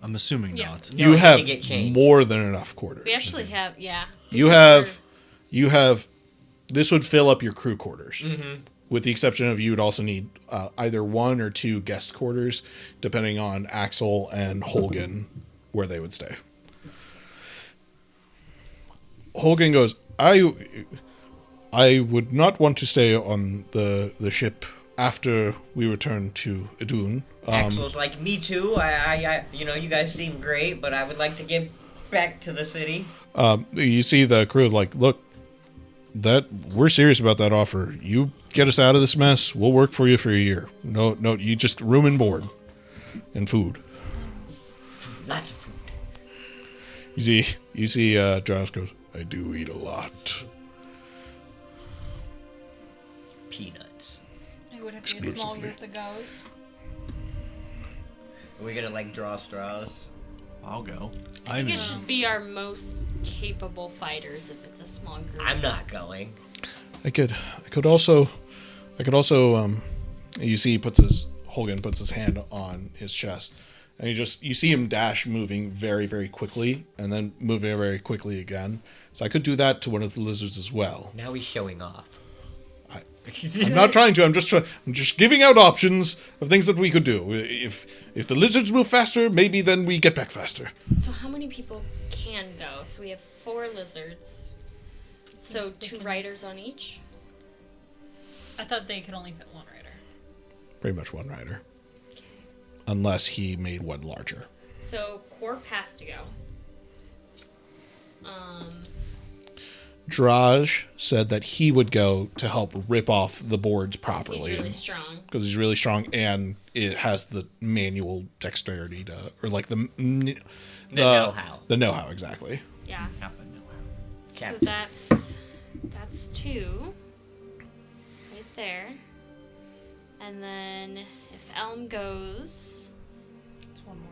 I'm assuming Yeah. not. No, you it has have to get changed. more than enough quarters. We actually have, yeah. You have, this would fill up your crew quarters. Mm-hmm. With the exception of you would also need either 1 or 2 guest quarters, depending on Axel and Holgan, where they would stay. Holgan goes, I would not want to stay on the ship after we return to Idun. Axel's like, me too. I, you guys seem great, but I would like to get back to the city. You see the crew like, look, that we're serious about that offer. You get us out of this mess, we'll work for you for a year. No, you just room and board and food. Lots of food. You see, Draus goes, I do eat a lot. Peanuts. It would have to be a small group that goes. Are we gonna draw straws? I'll go. I think it should be our most capable fighters if it's a small group. I'm not going. I could also, you see, Holgan puts his hand on his chest, and you see him dash moving very, very quickly, and then moving very quickly again. So I could do that to one of the lizards as well. Now he's showing off. I'm not trying to. I'm just giving out options of things that we could do. If the lizards move faster, maybe then we get back faster. So how many people can go? So we have 4 lizards. So 2 riders on each? I thought they could only fit 1 rider. Pretty much 1 rider, unless he made 1 larger. So Corp has to go. Draj said that he would go to help rip off the boards properly. He's really strong. Because he's really strong, and it has the manual dexterity to, or like the know-how. The know-how, exactly. Yeah. Cap- So that's 2 right there. And then if Elm goes, It's 1 more.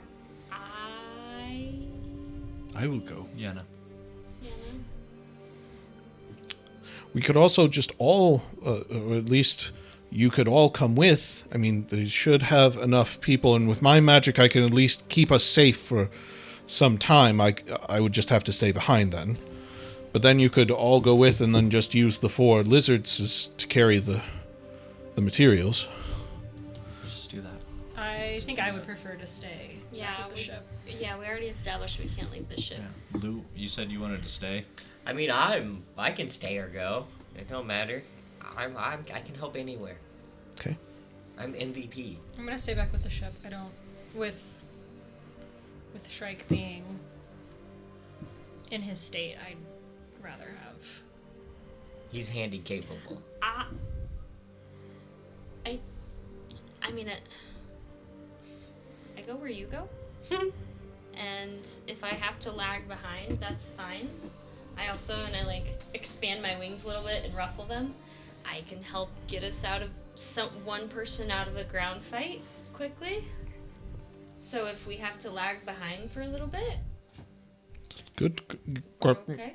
I will go. Yeah, no. We could also just all, or at least you could all come with. I mean, they should have enough people, and with my magic, I can at least keep us safe for some time. I would just have to stay behind then. But then you could all go with, and then just use the 4 lizards to carry the materials. Let's just do that. I think I would prefer to stay Yeah, with the ship. Yeah, we already established we can't leave the ship. Yeah. Lou, you said you wanted to stay. I mean, I can stay or go. It don't matter. I can help anywhere. Okay. I'm MVP. I'm gonna stay back with the ship. I don't with Shrike being in his state. I'd rather have He's handy capable. I mean, I go where you go. And if I have to lag behind, that's fine. I like expand my wings a little bit and ruffle them. I can help get us out of one person out of a ground fight quickly. So if we have to lag behind for a little bit. Good. Okay.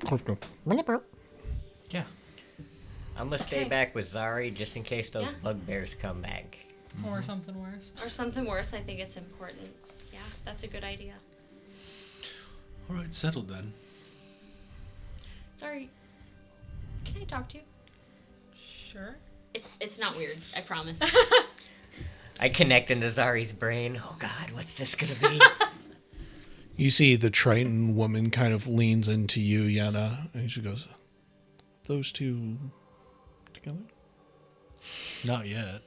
Yeah. I'm gonna stay Okay. back with Zari just in case those Yeah. bugbears come back. Or something worse. Or something worse, I think it's important. Yeah, that's a good idea. All right, settled then. Sorry, can I talk to you? Sure. It's not weird, I promise. I connect into Zari's brain. Oh God, what's this gonna be? You see the Triton woman kind of leans into you, Yana, and she goes, "Those two together?" Not yet.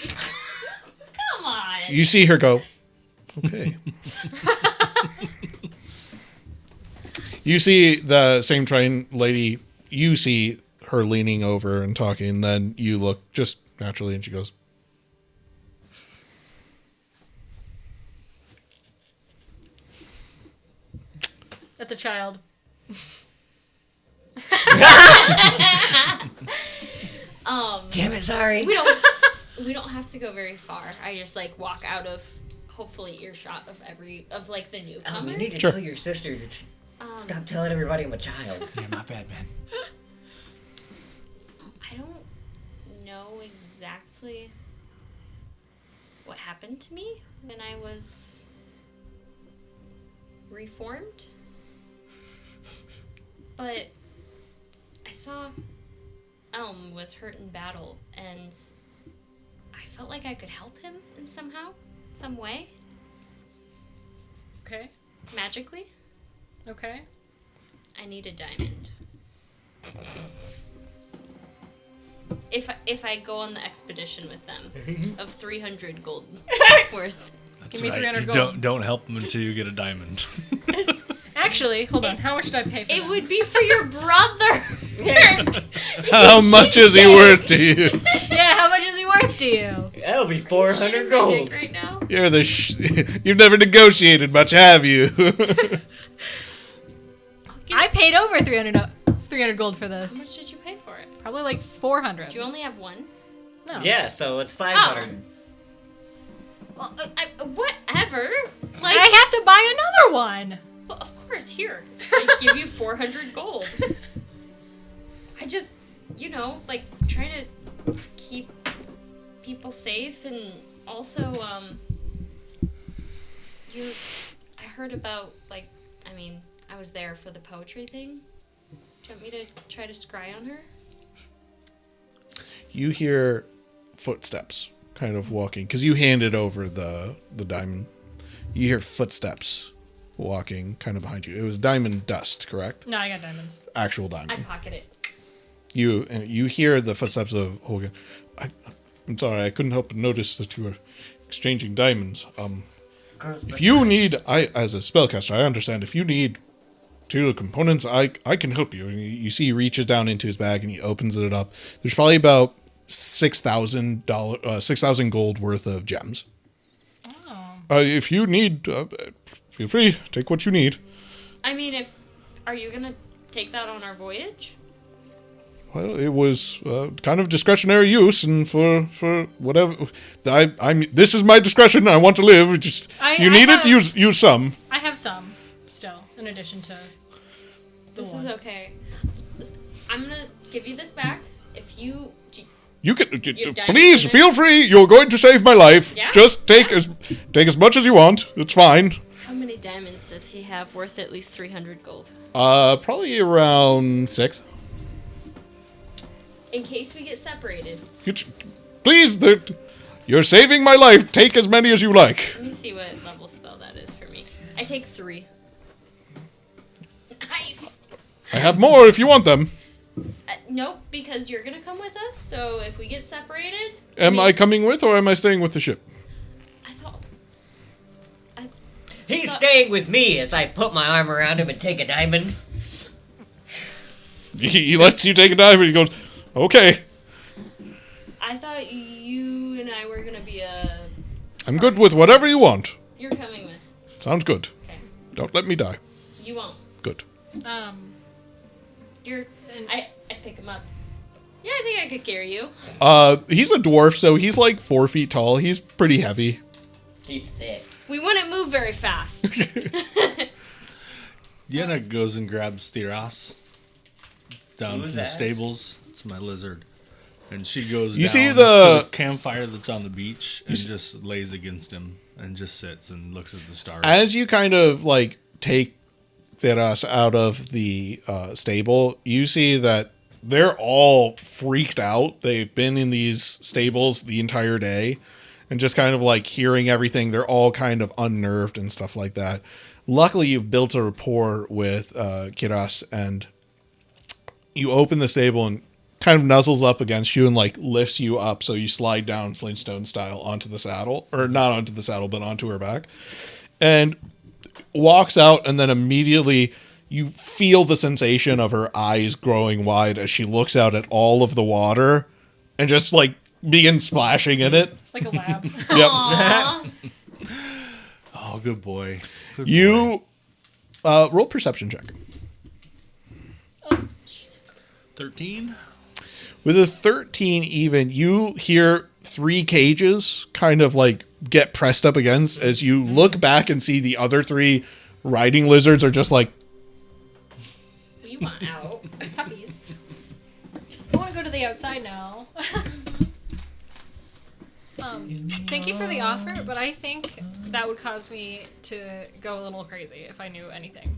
Come on! You see her go, "Okay." You see the same Triton lady, you see her leaning over and talking, then you look just naturally and she goes, That's a child. Damn it, Zari. We don't have to go very far. I just like walk out of hopefully earshot of the You newcomers. need to Sure. tell your sister to stop telling everybody I'm a child. Yeah, my bad, man. I don't know exactly what happened to me when I was reformed, but I saw Elm was hurt in battle, and I felt like I could help him in some way, Okay. magically. Okay. I need a diamond. If I go on the expedition with them of 300 gold worth. That's Give me right. 300 You gold. don't help them until you get a diamond. Actually, hold on. How much did I pay for It that? would be for your brother. "How much is he worth to you? Yeah, how much is he worth to you? That'll be Shit 400 in my dick gold. right now. You're you've never negotiated much, have you?" I paid over 300 gold for How this. much did you pay for it? Probably like 400. Do you only have one? No. Yeah, so it's 500. Well, whatever. Like, I have to buy another one. well, of course, here. I give you 400 gold. I just, like, trying to keep people safe, and also, I heard about, like, I was there for the poetry thing. Do you want me to try to scry on her? You hear footsteps kind of walking because you handed over the diamond. You hear footsteps walking kind of behind you. It was diamond dust, correct? No, I got diamonds. Actual I diamond. pocket it. You hear the footsteps of Hogan. I'm sorry, I couldn't help but notice that you were exchanging diamonds. If you need, as a spellcaster, I understand. If you need material components, I can help you. And you see, he reaches down into his bag and he opens it up. There's probably about $6,000, 6,000 gold worth of gems. Oh. If you need, feel free, take what you need. Are you gonna take that on our voyage? Well, it was kind of discretionary use, and for whatever, this is my discretion. I want to live. Just you need it, use some. I have some still, in addition to the This one. is okay. I'm gonna give you this back. If you You can Your diamond please in it? feel free. You're going to save my life. Yeah? Just take as much as you want. It's fine. how many diamonds does he have worth at least 300 gold? Probably around 6. In case we get separated. Please, you're saving my life. Take as many as you like. Let me see what level spell that is for me. I take 3. Nice. I have more if you want them. Nope, because you're gonna come with us. So if we get separated, Am I coming with, or am I staying with the ship? I thought. He's staying with me as I put my arm around him and take a diamond. He lets you take a dive, and he goes, "Okay, I thought you and I were gonna be a. I'm good with whatever you want. You're coming with. Sounds good. Okay. Don't let me die. You won't. Good." You're. I pick him up. Yeah, I think I could carry you. He's a dwarf, so he's like 4 feet tall. He's pretty heavy. He's thick. We wouldn't move very fast. Yenna goes and grabs Theras down Who's from the that? stables. It's my lizard. And she goes You down see to the- the campfire that's on the beach and just lays against him and just sits and looks at the stars. As you kind of like take Theras out of the stable, you see that they're all freaked out. They've been in these stables the entire day and just kind of like hearing everything. They're all kind of unnerved and stuff like that. Luckily, you've built a rapport with Kiras, and you open the stable and kind of nuzzles up against you and like lifts you up so you slide down Flintstone style onto the saddle, or not onto the saddle, but onto her back, and walks out. And then immediately you feel the sensation of her eyes growing wide as she looks out at all of the water and just like begins splashing in it. Like a lab. Yep. Aww. Oh, good boy. Good boy. You roll perception check. 13? With a 13 even, you hear 3 cages kind of like get pressed up against as you look back and see the other 3 riding lizards are just like, We want out. Puppies. I want to go to the outside now. Thank you for the offer, but I think that would cause me to go a little crazy if I knew anything.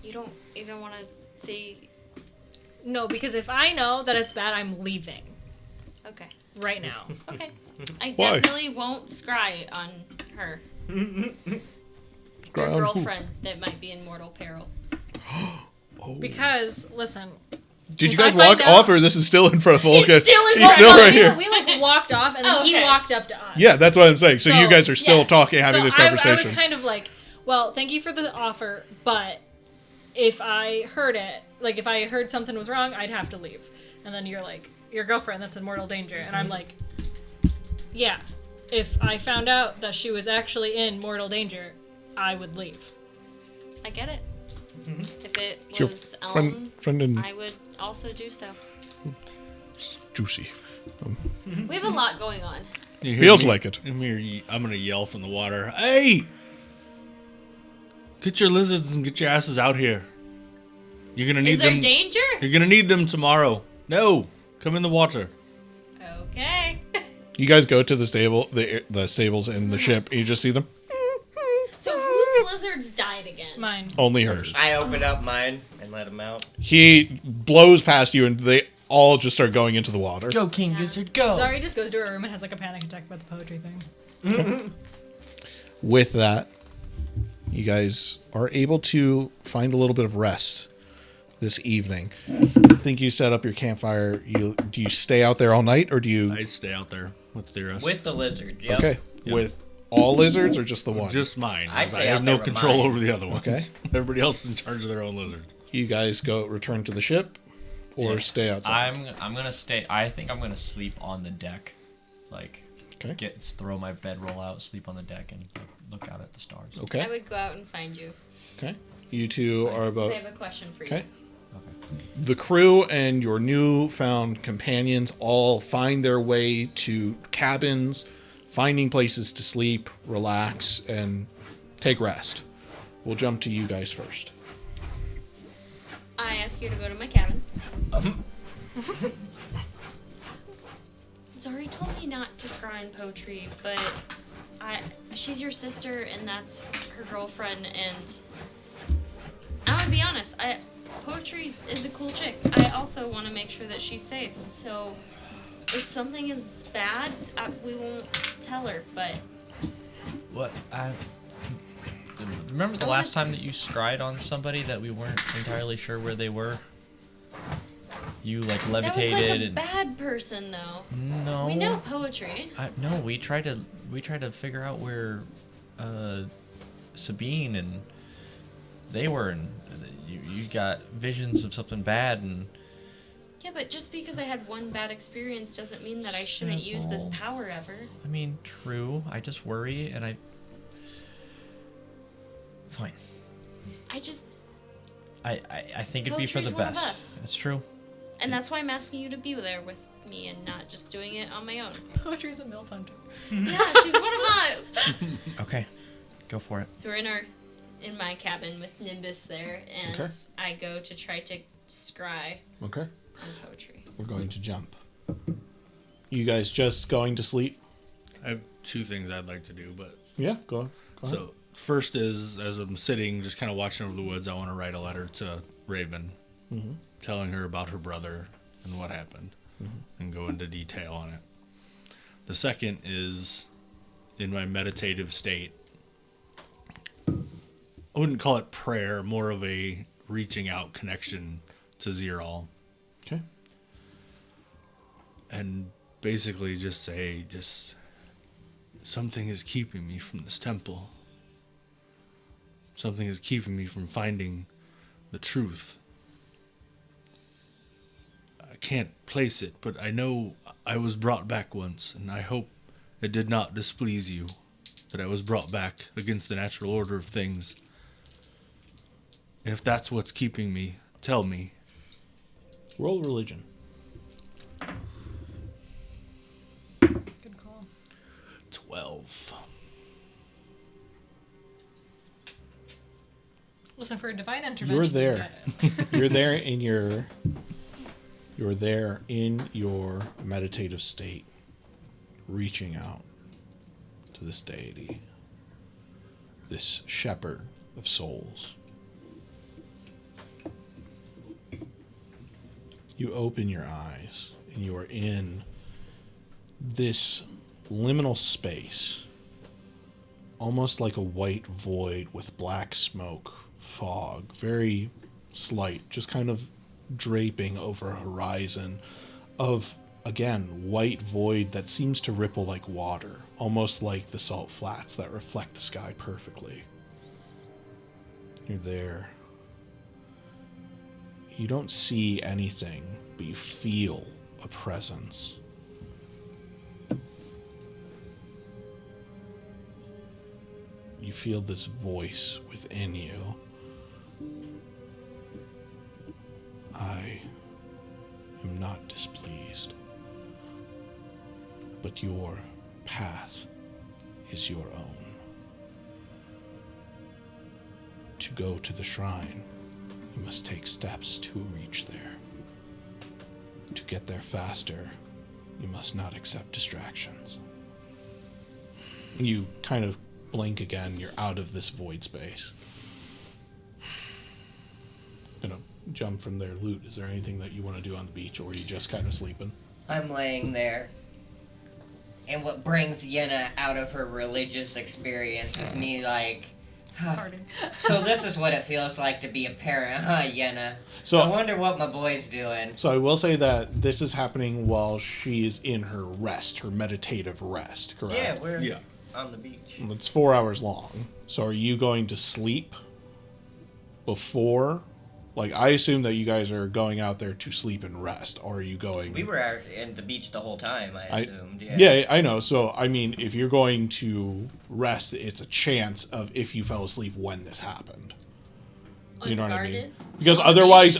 You don't even want to see. No, because if I know that it's bad, I'm leaving Okay. right now. Okay. I Why? definitely won't scry on her. Scry Your on who? girlfriend that might be in mortal peril. Because, listen, Did If you guys I find walk out- off, or this is still in front of Volca? He's still in He's front still of right us. here. we like walked off, and then Oh, he okay. walked up to us. Yeah, that's what I'm saying. So you guys are still yeah. talking, having this I conversation. was kind of like, well, thank you for the offer, but if I heard it, like if I heard something was wrong, I'd have to leave. And then you're like, your girlfriend that's in mortal danger. And I'm like, yeah, if I found out that she was actually in mortal danger, I would leave. I get it. If it It's your was Elm, friend and I would also do so. Juicy. We have a lot going on. You hear Feels me- like it. I'm going to yell from the water, "Hey! Get your lizards and get your asses out here. You're going to need Is there them. danger? You're going to need them tomorrow. No, come in the water." Okay. You guys go to the stable, the stables in the ship, and you just see them. So whose lizards died again? Mine. Only hers. I open up mine and let him out. He blows past you, and they all just start going into the water. Go, King Gizzard, go! Zari just goes to her room and has like a panic attack about the poetry thing. With that, you guys are able to find a little bit of rest this evening. I think you set up your campfire. Do you stay out there all night, or do you? I'd stay out there with Theras. With the lizard, yep. Okay, Yep. with all lizards or just the one? Just mine. I 'cause I stay have out no there with control mine. over the other ones. Okay. Everybody else is in charge of their own lizards. You guys return to the ship, or stay outside. I'm gonna stay. I think I'm gonna sleep on the deck, like Okay. throw my bedroll out, sleep on the deck, and like, look out at the stars. I Okay. would go out and find you. Okay. You two are about. I have a question for you. Okay. The crew and your newfound companions all find their way to cabins, finding places to sleep, relax, and take rest. We'll jump to you guys first. I ask you to go to my cabin. Zari told me not to scry on poetry, but she's your sister and that's her girlfriend, and I'm gonna be honest, poetry is a cool chick. I also want to make sure that she's safe. So if something is bad, we won't tell her. But What? Remember the last time that you scried on somebody that we weren't entirely sure where they were? You like that was levitated like a and bad person, though. no. We know poetry. No, we tried to figure out where Sabine and they were in. You got visions of something bad, and Yeah, but just because I had one bad experience doesn't mean that I shouldn't use this Simple. power ever. I mean, true. I just worry, and I. Fine. I just, I think it'd be for the Poetry's one of best. us. That's true. and that's why I'm asking you to be there with me and not just doing it on my own. Poetry's a MILF Hunter. Yeah, she's one of us. Okay, go for it. So we're in my cabin with Nimbus there, and Okay. I go to try to scry Okay. on poetry. We're going to jump. You guys just going to sleep? I have two things I'd like to do, but Yeah, go ahead. so first is as I'm sitting, just kind of watching over the woods, I want to write a letter to Raven, telling her about her brother and what happened, and go into detail on it. The second is in my meditative state. I wouldn't call it prayer, more of a reaching out connection to Zerall. Okay. And basically just say, something is keeping me from this temple. Something is keeping me from finding the truth. I can't place it, but I know I was brought back once, and I hope it did not displease you that I was brought back against the natural order of things. And if that's what's keeping me, tell me. Roll religion. Good call. 12. Listen, for a divine intervention. You're you there. get it. You're there in your meditative state, reaching out to this deity, this shepherd of souls. You open your eyes and you are in this liminal space, almost like a white void with black smoke, fog, very slight, just kind of draping over a horizon of, again, white void that seems to ripple like water, almost like the salt flats that reflect the sky perfectly. You're there. You don't see anything, but you feel a presence. You feel this voice within you. I am not displeased, but your path is your own. To go to the shrine, you must take steps to reach there. To get there faster, you must not accept distractions. You kind of blink again, you're out of this void space. Jump from there, loot. Is there anything that you want to do on the beach, or are you just kind of sleeping? I'm laying there. And what brings Yenna out of her religious experience is me like, Farting. so this is what it feels like to be a parent, huh, Yenna? So- I wonder what my boy's doing. So I will say that this is happening while she is in her rest, her meditative rest, correct? Yeah, we're Yeah. on the beach. It's 4 hours long. So are you going to sleep before? Like, I assume that you guys are going out there to sleep and rest. Or are you going... We were out in the beach the whole time, I assumed. Yeah, I know. So, I mean, if you're going to rest, it's a chance of if you fell asleep when this happened. You know what I mean? Unguarded? Because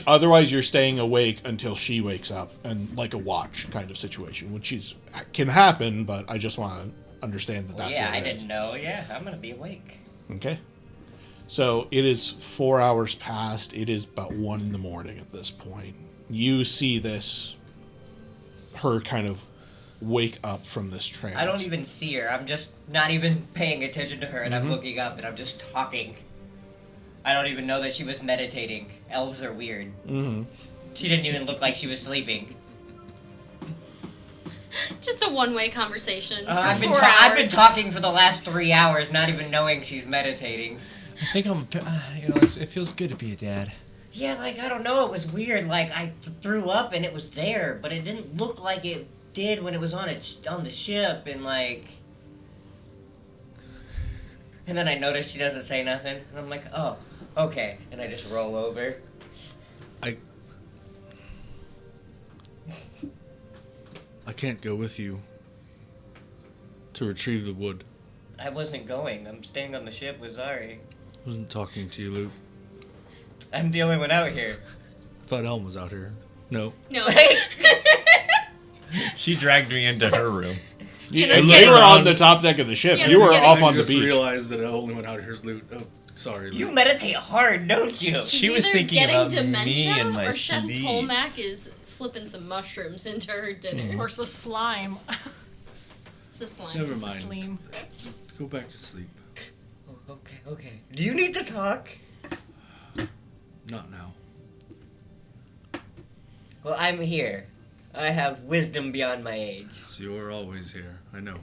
otherwise you're staying awake until she wakes up, and like a watch kind of situation, which can happen, but I just want to understand that that's yeah, what I it is. didn't know. Yeah, I'm going to be awake. Okay. So it is 4 hours past. It is about 1 a.m. at this point. You see her kind of wake up from this trance. I don't even see her. I'm just not even paying attention to her, and I'm looking up, and I'm just talking. I don't even know that she was meditating. Elves are weird. Mm-hmm. She didn't even look like she was sleeping. Just a one-way conversation for I've 4 been hours. talking for the last 3 hours, not even knowing she's meditating. I think I'm. It feels good to be a dad. Yeah, like, I don't know, it was weird. Like, I threw up and it was there, but it didn't look like it did when it was on the ship, and like... And then I notice she doesn't say nothing, and I'm like, oh, okay. And I just roll over. I can't go with you to retrieve the wood. I wasn't going. I'm staying on the ship with Zari. I wasn't talking to you, Luke. I'm the only one out here. I thought Elm was out here. No. No. She dragged me into her room. You, let's you get were it. on the top deck of the ship. Yeah, You let's were get it. off I on the just beach. realized that the only one out here is Luke. Oh, sorry, Luke. You meditate hard, don't you? She's She was either thinking getting about me dementia in my or Chef sleep. Tolmac is slipping some mushrooms into her dinner. Or it's the slime. It's the slime. Never It's the mind. slime. Go back to sleep. Oh, okay. Do you need to talk? Not now. Well, I'm here. I have wisdom beyond my age. So you're always here. I know.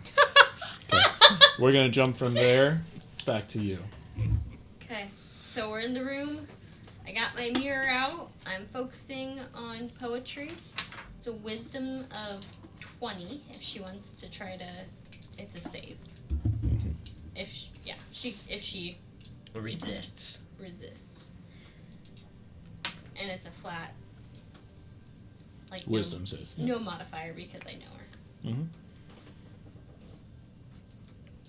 We're going to jump from there back to you. Okay, so we're in the room. I got my mirror out. I'm focusing on poetry. It's a wisdom of 20 if she wants to try to. It's a save. If she Resists. resists, and it's a flat. Like Wisdom save. No modifier because I know her. Mm-hmm.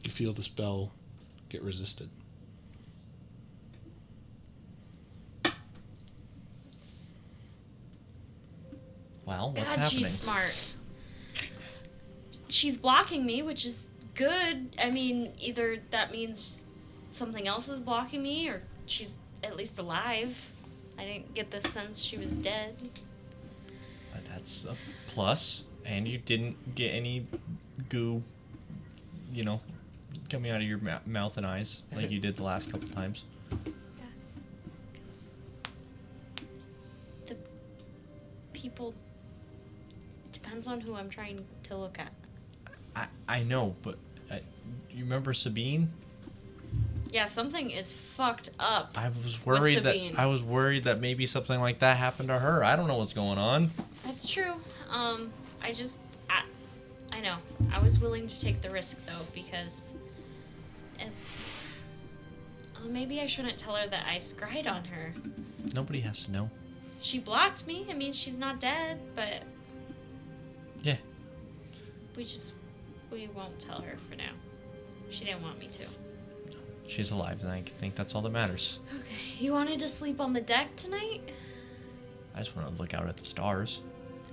You feel the spell get resisted. Well, what's God, happening? she's smart. She's blocking me, which is good. I mean, either that means something else is blocking me, or she's at least alive. I didn't get the sense she was dead. But that's a plus. And you didn't get any goo, coming out of your mouth and eyes like you did the last couple times. Yes. Because the people. It depends on who I'm trying to look at. I know, but you remember Sabine? Yeah, something is fucked up. I was worried that maybe something like that happened to her. I don't know what's going on. That's true. I know. I was willing to take the risk though because maybe I shouldn't tell her that I scryed on her. Nobody has to know. She blocked me. I mean, she's not dead, but Yeah. we won't tell her for now. She didn't want me to. She's alive, and I think that's all that matters. Okay. You wanted to sleep on the deck tonight? I just want to look out at the stars.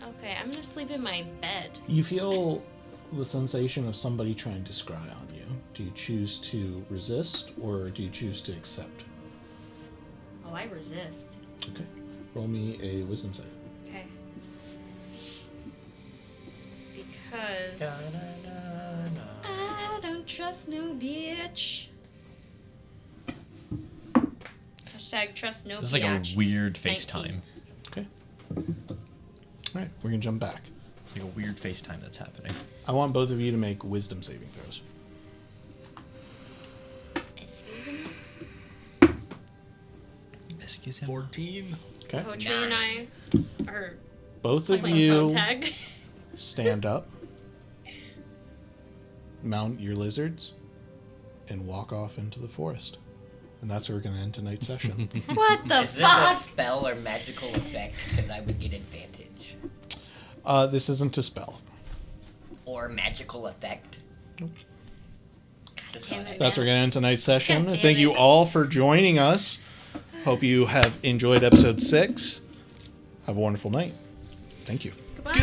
Okay, I'm gonna sleep in my bed. You feel the sensation of somebody trying to scry on you. Do you choose to resist or do you choose to accept? Oh, I resist. Okay. Roll me a wisdom save. Okay. Because I don't trust no bitch. Hashtag trust no This is like a biatch. weird 19. FaceTime. Okay. All right, we're going to jump back. It's like a weird FaceTime that's happening. I want both of you to make wisdom saving throws. Excuse me? Excuse me. 14. Okay. Poetry and I are Both of playing you phone tag. stand up, mount your lizards, and walk off into the forest. And that's where we're going to end tonight's session. What the Is this a fuck? spell or magical effect? Because I would get advantage. This isn't a spell. Or magical effect. Just damn thought it. I'd- That's where we're going to end tonight's session. God damn Thank you it. all for joining us. Hope you have enjoyed episode 6. Have a wonderful night. Thank you. Goodbye.